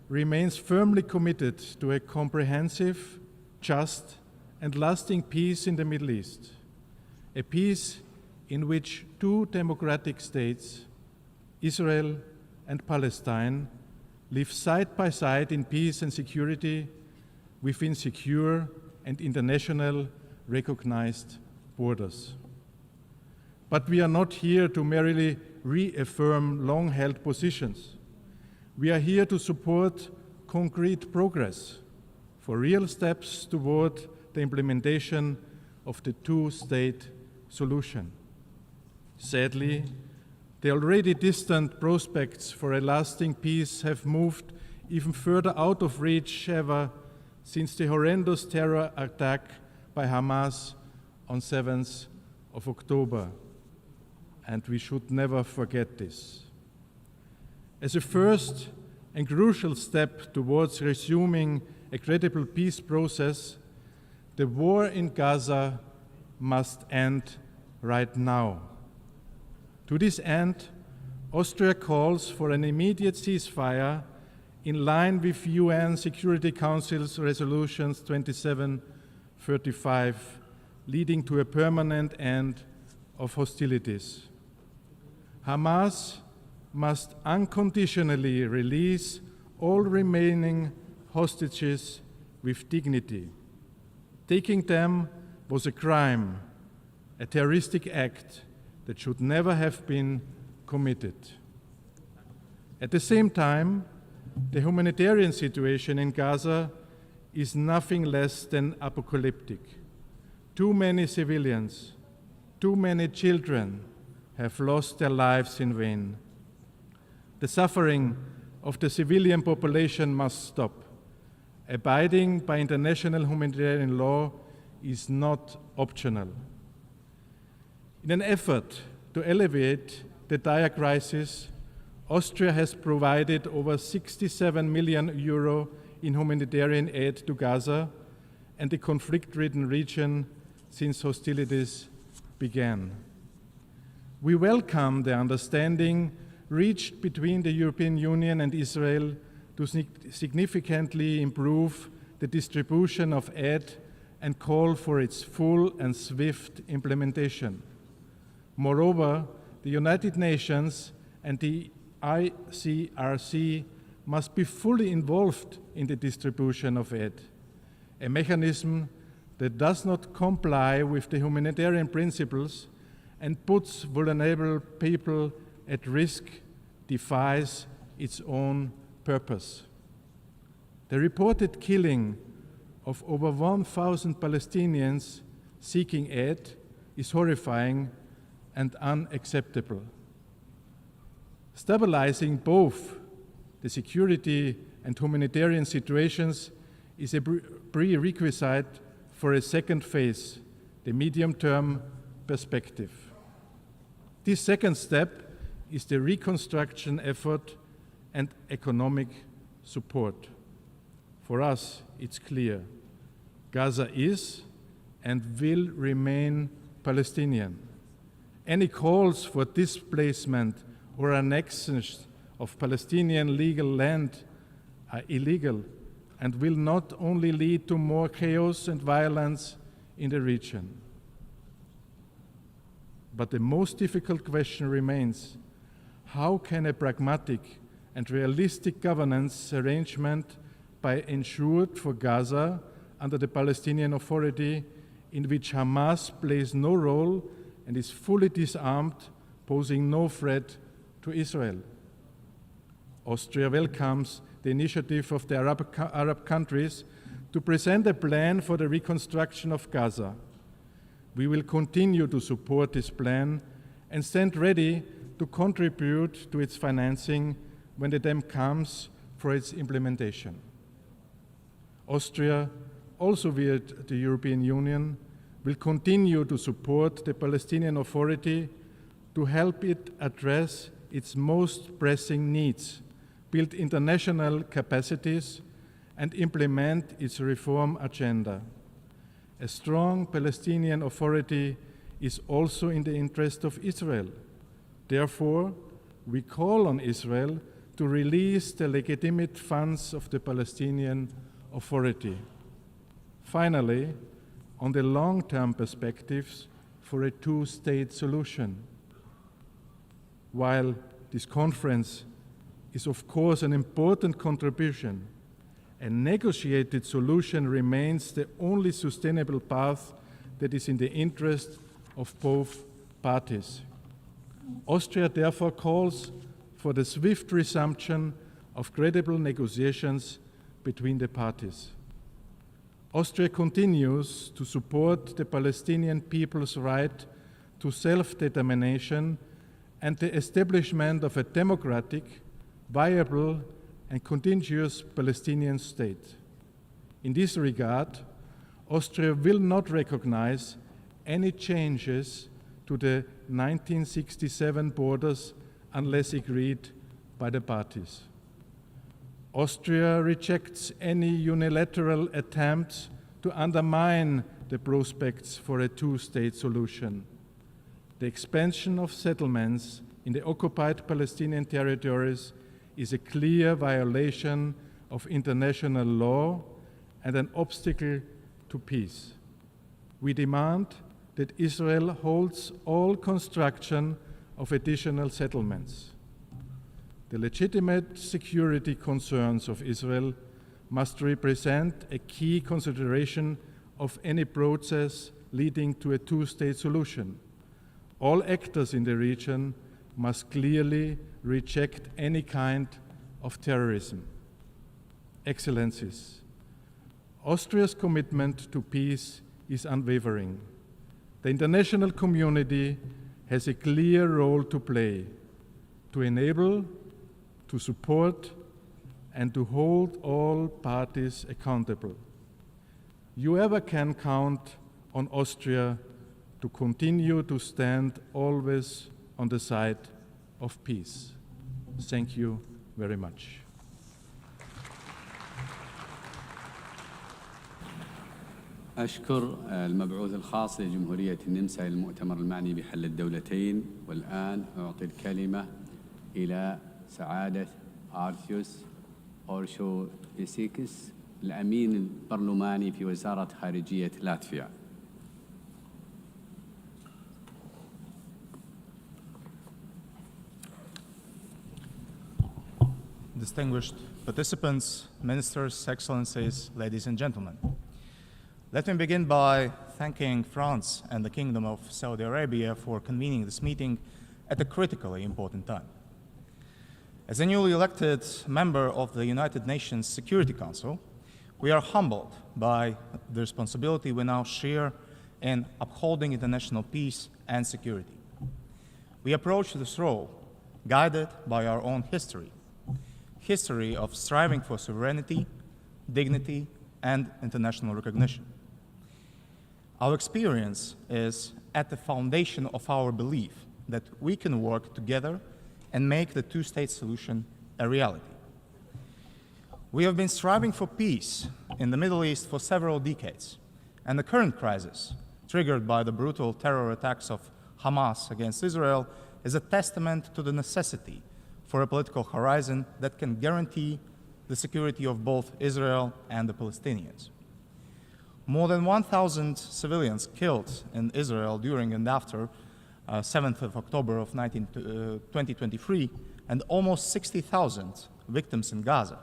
remains firmly committed to a comprehensive, just, and lasting peace in the Middle East, a peace in which two democratic states, Israel and Palestine, live side by side in peace and security within secure and international recognized borders. But we are not here to merely reaffirm long-held positions. We are here to support concrete progress for real steps toward the implementation of the two-state solution. Sadly, the already distant prospects for a lasting peace have moved even further out of reach ever since the horrendous terror attack by Hamas on 7th of October. And we should never forget this. As a first and crucial step towards resuming a credible peace process, the war in Gaza must end right now. To this end, Austria calls for an immediate ceasefire in line with UN Security Council's resolutions 2735, leading to a permanent end of hostilities. Hamas must unconditionally release all remaining hostages with dignity. Taking them was a crime, a terroristic act that should never have been committed. At the same time, the humanitarian situation in Gaza is nothing less than apocalyptic. Too many civilians, too many children have lost their lives in vain. The suffering of the civilian population must stop. Abiding by international humanitarian law is not optional. In an effort to alleviate the dire crisis, Austria has provided over 67 million euro in humanitarian aid to Gaza and the conflict-ridden region since hostilities began. We welcome the understanding reached between the European Union and Israel to significantly improve the distribution of aid and call for its full and swift implementation. Moreover, the United Nations and the ICRC must be fully involved in the distribution of aid, a mechanism that does not comply with the humanitarian principles and puts vulnerable people at risk, defies its own purpose. The reported killing of over 1,000 Palestinians seeking aid is horrifying and unacceptable. Stabilizing both the security and humanitarian situations is a prerequisite for a second phase, the medium-term perspective. This second step is the reconstruction effort and economic support. For us, it's clear. Gaza is and will remain Palestinian. Any calls for displacement or annexation of Palestinian legal land are illegal and will not only lead to more chaos and violence in the region. But the most difficult question remains: how can a pragmatic and realistic governance arrangement be ensured for Gaza under the Palestinian Authority, in which Hamas plays no role and is fully disarmed, posing no threat to Israel? Austria welcomes the initiative of the Arab countries to present a plan for the reconstruction of Gaza. We will continue to support this plan and stand ready to contribute to its financing when the time comes for its implementation. Austria, also via the European Union, will continue to support the Palestinian Authority to help it address its most pressing needs, build international capacities, and implement its reform agenda. A strong Palestinian Authority is also in the interest of Israel. Therefore, we call on Israel to release the legitimate funds of the Palestinian Authority. Finally, on the long-term perspectives for a two-state solution. While this conference is of course an important contribution, a negotiated solution remains the only sustainable path that is in the interest of both parties. Austria therefore calls for the swift resumption of credible negotiations between the parties. Austria continues to support the Palestinian people's right to self-determination and the establishment of a democratic, viable, and continuous Palestinian state. In this regard, Austria will not recognize any changes to the 1967 borders unless agreed by the parties. Austria rejects any unilateral attempts to undermine the prospects for a two-state solution. The expansion of settlements in the occupied Palestinian territories is a clear violation of international law and an obstacle to peace. We demand that Israel holds all construction of additional settlements. The legitimate security concerns of Israel must represent a key consideration of any process leading to a two-state solution. All actors in the region must clearly reject any kind of terrorism. Excellencies, Austria's commitment to peace is unwavering. The international community has a clear role to play to enable, to support, and to hold all parties accountable. You ever can count on Austria to continue to stand always on the side of peace. Thank you very much. أشكر المبعوث الخاص لجمهورية النمسا للمؤتمر المعني بحل الدولتين، والآن أعطي الكلمة إلى سعادة آرثيوس أورشو إيسيكس الأمين البرلماني في وزارة خارجية لاتفيا. Distinguished participants, ministers, excellencies, ladies and gentlemen. Let me begin by thanking France and the Kingdom of Saudi Arabia for convening this meeting at a critically important time. As a newly elected member of the United Nations Security Council, we are humbled by the responsibility we now share in upholding international peace and security. We approach this role guided by our own history of striving for sovereignty, dignity, and international recognition. Our experience is at the foundation of our belief that we can work together and make the two-state solution a reality. We have been striving for peace in the Middle East for several decades, and the current crisis, triggered by the brutal terror attacks of Hamas against Israel, is a testament to the necessity for a political horizon that can guarantee the security of both Israel and the Palestinians. More than 1,000 civilians killed in Israel during and after 7th of October of 2023, and almost 60,000 victims in Gaza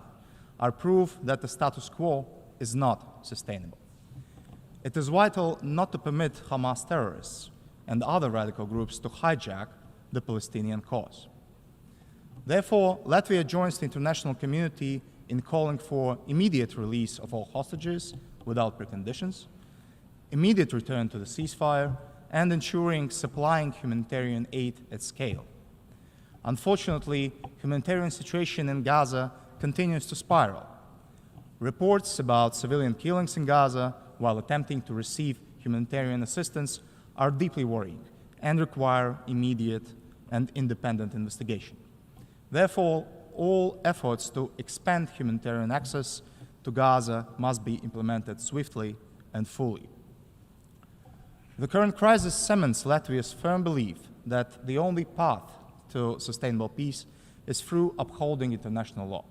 are proof that the status quo is not sustainable. It is vital not to permit Hamas terrorists and other radical groups to hijack the Palestinian cause. Therefore, Latvia joins the international community in calling for immediate release of all hostages without preconditions, immediate return to the ceasefire, and ensuring supplying humanitarian aid at scale. Unfortunately, humanitarian situation in Gaza continues to spiral. Reports about civilian killings in Gaza while attempting to receive humanitarian assistance are deeply worrying and require immediate and independent investigation. Therefore, all efforts to expand humanitarian access to Gaza must be implemented swiftly and fully. The current crisis cements Latvia's firm belief that the only path to sustainable peace is through upholding international law,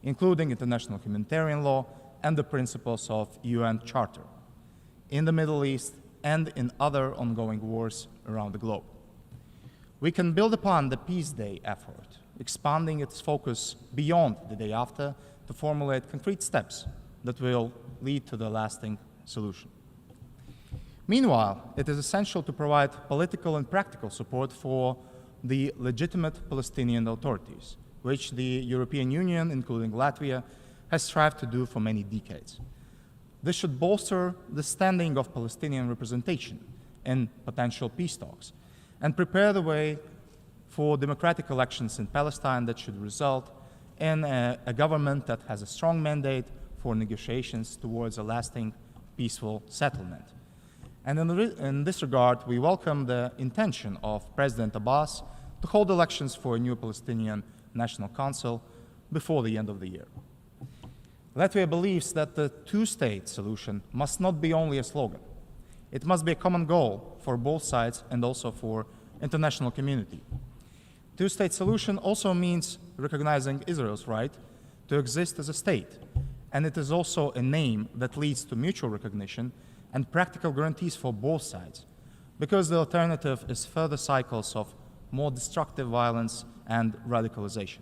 including international humanitarian law and the principles of UN Charter, in the Middle East and in other ongoing wars around the globe. We can build upon the Peace Day effort, expanding its focus beyond the day after to formulate concrete steps that will lead to the lasting solution. Meanwhile, it is essential to provide political and practical support for the legitimate Palestinian authorities, which the European Union, including Latvia, has strived to do for many decades. This should bolster the standing of Palestinian representation in potential peace talks and prepare the way for democratic elections in Palestine that should result in a government that has a strong mandate for negotiations towards a lasting, peaceful settlement. And in this regard, we welcome the intention of President Abbas to hold elections for a new Palestinian National Council before the end of the year. Latvia believes that the two-state solution must not be only a slogan. It must be a common goal for both sides and also for international community. Two-state solution also means recognizing Israel's right to exist as a state, and it is also a name that leads to mutual recognition and practical guarantees for both sides, because the alternative is further cycles of more destructive violence and radicalization.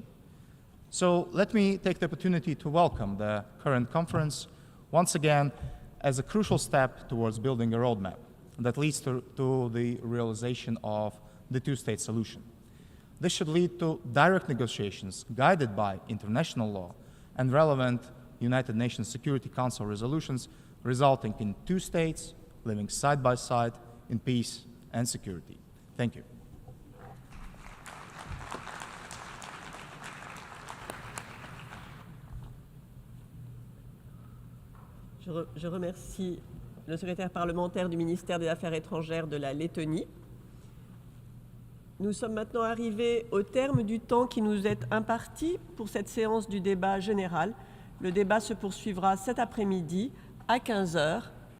So let me take the opportunity to welcome the current conference once again as a crucial step towards building a roadmap that leads to the realization of the two-state solution. This should lead to direct negotiations guided by international law and relevant United Nations Security Council resolutions, resulting in two states living side by side in peace and security. Thank you. Je remercie le secrétaire parlementaire du ministère des Affaires étrangères de la Lettonie. Nous sommes maintenant arrivés au terme du temps qui nous est imparti pour cette séance du débat général. Le débat se poursuivra cet après-midi à 15 h